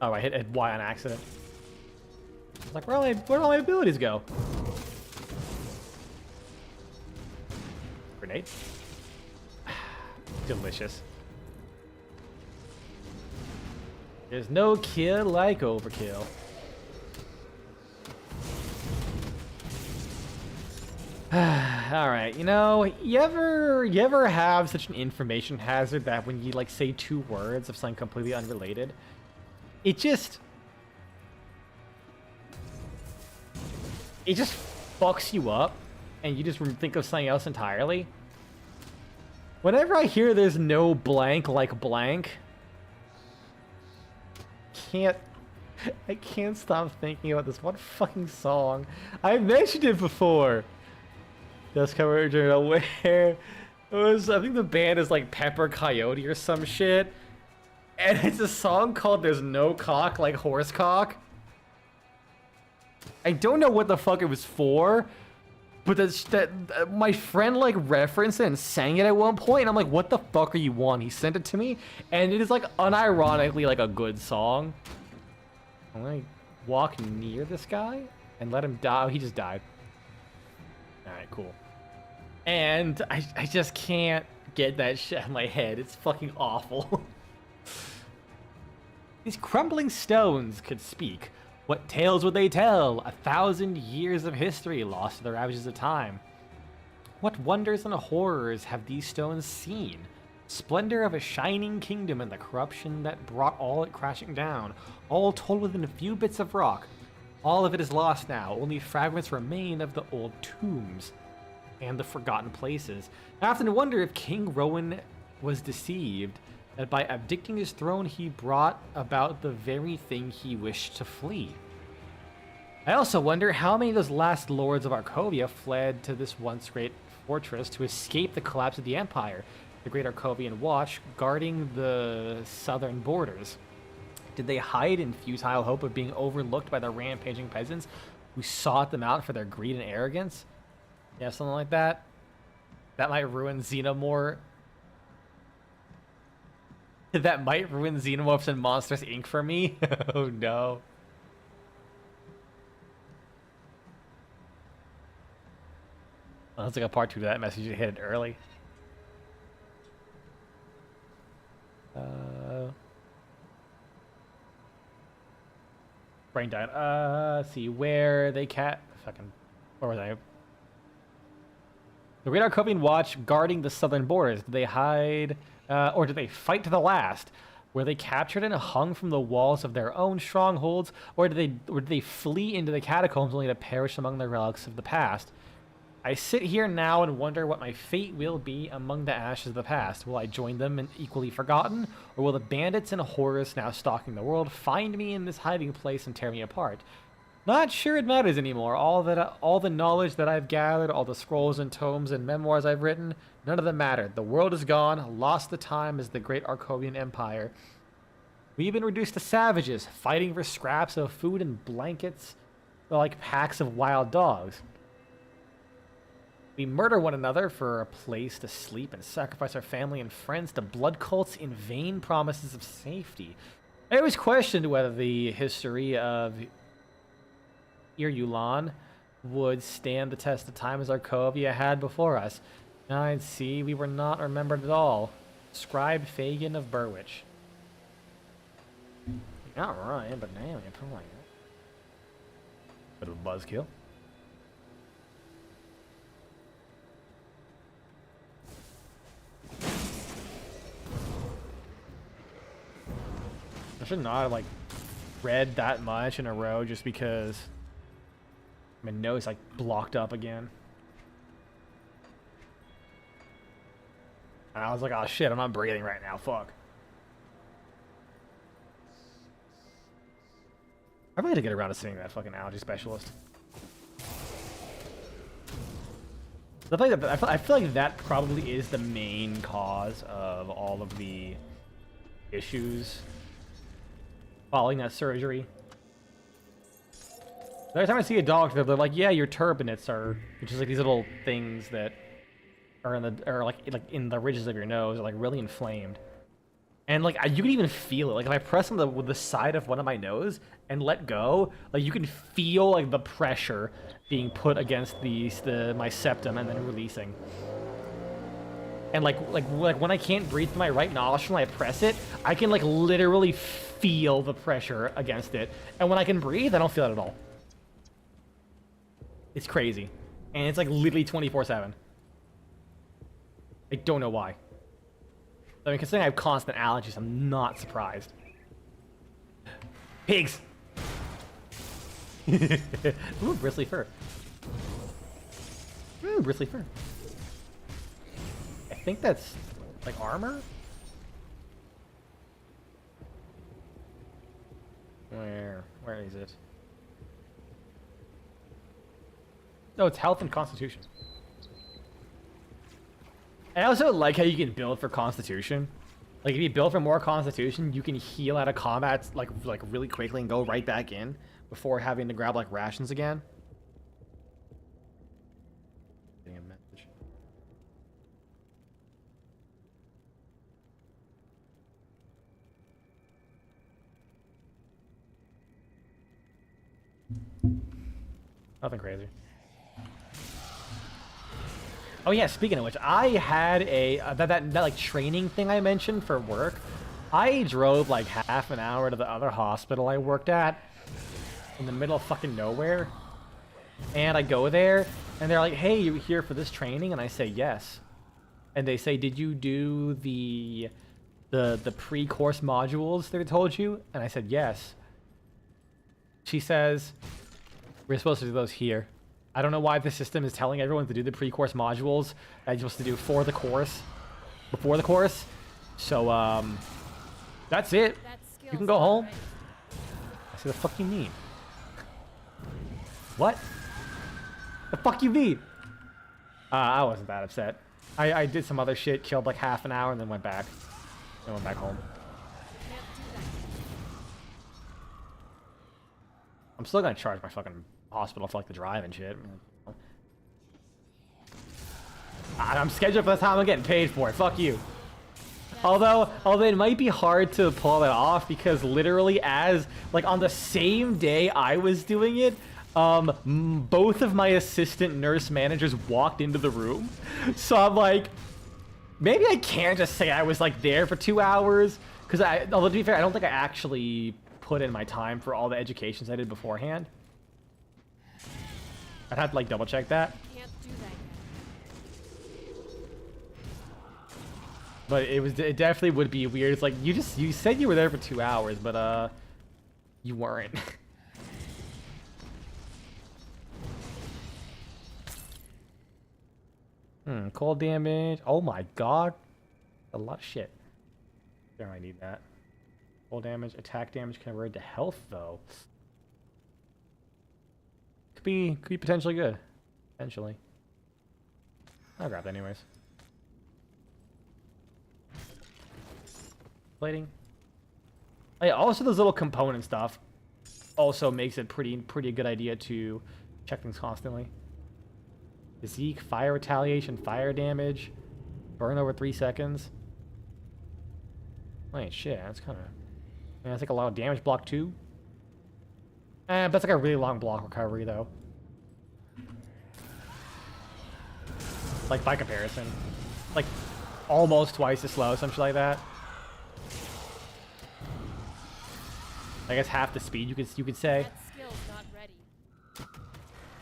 Oh, I hit Y on accident. I was like, where'd all my abilities go? Grenade. Delicious. There's no kill like overkill. Alright, you know, you ever have such an information hazard that when you like say two words of something completely unrelated, it just fucks you up and you just think of something else entirely? Whenever I hear there's no blank like blank, I can't stop thinking about this one fucking song. I mentioned it before. Dust cover journal where it was, I think the band is like Pepper Coyote or some shit. And it's a song called There's No Cock Like Horse Cock. I don't know what the fuck it was for, but my friend like referenced it and sang it at one point, and I'm like, what the fuck are you on? He sent it to me, and it is like unironically like a good song. I'm gonna walk near this guy and let him die. Oh, he just died. Alright, cool. And I just can't get that shit out of my head. It's fucking awful. These crumbling stones could speak. What tales would they tell? 1,000 years of history lost to the ravages of time. What wonders and horrors have these stones seen? Splendor of a shining kingdom and the corruption that brought all it crashing down, all told within a few bits of rock. All of it is lost now, only fragments remain of the old tombs and the forgotten places. I often wonder if King Rowan was deceived, that by abdicting his throne he brought about the very thing he wished to flee. I also wonder how many of those last lords of Arcovia fled to this once great fortress to escape the collapse of the Empire, the Great Arcovian Watch guarding the southern borders. Did they hide in futile hope of being overlooked by the rampaging peasants who sought them out for their greed and arrogance? Yeah, something like that. That might ruin Xenomorph. That might ruin Xenomorphs and Monsters Inc. for me. Oh no. Well, that's like a part 2 to that message. You hit it early. Brain died. Let's see where they fucking. Where was I? The Great Arcovian Watch guarding the southern borders. Did they hide, or did they fight to the last? Were they captured and hung from the walls of their own strongholds, or did they flee into the catacombs only to perish among the relics of the past? I sit here now and wonder what my fate will be among the ashes of the past. Will I join them and equally forgotten, or will the bandits and horrors now stalking the world find me in this hiding place and tear me apart? Not sure it matters anymore. All the knowledge that I've gathered, all the scrolls and tomes and memoirs I've written, none of them mattered. The world is gone, lost to time as the great Arcovian Empire. We've been reduced to savages, fighting for scraps of food and blankets, like packs of wild dogs. We murder one another for a place to sleep and sacrifice our family and friends to blood cults in vain promises of safety. I always questioned whether the history of Irulan would stand the test of time as Arcovia had before us. I'd see we were not remembered at all. Scribe Fagin of Burwich. You're not right, but damn, you're like bit of a buzzkill. I should not have like read that much in a row just because my nose like blocked up again. And I was like, oh shit, I'm not breathing right now, fuck. I really had to get around to seeing that fucking allergy specialist. I feel like that probably is the main cause of all of the issues following that surgery. Every time I see a doctor, they're like, "Yeah, your turbinates are," which is like these little things that are like in the ridges of your nose, are like really inflamed. And like you can even feel it. Like if I press on the side of one of my nose and let go, like you can feel like the pressure being put against my septum and then releasing. And like when I can't breathe through my right nostril and I press it, I can like literally feel the pressure against it. And when I can breathe, I don't feel it at all. It's crazy. And it's like literally 24/7. I don't know why. I mean, considering I have constant allergies, I'm not surprised. Pigs! Ooh, bristly fur. Bristly fur. I think that's like armor? Where is it? No, it's health and constitution. I also like how you can build for constitution. Like if you build for more constitution, you can heal out of combat like really quickly and go right back in before having to grab like rations again. Getting a message. Nothing crazy. Oh yeah, speaking of which, I had a that like training thing I mentioned for work. I drove like half an hour to the other hospital I worked at in the middle of fucking nowhere. And I go there and they're like, "Hey, you here for this training?" And I say, "Yes." And they say, "Did you do the pre-course modules they told you?" And I said, "Yes." She says, "We're supposed to do those here." I don't know why the system is telling everyone to do the pre-course modules that you're supposed to do for the course, before the course. So, that's it. You can go home. I said, the fuck you mean? What? The fuck you mean? I wasn't that upset. I did some other shit, killed like half an hour, and then went back. And went back home. I'm still gonna charge my fucking hospital for like the drive and shit. I'm scheduled for the time I'm getting paid for it. Fuck you. Although it might be hard to pull that off because literally as like on the same day I was doing it, both of my assistant nurse managers walked into the room. So I'm like, maybe I can't just say I was like there for 2 hours because although to be fair, I don't think I actually put in my time for all the educations I did beforehand. I'd have to like double check that. Can't do that yet. But it definitely would be weird. It's like you said you were there for 2 hours, but you weren't. Cold damage. Oh my god. A lot of shit. Don't really need that. Cold damage, attack damage converted to health though. Could be potentially good. Potentially. I'll grab that anyways. Plating. Oh, yeah, also those little component stuff also makes it pretty good idea to check things constantly. Physique, fire retaliation, fire damage, burn over 3 seconds. Wait, shit, that's kind of... Yeah, that's like a lot of damage block too. That's like a really long block recovery though. Like by comparison. Like almost twice as slow, something like that. I guess half the speed you could say. That skill's not ready.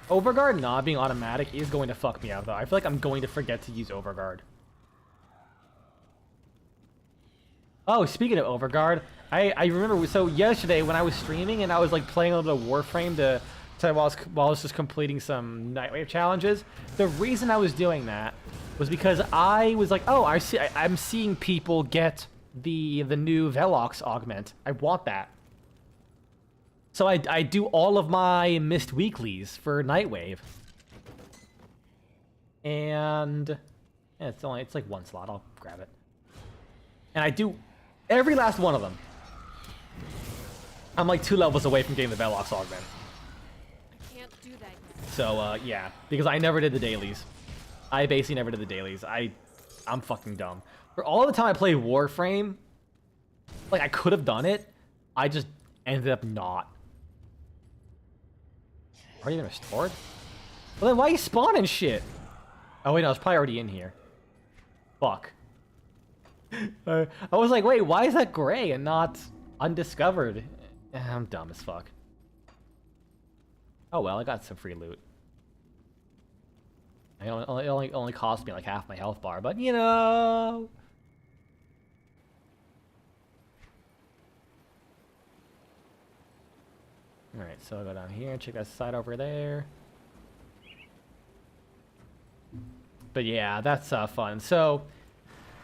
Overguard not being automatic is going to fuck me out though. I feel like I'm going to forget to use Overguard. Oh, speaking of Overguard, I remember, so yesterday when I was streaming and I was like playing a little bit of Warframe while I was just completing some Nightwave challenges, the reason I was doing that was because I was like, oh, I'm seeing people get the new Velox augment. I want that. So I do all of my missed weeklies for Nightwave. And yeah, it's like one slot. I'll grab it. And I do every last one of them. I'm like 2 levels away from getting the Velox augment. I can't do that yet. So yeah, because I never did the dailies. I basically never did the dailies. I'm fucking dumb. For all the time I played Warframe, like I could have done it. I just ended up not. Are you even restored? Well then why are you spawning shit? Oh wait, no, it's probably already in here. Fuck. I was like, wait, why is that gray and not undiscovered? I'm dumb as fuck. Oh well, I got some free loot. It only cost me like half my health bar, but you know. Alright, so I'll go down here and check that side over there. But yeah, that's fun. So,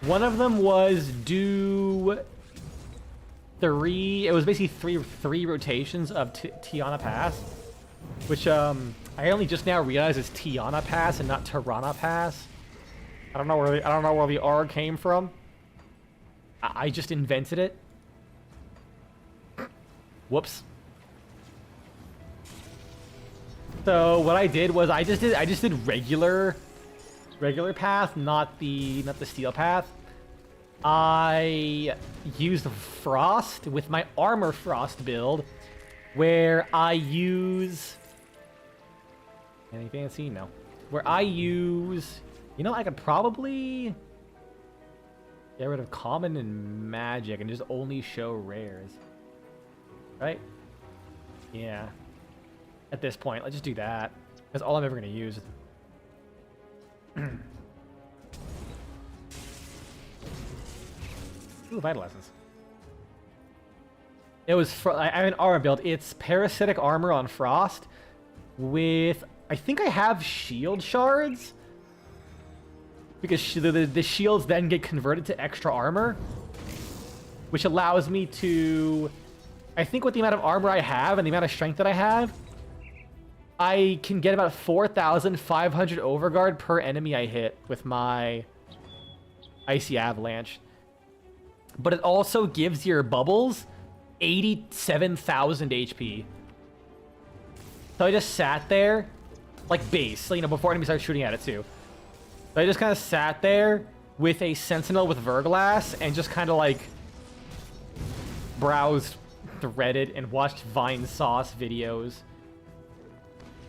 one of them was do it was basically three rotations of Tiana Pass, which I only just now realized is Tiana Pass and not Tirana Pass. I don't know where the R came from. I just invented it. Whoops. So what I did was I just did regular path, not the steel path. I used frost with my armor frost build, where I use any fancy? No. Where I use, you know, I could probably get rid of common and magic and just only show rares, right? Yeah. At this point, let's just do that. That's all I'm ever gonna use. Ooh, vital essence. It was I have an armor build. It's parasitic armor on frost with, I think I have shield shards, because the shields then get converted to extra armor, which allows me to, I think with the amount of armor I have and the amount of strength that I have, I can get about 4,500 overguard per enemy I hit with my Icy Avalanche. But it also gives your bubbles 87,000 HP. So I just sat there, like base, so, you know, before enemies start shooting at it too. So I just kind of sat there with a Sentinel with Verglass and just kind of like browsed the Reddit and watched Vine Sauce videos.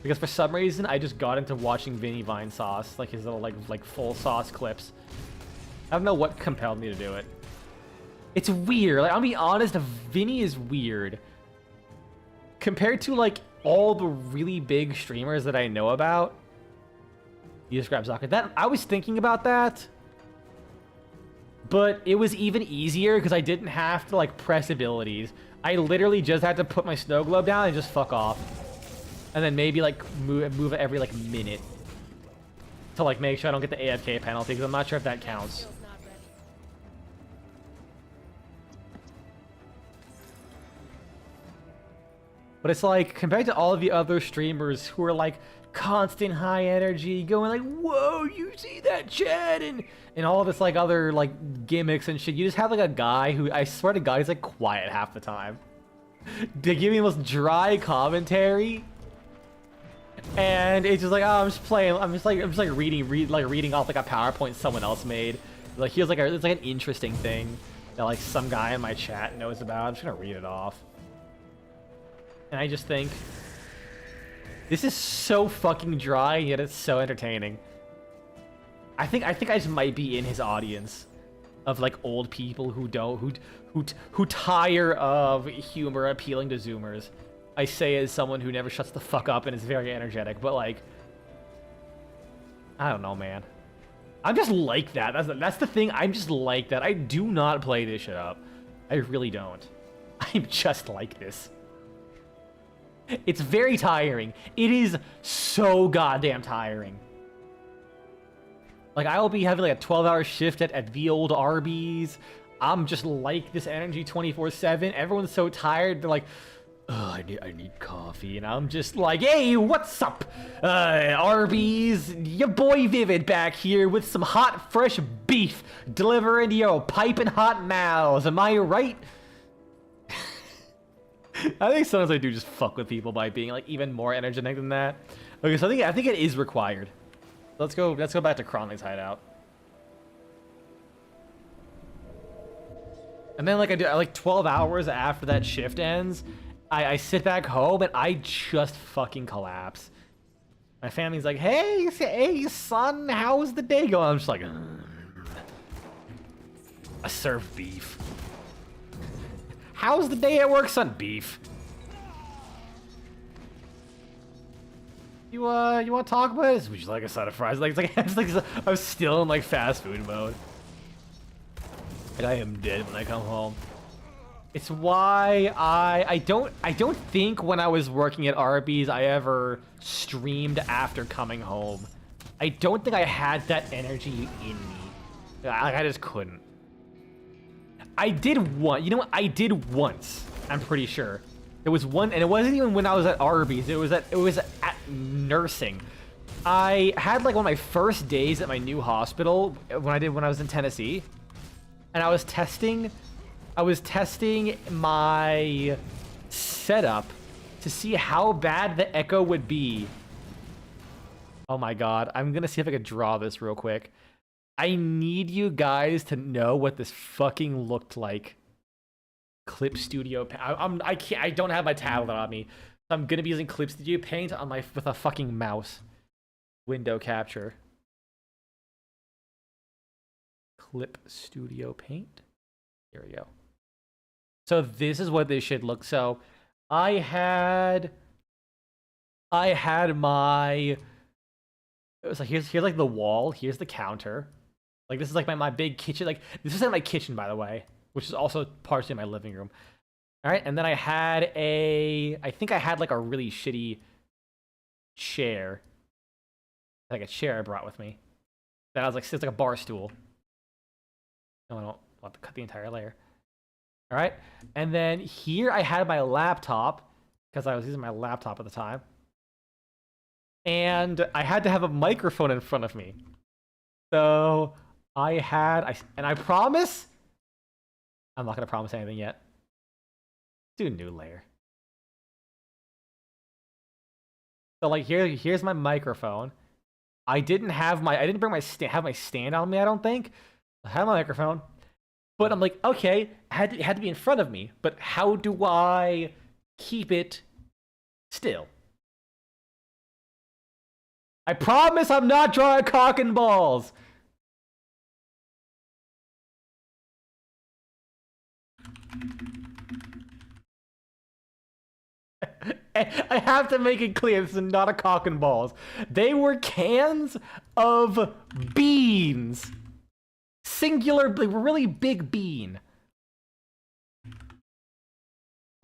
Because for some reason, I just got into watching Vinny Vine Sauce, like his little like full sauce clips. I don't know what compelled me to do it. It's weird. Like, I'll be honest, Vinny is weird. Compared to like all the really big streamers that I know about. You just grab Zaka. That I was thinking about that. But it was even easier because I didn't have to like press abilities. I literally just had to put my snow globe down and just fuck off. And then maybe like move it every like minute to like make sure I don't get the AFK penalty, because I'm not sure if that counts. Skill's not ready. But it's like, compared to all of the other streamers who are like constant high energy, going like, whoa, you see that, Chad? And all this like other like gimmicks and shit. You just have like a guy who, I swear to God, he's like quiet half the time. They give me the most dry commentary. And it's just like, oh, I'm just playing. I'm just like reading off like a PowerPoint someone else made. Like here's like it's like an interesting thing that like some guy in my chat knows about. I'm just gonna read it off. And I just think this is so fucking dry, yet it's so entertaining. I think I just might be in his audience of like old people who tire of humor appealing to Zoomers. I say as someone who never shuts the fuck up and is very energetic, but like, I don't know, man. I'm just like that. That's the thing. I'm just like that. I do not play this shit up. I really don't. I'm just like this. It's very tiring. It is so goddamn tiring. Like, I will be having like a 12-hour shift at the old Arby's. I'm just like this energy 24/7. Everyone's so tired. They're like, oh, I need coffee. And I'm just like, hey, what's up? Arby's, your boy Vivid back here with some hot, fresh beef delivering to your piping hot mouths. Am I right? I think sometimes I do just fuck with people by being like even more energetic than that. Okay, so I think it is required. Let's go back to Cronley's hideout. And then like I do like 12 hours after that shift ends, I sit back home and I just fucking collapse. My family's like, hey son, how's the day going? I'm just like, I serve beef. How's the day at work, son? Beef. You want to talk about this? Would you like a side of fries? Like, it's like I'm still in like fast food mode. Like I am dead when I come home. It's why I don't think when I was working at Arby's I ever streamed after coming home. I don't think I had that energy in me. I just couldn't. I did one. You know what? I did once. I'm pretty sure. It was one, and it wasn't even when I was at Arby's. It was at nursing. I had like one of my first days at my new hospital when I was in Tennessee, and I was testing my setup to see how bad the echo would be. Oh my god! I'm gonna see if I could draw this real quick. I need you guys to know what this fucking looked like. Clip Studio. I don't have my tablet on me, so I'm gonna be using Clip Studio Paint on with a fucking mouse. Window capture. Clip Studio Paint. Here we go. So this is what this should look. So I had my. It was like here's like the wall. Here's the counter. Like, this is like my big kitchen. Like, this isn't my kitchen, by the way, which is also partially my living room. All right, and then I think I had like a really shitty chair. Like a chair I brought with me. That I was like, it's like a bar stool. No, I don't want to cut the entire layer. All right, and then here I had my laptop, because I was using my laptop at the time. And I had to have a microphone in front of me. So I promise, I'm not gonna promise anything yet. Do a new layer. So like here's my microphone. I didn't bring my stand on me, I don't think. I had my microphone. But I'm like, okay, it had to be in front of me, but how do I keep it still? I promise I'm not drawing cock and balls. I have to make it clear, this is not a cock and balls. They were cans of beans. Singular, like, really big bean.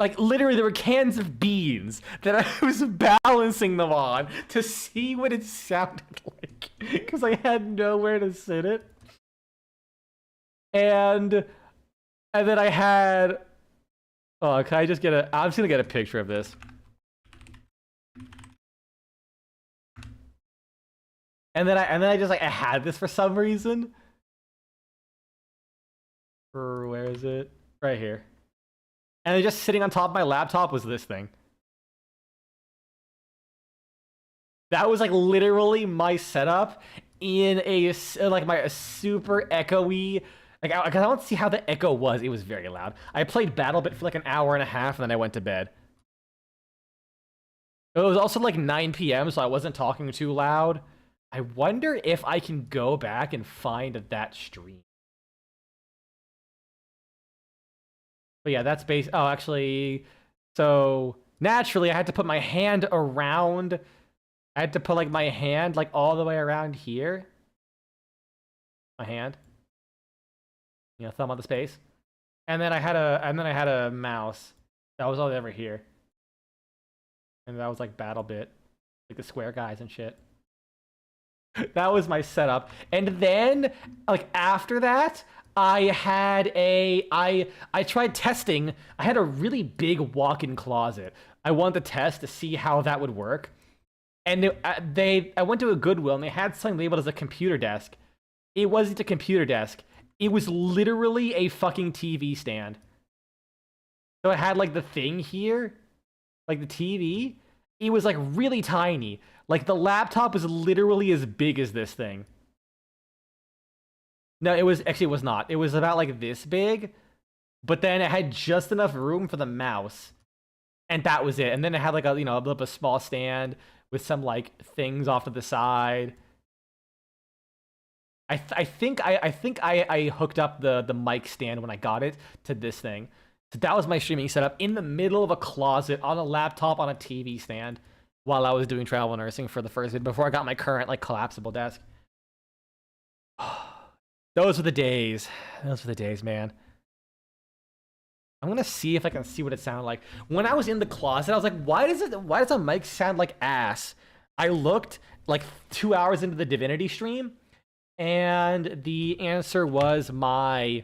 Like, literally, there were cans of beans that I was balancing them on to see what it sounded like. Because I had nowhere to sit it. And then I had... Oh, can I just get I'm just gonna get a picture of this. And then I just like I had this for some reason. Where is it? Right here. And just sitting on top of my laptop was this thing. That was like literally my setup in a super echoey. Like, I don't see how the echo was. It was very loud. I played BattleBit for like an hour and a half, and then I went to bed. It was also like 9 p.m., so I wasn't talking too loud. I wonder if I can go back and find that stream. But yeah, that's base. Oh, actually, so naturally, I had to put my hand around. I had to put like my hand like all the way around here. My hand. You know, thumb on the space. And then I had a mouse. That was all I ever hear. And that was like BattleBit, like the square guys and shit. That was my setup. And then, like after that, I tried testing. I had a really big walk-in closet. I wanted to test to see how that would work. And I went to a Goodwill and they had something labeled as a computer desk. It wasn't a computer desk. It was literally a fucking TV stand. So it had like the thing here, like the TV. It was like really tiny. Like the laptop was literally as big as this thing. No, it was not. It was about like this big, but then it had just enough room for the mouse. And that was it. And then it had like a small stand with some like things off to the side. I think I hooked up the mic stand when I got it to this thing. So that was my streaming setup in the middle of a closet on a laptop on a TV stand while I was doing travel nursing for the first bit before I got my current like collapsible desk. Those were the days. Those were the days, man. I'm gonna see if I can see what it sounded like. When I was in the closet, I was like, why does a mic sound like ass? I looked like 2 hours into the Divinity stream, and the answer was my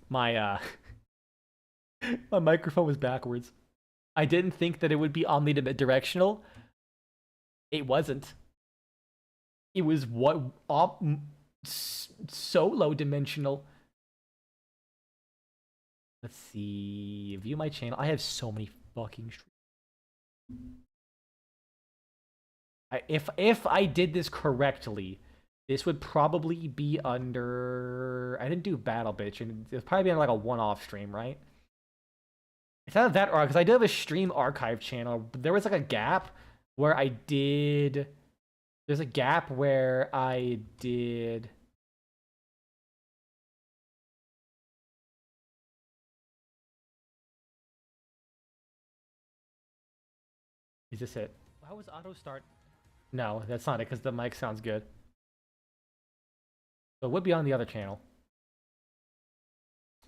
my microphone was backwards. I didn't think that it would be omnidirectional. It wasn't. It was solo dimensional. Let's see. View my channel. I have so many fucking streams. If I did this correctly, this would probably be under. I didn't do Battle Bitch, and it's probably been like a one-off stream, right? It's not that because I do have a stream archive channel, but there was like a gap where I did. There's a gap where I did. Is this it? How was auto start? No, that's not it because the mic sounds good. So it would be on the other channel.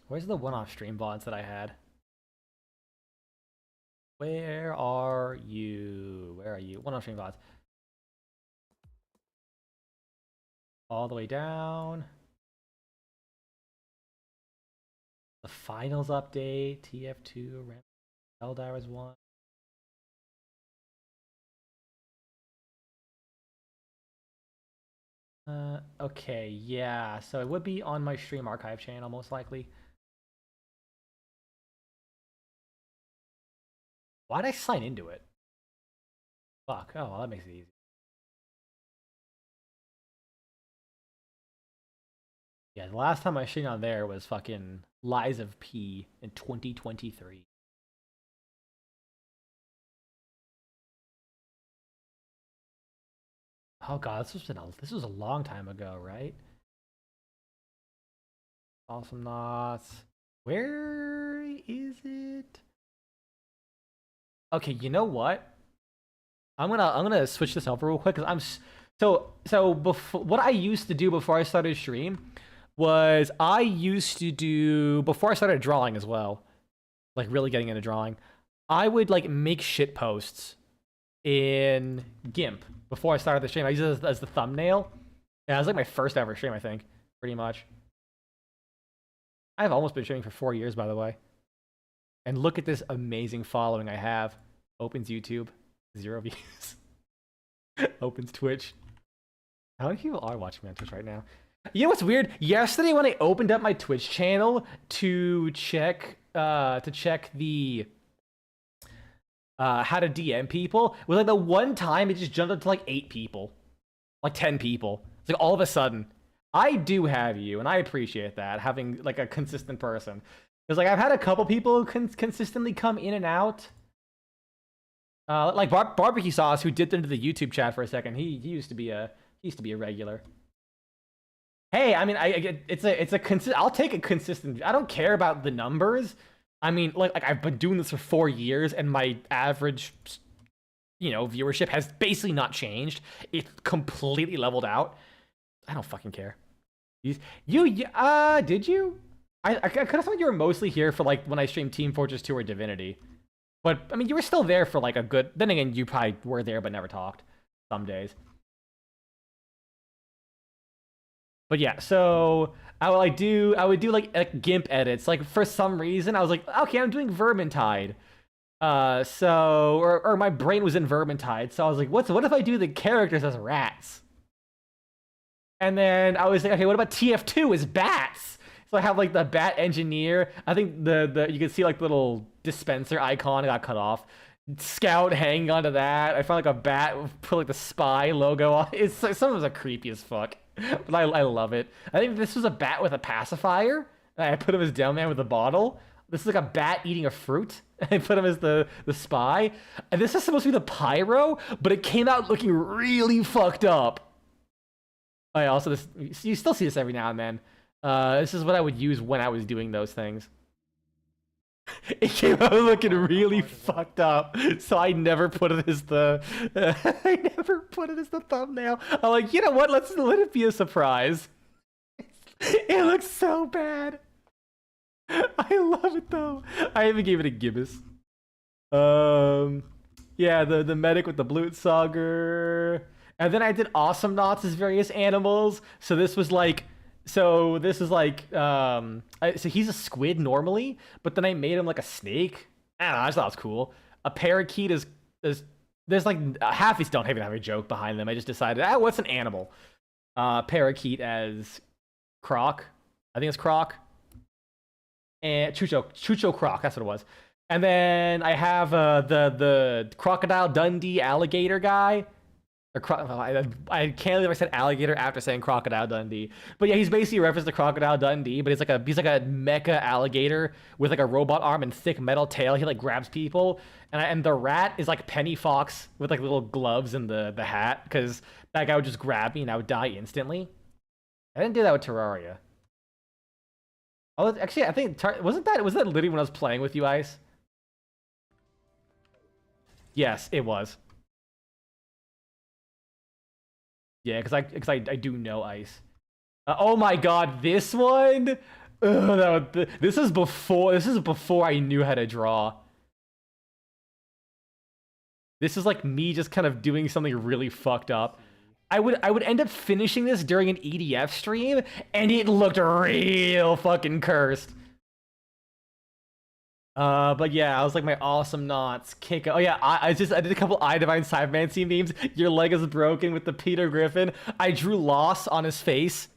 Where's the one-off stream VODs that I had? Where are you? Where are you? One-off stream VODs. All the way down. The finals update, TF2, Eldar 1. Okay, yeah, so it would be on my stream archive channel, most likely. Why'd I sign into it? Fuck, oh, well, that makes it easy. Yeah, the last time I streamed on there was fucking Lies of P in 2023. Oh god, this was a long time ago, right? Awesome knots. Where is it? Okay, you know what? I'm gonna switch this over real quick because so before what I used to do before I started stream was I used to do before I started drawing as well, like really getting into drawing. I would like make shit posts in GIMP before I started the stream. I used it as the thumbnail. Yeah, it was like my first ever stream, I think, pretty much. I've almost been streaming for 4 years, by the way. And look at this amazing following I have. Opens YouTube, 0 views. Opens Twitch. How many people are watching me on Twitch right now? You know what's weird? Yesterday when I opened up my Twitch channel to check the how to DM people, it was like the one time it just jumped up to like 8 people. Like 10 people. It's like all of a sudden. I do have you, and I appreciate that, having like a consistent person. Because like I've had a couple people consistently come in and out. Like Barbecue Sauce, who dipped into the YouTube chat for a second. He used to be a regular. Hey, I mean, I'll take a consistent. I don't care about the numbers. I mean, like I've been doing this for 4 years, and my average, viewership has basically not changed. It's completely leveled out. I don't fucking care. Did you? I could have thought you were mostly here for like when I streamed Team Fortress 2 or Divinity. But I mean, you were still there for like a good. Then again, you probably were there but never talked. Some days. But yeah, so I would do like GIMP edits. Like for some reason, I was like, okay, I'm doing Vermintide. Or my brain was in Vermintide, so I was like, what if I do the characters as rats? And then I was like, okay, what about TF2 as bats? So I have like the bat engineer. I think the you can see like the little dispenser icon got cut off. Scout hanging onto that. I found like a bat put like the spy logo on. It's like, some of them are creepy as fuck, but I love it. I think this was a bat with a pacifier. I put him as down man with a bottle. This is like a bat eating a fruit. I put him as the spy. And this is supposed to be the pyro, but it came out looking really fucked up. I also this you still see this every now and then. This is what I would use when I was doing those things. It came out looking really fucked up, so I never put it as the I never put it as the thumbnail. I'm like, you know what? Let it be a surprise. It looks so bad. I love it though. I even gave it a gibbous. Yeah, the medic with the Blutsauger, and then I did Awesome Knots as various animals. So this was like. So this is like, so he's a squid normally, but then I made him like a snake. I don't know, I just thought it was cool. A parakeet is there's like half these don't even have a joke behind them. I just decided, what's an animal? Parakeet as Croc. I think it's Croc. And Chucho Croc, that's what it was. And then I have the Crocodile Dundee alligator guy. I can't believe I said alligator after saying Crocodile Dundee. But yeah, he's basically a reference to Crocodile Dundee, but he's like a mecha alligator with like a robot arm and thick metal tail. He like grabs people, and the rat is like Penny Fox with like little gloves and the hat, because that guy would just grab me and I would die instantly. I didn't do that with Terraria. Oh, actually, I think was that literally when I was playing with you, Ice? Yes, it was. Yeah, because I do know Ice. Oh my god, this one? This is before I knew how to draw. This is like me just kind of doing something really fucked up. I would end up finishing this during an EDF stream, and it looked real fucking cursed. But yeah, I was like my Awesome Knots kick. Oh yeah, I did a couple Divine Cybermancy memes. Your leg is broken with the Peter Griffin. I drew loss on his face.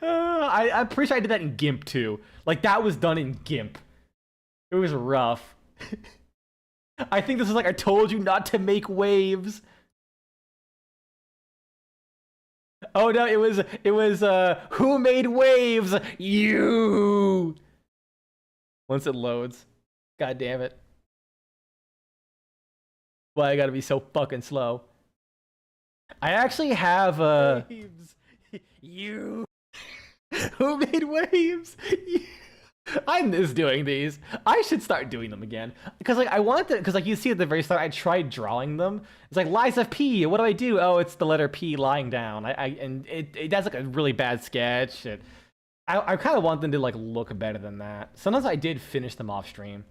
I'm pretty sure I did that in GIMP too. Like that was done in GIMP. It was rough. I think this is like I told you not to make waves. Oh no, it was who made waves? You. Once it loads. God damn it. Why I gotta be so fucking slow? I actually have waves. You. Who made waves? You. I miss doing these. I should start doing them again. Because like I want to, because like you see at the very start, I tried drawing them. It's like Liza P. What do I do? Oh, it's the letter P lying down. And it does like a really bad sketch. And I kind of want them to like look better than that. Sometimes I did finish them off stream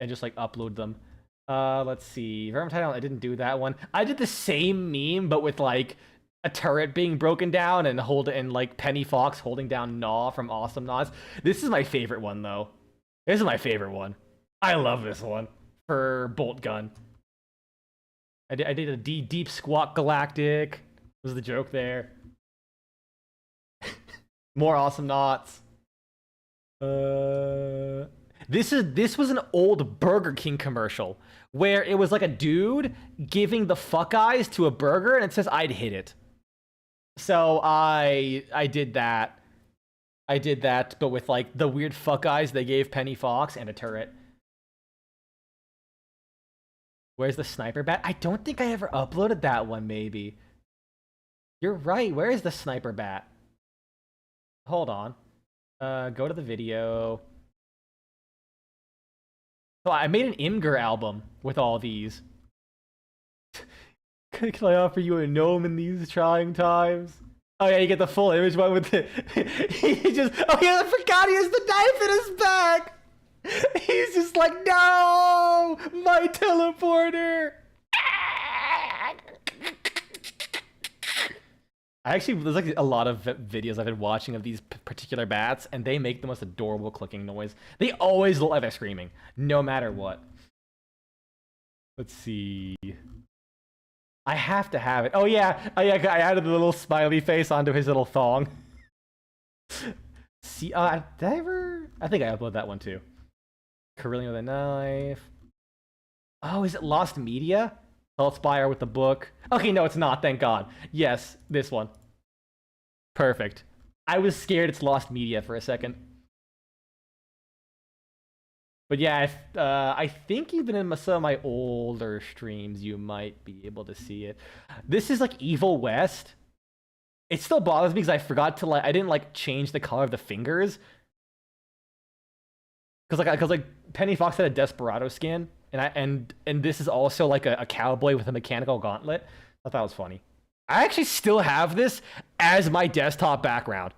and just like upload them. Let's see. Vermintide, I didn't do that one. I did the same meme, but with like a turret being broken down and like Penny Fox holding down Gnaw from Awesome Knots. This is my favorite one though. This is my favorite one. I love this one for Bolt Gun. I did a deep squat galactic. Was the joke there? More Awesome Knots. This was an old Burger King commercial where it was like a dude giving the fuck eyes to a burger and it says I'd hit it. So I did that. I did that, but with like the weird fuck eyes they gave Penny Fox and a turret. Where's the sniper bat? I don't think I ever uploaded that one, maybe. You're right. Where is the sniper bat? Hold on. Go to the video. So I made an Imgur album with all these. Can I offer you a gnome in these trying times? Oh yeah, you get the full image one with the. He just. Oh yeah, I forgot he has the knife in his back. He's just like, no, my teleporter. There's like a lot of videos I've been watching of these particular bats, and they make the most adorable clicking noise. They always look like they're screaming, no matter what. Let's see. I have to have it. Oh yeah, I added the little smiley face onto his little thong. See, did I ever? I think I uploaded that one too. Carillion with a knife. Oh, is it Lost Media? Healthspire with the book. Okay, no, it's not. Thank God. Yes, this one. Perfect. I was scared it's Lost Media for a second. But yeah, I think even in some of my older streams, you might be able to see it. This is like Evil West. It still bothers me because I forgot to I didn't like change the color of the fingers. Because Penny Fox had a Desperado skin, and this is also like a cowboy with a mechanical gauntlet. I thought that was funny. I actually still have this as my desktop background.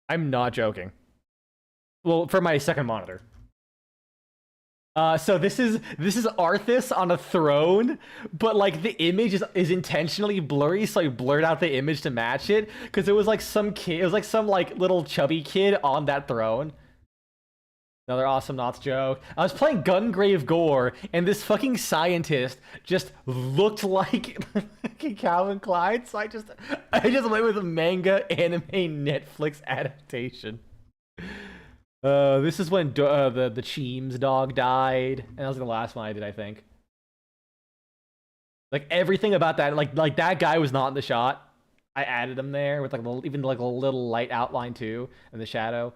I'm not joking. Well, for my second monitor. So this is Arthas on a throne, but like the image is intentionally blurry, so I blurred out the image to match it because it was like some kid, it was like some like little chubby kid on that throne. Another Awesome Knots joke. I was playing Gungrave Gore, and this fucking scientist just looked like Calvin Klein, so I just went with a manga anime Netflix adaptation. This is when the Cheems dog died, and that was the last one I did, I think. Like everything about that, like that guy was not in the shot. I added him there with like even like a little light outline too, and the shadow,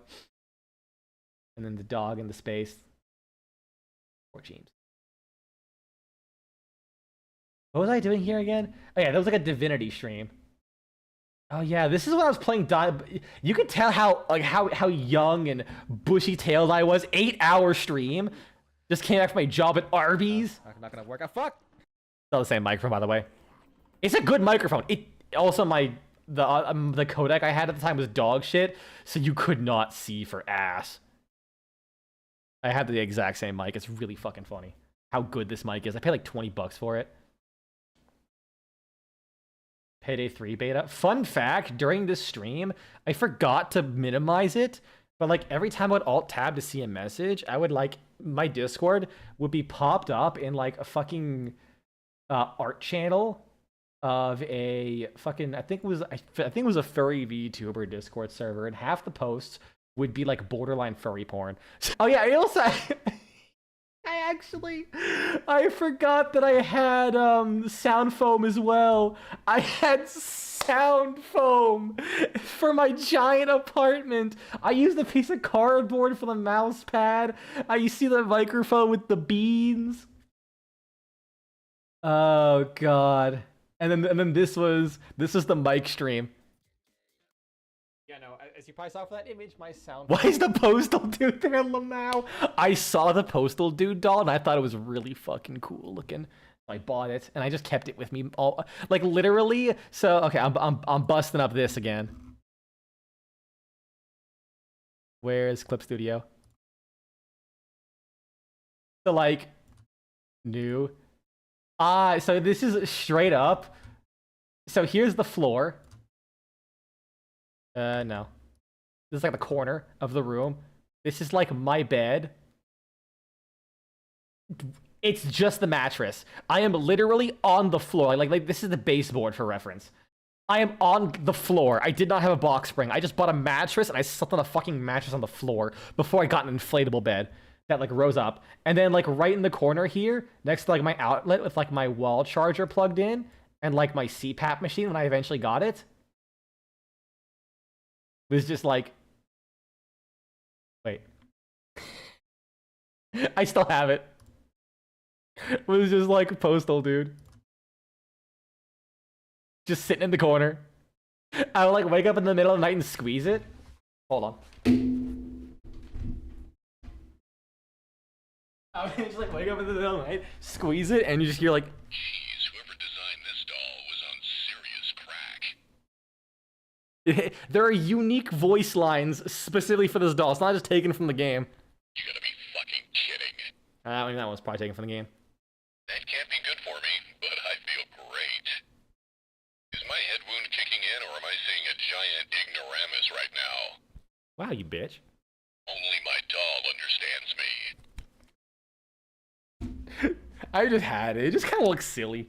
and then the dog in the space. Poor Cheems. What was I doing here again? Oh yeah, that was like a Divinity stream. Oh yeah, this is when I was playing. You could tell how young and bushy-tailed I was. 8-hour stream. Just came back from my job at Arby's. Not gonna work out. Fuck. Still the same microphone, by the way. It's a good microphone. It also the codec I had at the time was dog shit, so you could not see for ass. I had the exact same mic. It's really fucking funny how good this mic is. I paid like $20 for it. Payday 3 beta. Fun fact, during this stream, I forgot to minimize it, but like every time I would alt-tab to see a message, I would like, my Discord would be popped up in like a fucking art channel of a fucking, I think it was a furry VTuber Discord server, and half the posts would be like borderline furry porn. Oh yeah, I also... I forgot that I had sound foam as well. I had sound foam for my giant apartment. I used a piece of cardboard for the mouse pad. You see the microphone with the beans. Oh god. And then this was the mic stream. Yeah, no, as you probably saw for that image, my sound... Why is the postal dude there, Lamau? I saw the postal dude doll, and I thought it was really fucking cool looking. I bought it, and I just kept it with me all... Like, literally... So, okay, I'm busting up this again. Where's Clip Studio? So, like... New. So this is straight up. So here's the floor. No. This is like the corner of the room. This is like my bed. It's just the mattress. I am literally on the floor. Like this is the baseboard for reference. I am on the floor. I did not have a box spring. I just bought a mattress and I slept on a fucking mattress on the floor before I got an inflatable bed that like rose up. And then like right in the corner here, next to like my outlet with like my wall charger plugged in and like my CPAP machine when I eventually got it, was just like, wait. I still have it. It was just like postal, dude. Just sitting in the corner. I would like wake up in the middle of the night and squeeze it. Hold on. I would just like wake up in the middle of the night, squeeze it, and you just hear like, Jeez, whoever designed this doll was on There are unique voice lines specifically for this doll. It's not just taken from the game. You gotta be fucking kidding. I mean, that one's probably taken from the game. That can't be good for me, but I feel great. Is my head wound kicking in, or am I seeing a giant ignoramus right now? Wow, you bitch. Only my doll understands me. I just had it. It just kind of looks silly.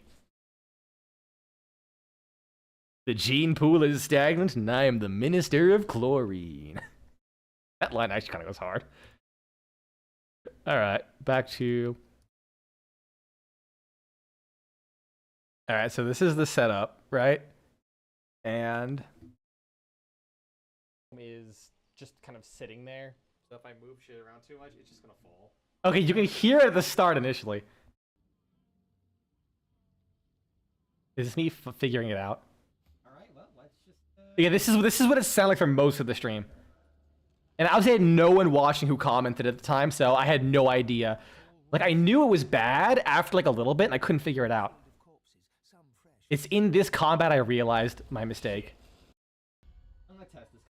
The gene pool is stagnant, and I am the minister of chlorine. That line actually kind of goes hard. Alright, back to... Alright, so this is the setup, right? And... is just kind of sitting there. So if I move shit around too much, it's just gonna fall. Okay, you can hear it at the start initially. Is this me figuring it out? Alright, well, let's just... Yeah, this is what it sounded like for most of the stream. And obviously I had no one watching who commented at the time, so I had no idea. Like, I knew it was bad after like a little bit, and I couldn't figure it out. It's in this combat I realized my mistake. I'm gonna test this.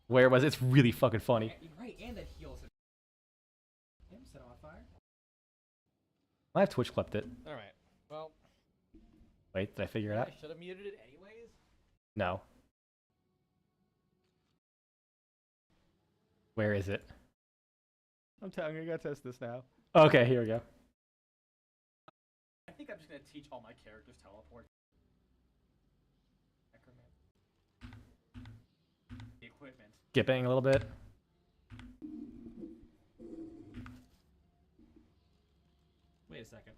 Where it was, it's really fucking funny. Right, and that heals him. Set him on fire. I have Twitch clipped it. Alright, well... Wait, did I figure it out? I should have muted it anyways? No. Where is it? I'm telling you, I gotta test this now. Okay, here we go. I think I'm just gonna teach all my characters teleport. The equipment. Skipping a little bit. Wait a second.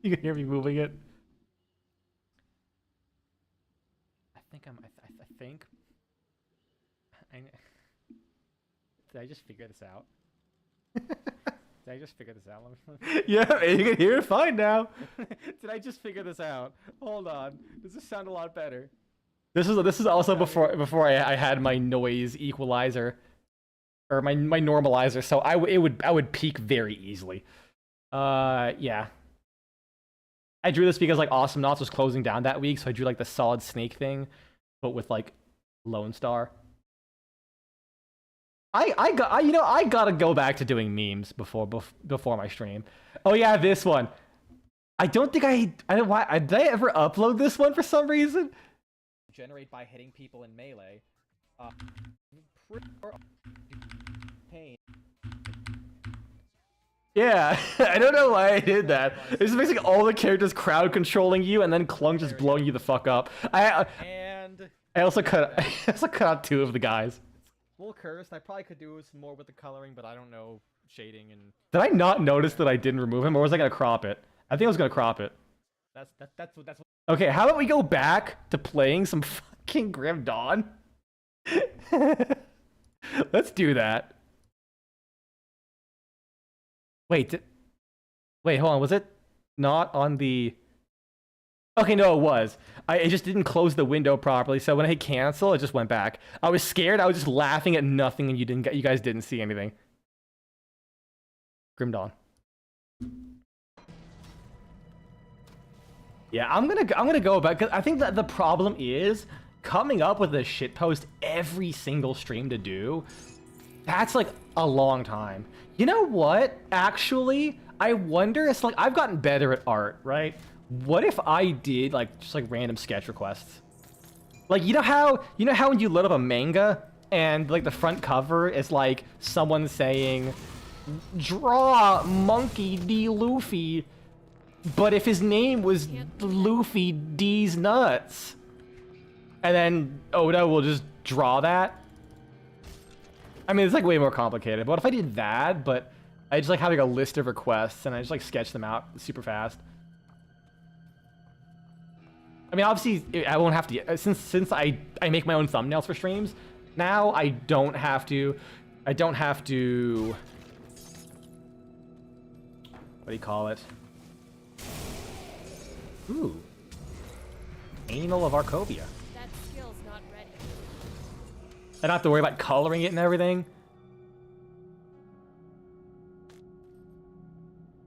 You can hear me moving it. I think did I just figure this out? Did I just figure this out? Yeah, you can hear it fine now. Did I just figure this out? Hold on. Does this sound a lot better? This is also before I had my noise equalizer or my normalizer, so I would peak very easily. Yeah. I drew this because like Awesome Knots was closing down that week, so I drew like the Solid Snake thing, but with like Lone Star. I gotta go back to doing memes before my stream. Oh yeah, this one. I don't think did I ever upload this one for some reason? Generate by hitting people in melee. Pain. Yeah, I don't know why I did that. It's just basically all the characters crowd controlling you and then Klung just blowing you the fuck up. I also cut out 2 of the guys. A little cursed. I probably could do some more with the coloring, but I don't know shading and. Did I not notice that I didn't remove him, or was I gonna crop it? I think I was gonna crop it. That's what. Okay, how about we go back to playing some fucking Grim Dawn? Let's do that. Wait, hold on. Was it not on the? Okay, no, it was. It just didn't close the window properly, so when I hit cancel, it just went back. I was scared. I was just laughing at nothing, and you guys didn't see anything. Grim Dawn. Yeah, I'm gonna go back because I think that the problem is coming up with a shitpost every single stream to do. That's like a long time. You know what? Actually, I wonder. It's like I've gotten better at art, right? What if I did like just like random sketch requests? Like you know how when you load up a manga and like the front cover is like someone saying, "Draw Monkey D. Luffy," but if his name was Luffy D's nuts, and then Oda will just draw that. I mean, it's like way more complicated. But what if I did that, but I just like have like a list of requests and I just like sketch them out super fast? I mean, obviously, I won't have to, since I make my own thumbnails for streams, now I don't have to, what do you call it? Ooh. Anal of Arcovia. That skill's not ready. I don't have to worry about coloring it and everything.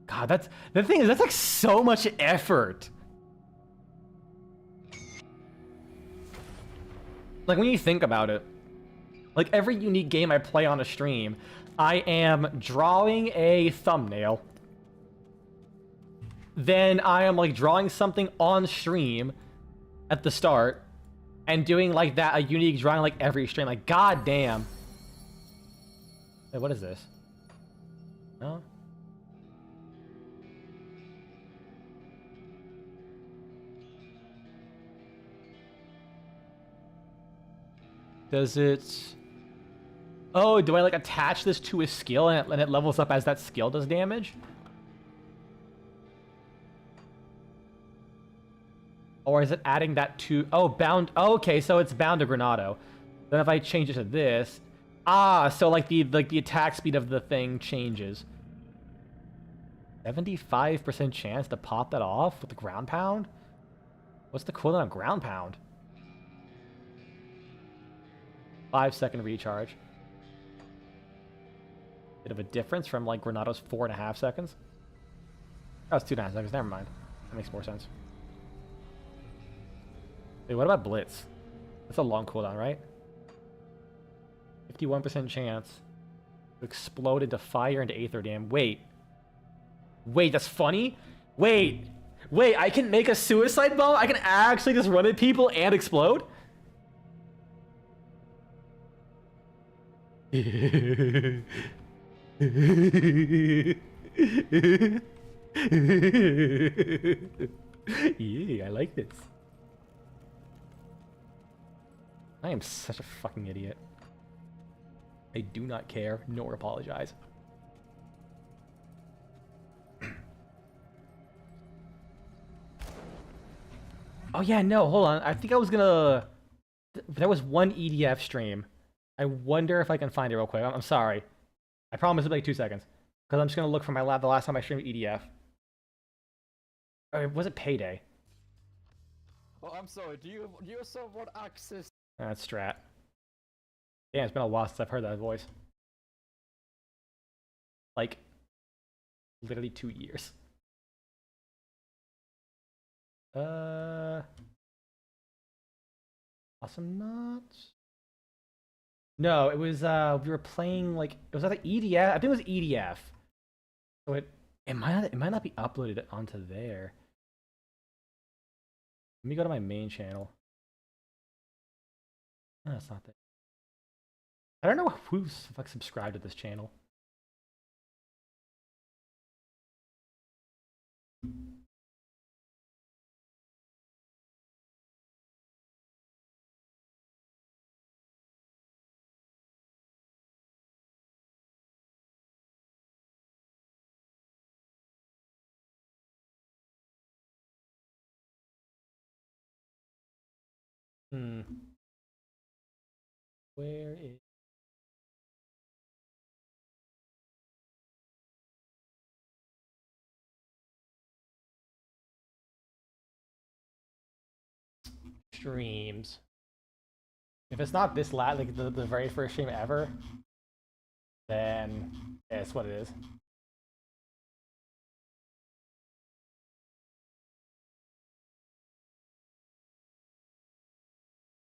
God, the thing is, that's like so much effort. Like, when you think about it, like, every unique game I play on a stream, I am drawing a thumbnail. Then I am, like, drawing something on stream at the start. And doing, like, that, a unique drawing, like, every stream. Like, goddamn. Hey, what is this? No? Does it... Oh, do I, like, attach this to a skill and it levels up as that skill does damage? Or is it adding that to... Oh, bound... Oh, okay, so it's bound to Grenado. Then if I change it to this... Ah, so, like, the attack speed of the thing changes. 75% chance to pop that off with the ground pound? What's the cooldown on ground pound? 5-second recharge. Bit of a difference from, like, Grenado's 4.5 seconds. Oh, it's 2.5 seconds. Never mind. That makes more sense. Wait, what about Blitz? That's a long cooldown, right? 51% chance to explode into fire into Aether Dam. Wait. Wait, that's funny? Wait. Wait, I can make a suicide bomb? I can actually just run at people and explode? Yeah, I like this. I am such a fucking idiot. I do not care, nor apologize. Oh yeah, no, hold on. I think I was gonna... There was one EDF stream. I wonder if I can find it real quick. I'm sorry. I promise it'll be like 2 seconds. Because I'm just gonna look for my lab the last time I streamed EDF. Or was it Payday? Oh, I'm sorry. Do you also want access? That's Strat. Yeah, it's been a while since I've heard that voice. Like, literally 2 years. Awesome Nuts? No, it was, we were playing, like, it was either EDF, I think it was EDF. So it might not be uploaded onto there. Let me go to my main channel. No, it's not there. I don't know who's, like, subscribed to this channel. Where is... Streams. If it's not this like the very first stream ever, then yeah, it's what it is.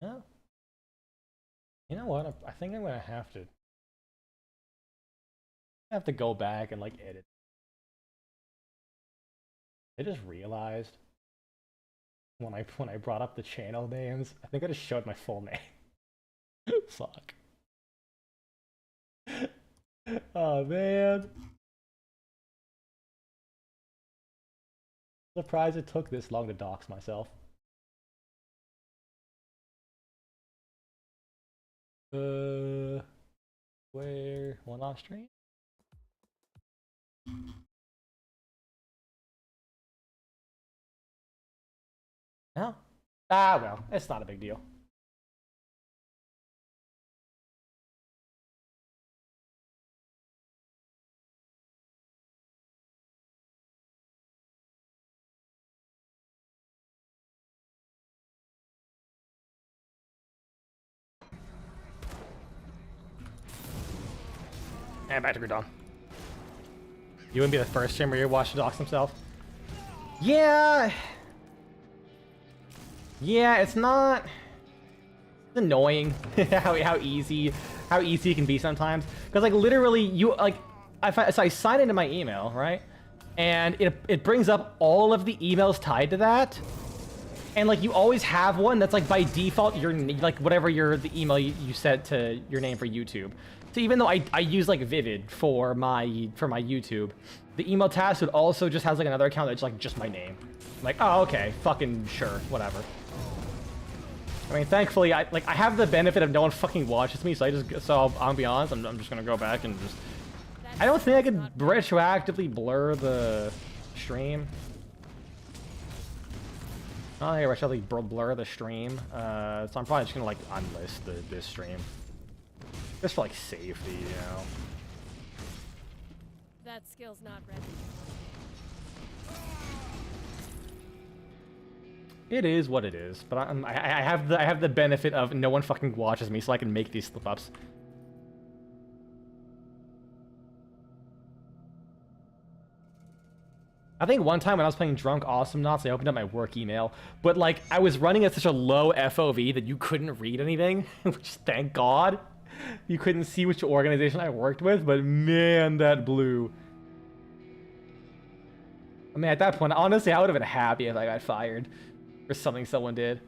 Oh. You know what? I think I'm gonna have to go back and like edit. I just realized when I brought up the channel names, I think I just showed my full name. Fuck. Oh man. Surprised it took this long to dox myself. Where? One off stream? No? Ah, well, it's not a big deal. And back to Grenado. You wouldn't be the first streamer you watch dox himself. Yeah. Yeah, it's not. It's annoying how easy it can be sometimes. Because like literally you like, so I sign into my email, right? And it brings up all of the emails tied to that. And like you always have one that's like by default your like whatever the email you set to your name for YouTube. So even though I use like Vivid for my YouTube, the email task would also just has like another account that's like just my name. I'm like, oh okay, fucking sure, whatever. I mean, thankfully I have the benefit of no one fucking watches me, so I'll be honest, I'm just gonna go back and just. I don't think I could retroactively blur the stream. I don't think I retroactively blur the stream, so I'm probably just gonna like unlist this stream. Just for like safety, you know. That skill's not ready. It is what it is, but I have the benefit of no one fucking watches me, so I can make these slip ups. I think one time when I was playing Drunk Awesome Knots, I opened up my work email, but like I was running at such a low FOV that you couldn't read anything, which thank God. You couldn't see which organization I worked with, but man, that blew. I mean, at that point, honestly, I would have been happy if I got fired for something someone did.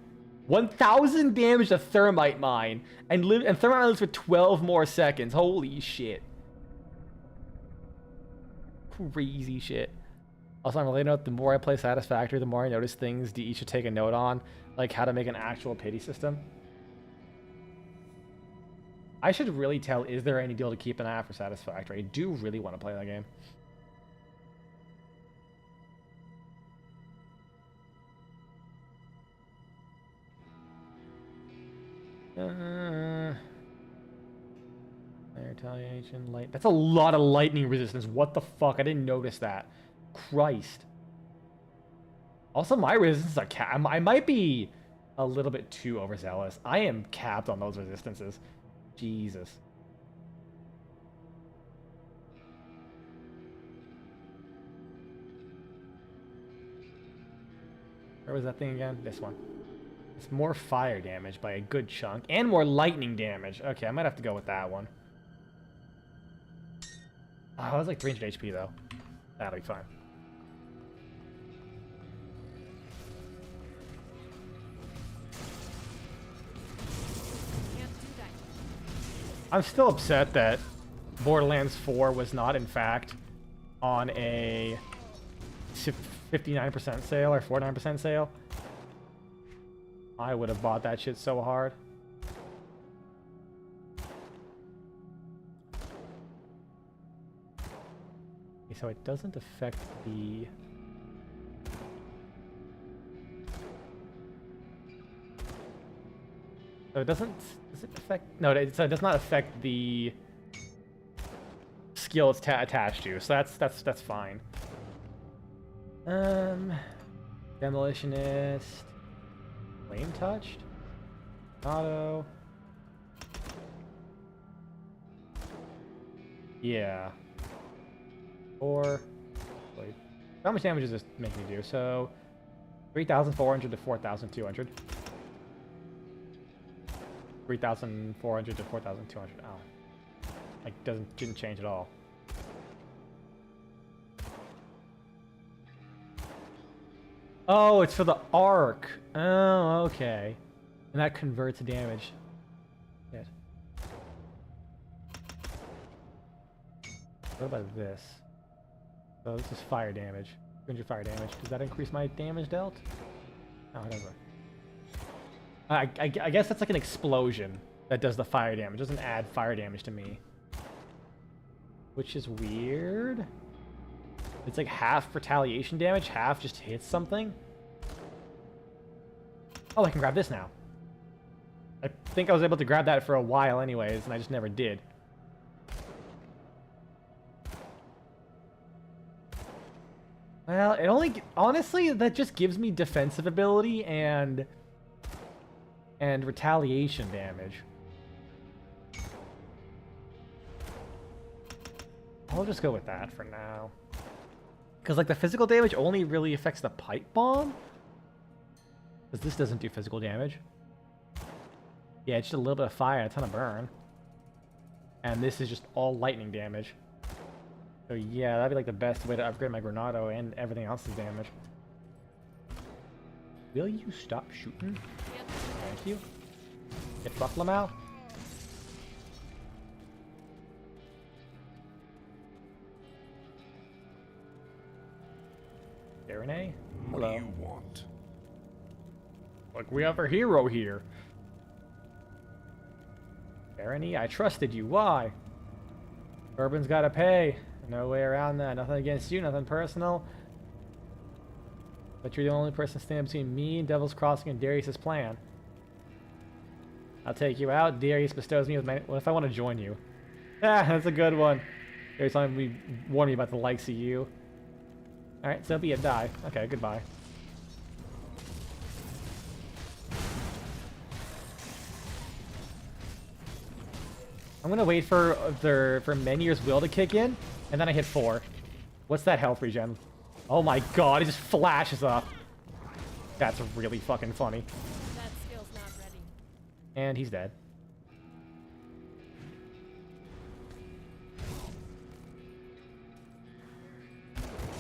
1,000 damage to Thermite Mine, and Thermite Mine lives for 12 more seconds. Holy shit. Crazy shit. Also, on a related note, the more I play Satisfactory, the more I notice things that you should take a note on, like how to make an actual pity system. I should really tell, is there any deal to keep an eye out for Satisfactory? I do really want to play that game. Retaliation, light. That's a lot of lightning resistance. What the fuck? I didn't notice that. Christ. Also, my resistance are capped. I might be a little bit too overzealous. I am capped on those resistances. Jesus. Where was that thing again? This one. It's more fire damage by a good chunk, and more lightning damage. Okay, I might have to go with that one. Oh, that was like 300 HP though. That'll be fine. Can't do that. I'm still upset that Borderlands 4 was not, in fact, on a 59% sale or 49% sale. I would have bought that shit so hard. Okay, so it doesn't affect the... So it doesn't... Does it affect... No, so it does not affect the skill it's attached to, so that's fine. Demolitionist... Flame touched? Auto... Yeah. Or... Wait. How much damage does this make me do? So... 3,400 to 4,200. 3,400 to 4,200. Oh. Like, didn't change at all. Oh, it's for the arc. Oh, okay. And that converts to damage. Yes. What about this? So this is fire damage. 200 fire damage. Does that increase my damage dealt? No, it doesn't. I guess that's like an explosion that does the fire damage. It doesn't add fire damage to me. Which is weird. It's like half retaliation damage, half just hits something. Oh, I can grab this now. I think I was able to grab that for a while anyways, and I just never did. Well, it only... Honestly, that just gives me defensive ability and retaliation damage. I'll just go with that for now. Because, like, the physical damage only really affects the pipe bomb? Because this doesn't do physical damage. Yeah, it's just a little bit of fire and a ton of burn. And this is just all lightning damage. So yeah, that'd be like the best way to upgrade my Grenado and everything else's damage. Will you stop shooting? Yep. Thank you. Get fucked, Lamau. Renee? What Hello. do you want? Like, we have a hero here. Barony, I trusted you. Why? Urban's gotta pay. No way around that. Nothing against you, nothing personal. But you're the only person standing between me and Devil's Crossing and Darius' plan. I'll take you out. Darius bestows me with my... What if I want to join you? Ah, that's a good one. Darius wanted me warn me about the likes of you. Alright, so be it. Die. Okay, goodbye. I'm gonna wait for Menier's will to kick in, and then I hit 4. What's that health regen? Oh my god, it just flashes up. That's really fucking funny. That skill's not ready. And he's dead.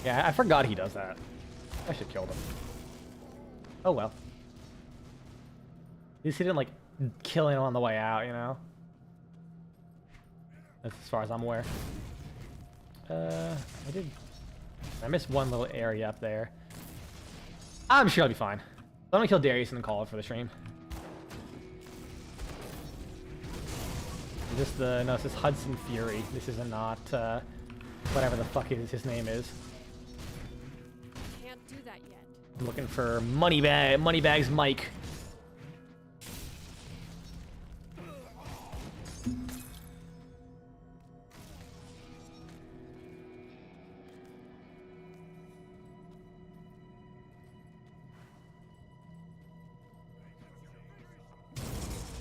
Yeah, I forgot he does that. I should kill him. Oh well. At least he didn't, like, kill him on the way out, you know? That's as far as I'm aware. I missed one little area up there. I'm sure I'll be fine. I'm gonna kill Darius and then call it for the stream. No, this is Hudson Fury. This is not, whatever the fuck his name is. Can't do that yet. I'm looking for Moneybags Mike.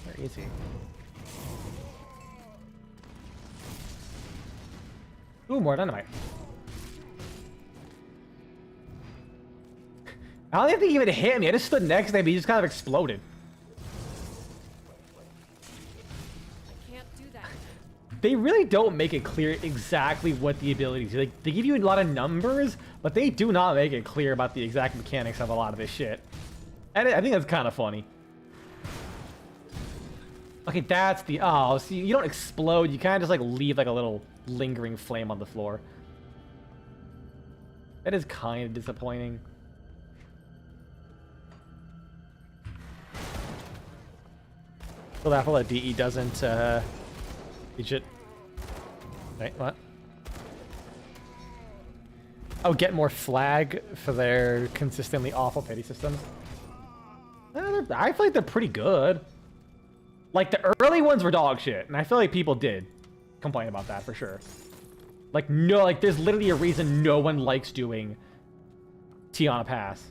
Where is he? Ooh, more dynamite. I don't even think he even hit me. I just stood next to him, but he just kind of exploded. I can't do that yet. They really don't make it clear exactly what the abilities are. Like, they give you a lot of numbers, but they do not make it clear about the exact mechanics of a lot of this shit. And I think that's kind of funny. Okay, that's the... Oh, see, you don't explode. You kind of just, like, leave, like, a little lingering flame on the floor. That is kind of disappointing. Feel awful that DE doesn't, teach it. Wait, what? Oh, get more flag for their consistently awful pity systems. I feel like they're pretty good. Like, the early ones were dog shit, and I feel like people did complain about that for sure. Like, no, like, there's literally a reason no one likes doing Tiana Pass.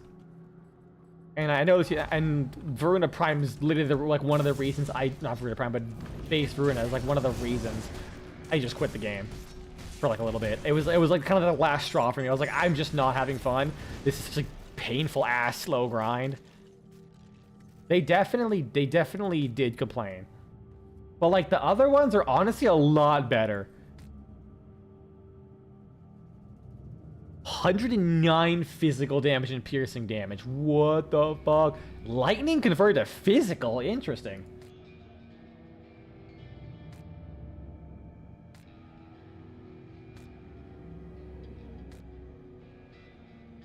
And I know, and Veruna Prime is literally like one of the reasons not Veruna Prime, but base Veruna is like one of the reasons I just quit the game for like a little bit. It was like kind of the last straw for me. I was like, I'm just not having fun. This is such a painful ass slow grind. They definitely did complain. But like the other ones are honestly a lot better. 109 physical damage and piercing damage. What the fuck? Lightning converted to physical? Interesting.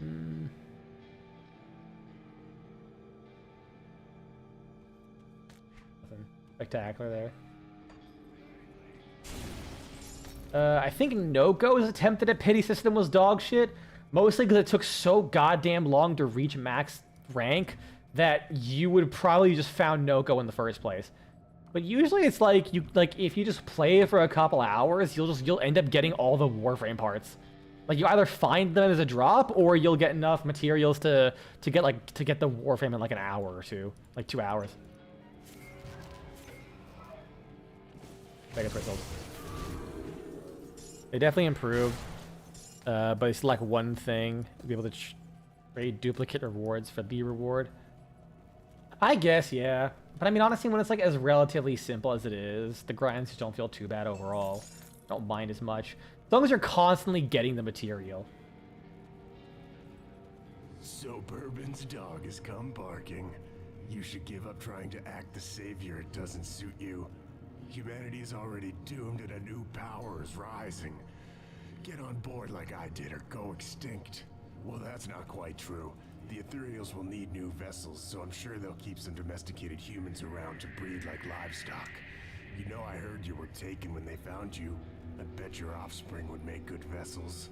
Nothing spectacular there. I think Noko's attempted at pity system was dog shit, mostly because it took so goddamn long to reach max rank that you would probably just found Noko in the first place. But usually it's like if you just play for a couple hours, you'll end up getting all the Warframe parts. Like you either find them as a drop or you'll get enough materials to get the Warframe in like an hour or two, like 2 hours. Mega crystals. They definitely improved, but it's like one thing to be able to trade duplicate rewards for the reward. I guess, yeah. But I mean, honestly, when it's like as relatively simple as it is, the grinds just don't feel too bad overall. I don't mind as much. As long as you're constantly getting the material. So Bourbon's dog has come barking. You should give up trying to act the savior. It doesn't suit you. Humanity is already doomed and a new power is rising. Get on board like I did or go extinct. Well, that's not quite true. The Ethereals will need new vessels, so I'm sure they'll keep some domesticated humans around to breed like livestock. You know, I heard you were taken when they found you. I bet your offspring would make good vessels.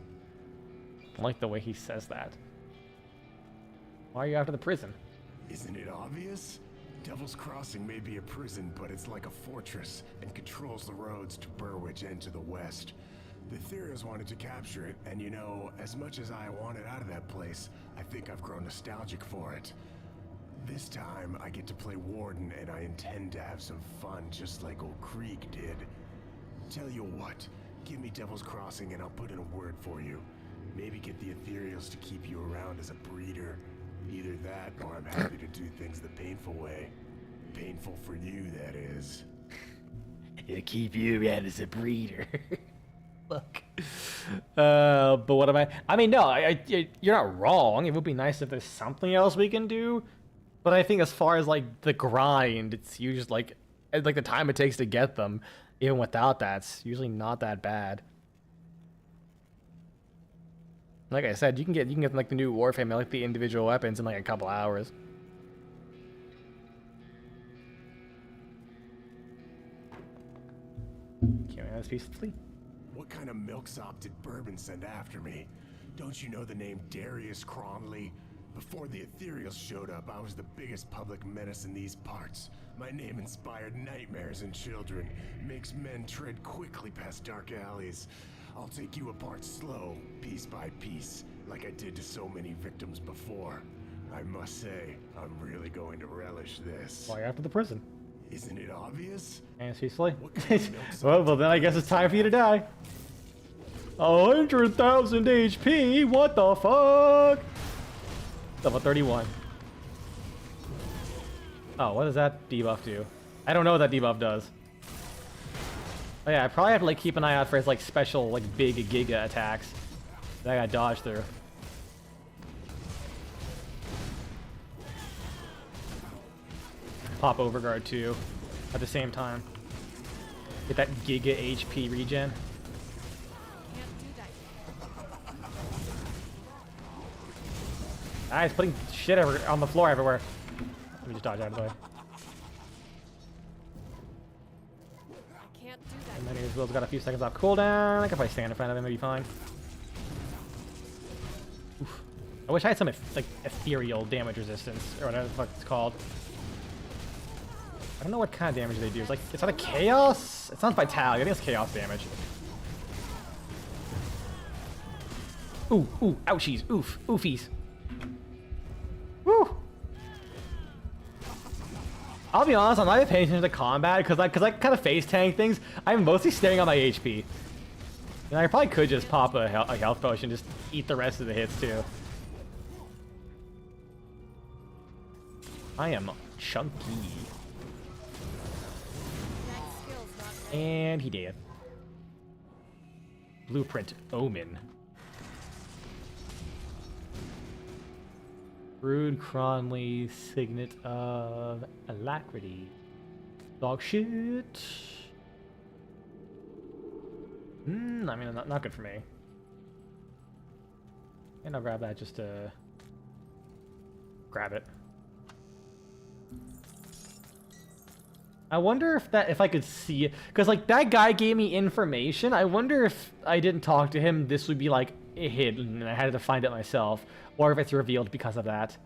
I like the way he says that. Why are you after the prison? Isn't it obvious? Devil's Crossing may be a prison, but it's like a fortress and controls the roads to Burwich and to the west. The Ethereals wanted to capture it, and you know, as much as I wanted out of that place, I think I've grown nostalgic for it. This time, I get to play Warden, and I intend to have some fun just like old Krieg did. Tell you what, give me Devil's Crossing and I'll put in a word for you. Maybe get the Ethereals to keep you around as a breeder. Either that, or I'm happy to do things the painful way. Painful for you, that is. It'll keep you around as a breeder. Look. But what am I? I mean, no, you're not wrong. It would be nice if there's something else we can do. But I think as far as like the grind, it's usually like the time it takes to get them. Even without that, it's usually not that bad. Like I said, you can get like the new Warframe, like the individual weapons in like a couple hours. Can't wait this peacefully. What kind of milksop did Bourbon send after me? Don't you know the name Darius Cronley? Before the Ethereals showed up, I was the biggest public menace in these parts. My name inspired nightmares in children, makes men tread quickly past dark alleys. I'll take you apart slow, piece by piece, like I did to so many victims before. I must say, I'm really going to relish this. Why after the prison? Isn't it obvious? And peacefully. What kind of milksop well, then I guess it's time for you to die. 100,000 HP. What the fuck? Level 31. Oh, what does that debuff do? I don't know what that debuff does. Oh yeah, I probably have to like keep an eye out for his like special like big giga attacks that I got dodged through. Pop Overguard too at the same time. Get that giga HP regen. Can't do that. Ah, he's putting shit on the floor everywhere. Let me just dodge out of the way. Can't do that. And then his will's got a few seconds off cooldown. I can probably stand in front of him, it'll be fine. Oof. I wish I had some like ethereal damage resistance or whatever the fuck it's called. I don't know what kind of damage they do. It's like it's not a chaos. It's not vitality. I think it's chaos damage. Ooh, ooh, ouchies, oof, oofies. Woo! I'll be honest, I'm not even paying attention to combat because I kind of face tank things. I'm mostly staring on my HP. And I probably could just pop a health potion, just eat the rest of the hits too. I am chunky. That skill's not ready. And he did. Blueprint Omen. Rude Cronley, Signet of Alacrity. Dog shit. I mean, not good for me. And I'll grab that just to grab it. I wonder if I could see it, because like that guy gave me information. I wonder if I didn't talk to him, this would be like hidden and I had to find it myself, or if it's revealed because of that.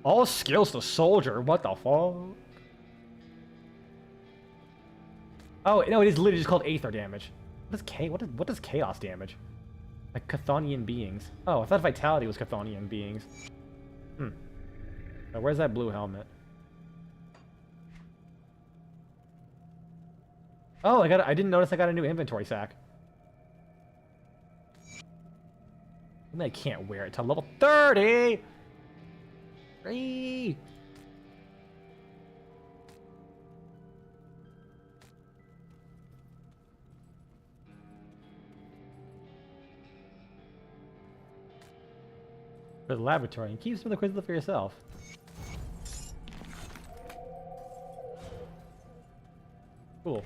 All skills to soldier. What the fuck? Oh no, it is literally just called Aether damage. What does chaos damage? Like Chthonian beings. Oh, I thought vitality was Chthonian beings. Now, where's that blue helmet? Oh, I didn't notice I got a new inventory sack. I mean, I can't wear it till level 30. 3. for the laboratory and keep some of the crystal for yourself. Cool.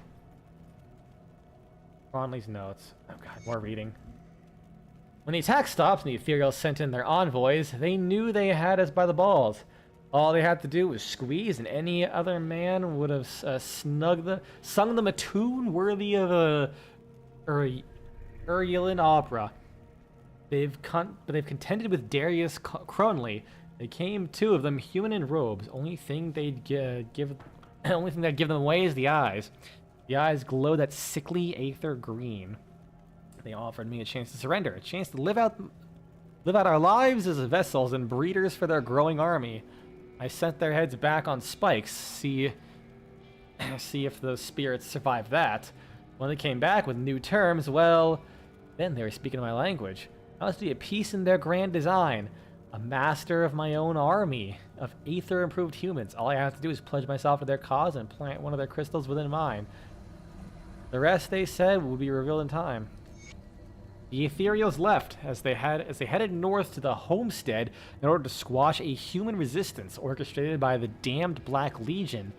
Ronley's notes. Oh god, more reading. When the attack stopped and the Ethereals sent in their envoys, they knew they had us by the balls. All they had to do was squeeze, and any other man would have sung them a tune worthy of a Urulent opera. They've contended with Darius Cronley. They came, two of them, human in robes. Only thing that'd give them away is the eyes. The eyes glow that sickly aether green. They offered me a chance to surrender, a chance to live out our lives as vessels and breeders for their growing army. I sent their heads back on spikes, see if those spirits survived that. When they came back with new terms, well, then they were speaking my language. I was to be a piece in their grand design, a master of my own army of aether-improved humans. All I have to do is pledge myself to their cause and plant one of their crystals within mine. The rest, they said, will be revealed in time. The Ethereals left as they headed north to the homestead in order to squash a human resistance orchestrated by the damned Black Legion.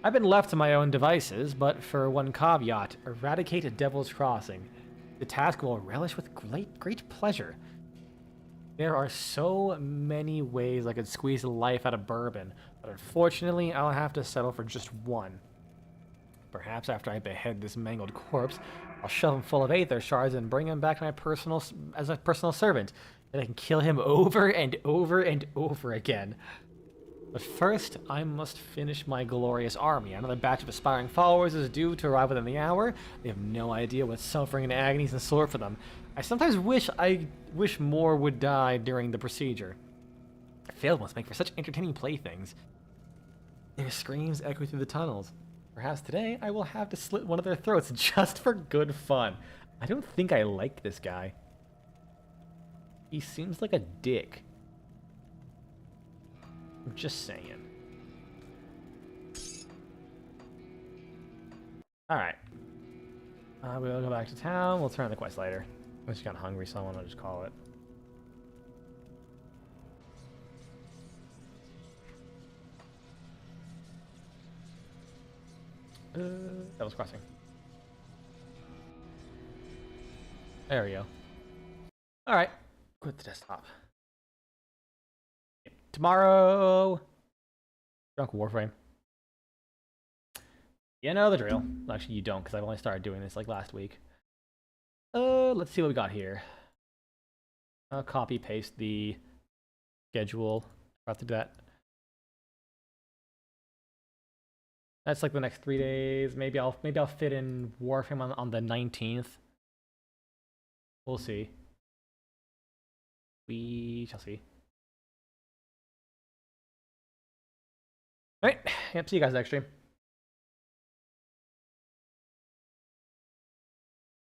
I've been left to my own devices, but for one caveat: eradicate Devil's Crossing. The task will relish with great pleasure. There are so many ways I could squeeze the life out of Bourbon, but unfortunately I'll have to settle for just one. Perhaps after I behead this mangled corpse, I'll shove him full of aether shards and bring him back to as a personal servant. Then I can kill him over and over and over again. But first, I must finish my glorious army. Another batch of aspiring followers is due to arrive within the hour. They have no idea what suffering and agony is in store for them. I sometimes wish more would die during the procedure. Failed must make for such entertaining playthings. Their screams echo through the tunnels. Perhaps today I will have to slit one of their throats just for good fun. I don't think I like this guy. He seems like a dick. I'm just saying. Alright. We'll go back to town. We'll turn on the quest later. I just got hungry, so I want to just call it. Devil's Crossing. There we go. Alright. Quit the desktop. Tomorrow, Drunk Warframe. You know the drill. Actually, you don't, because I've only started doing this like last week. Let's see what we got here. I'll copy paste the schedule. Forgot to do that. That's like the next 3 days. Maybe I'll fit in Warframe on the 19th. We'll see. We shall see. Alright, yep, see you guys next stream.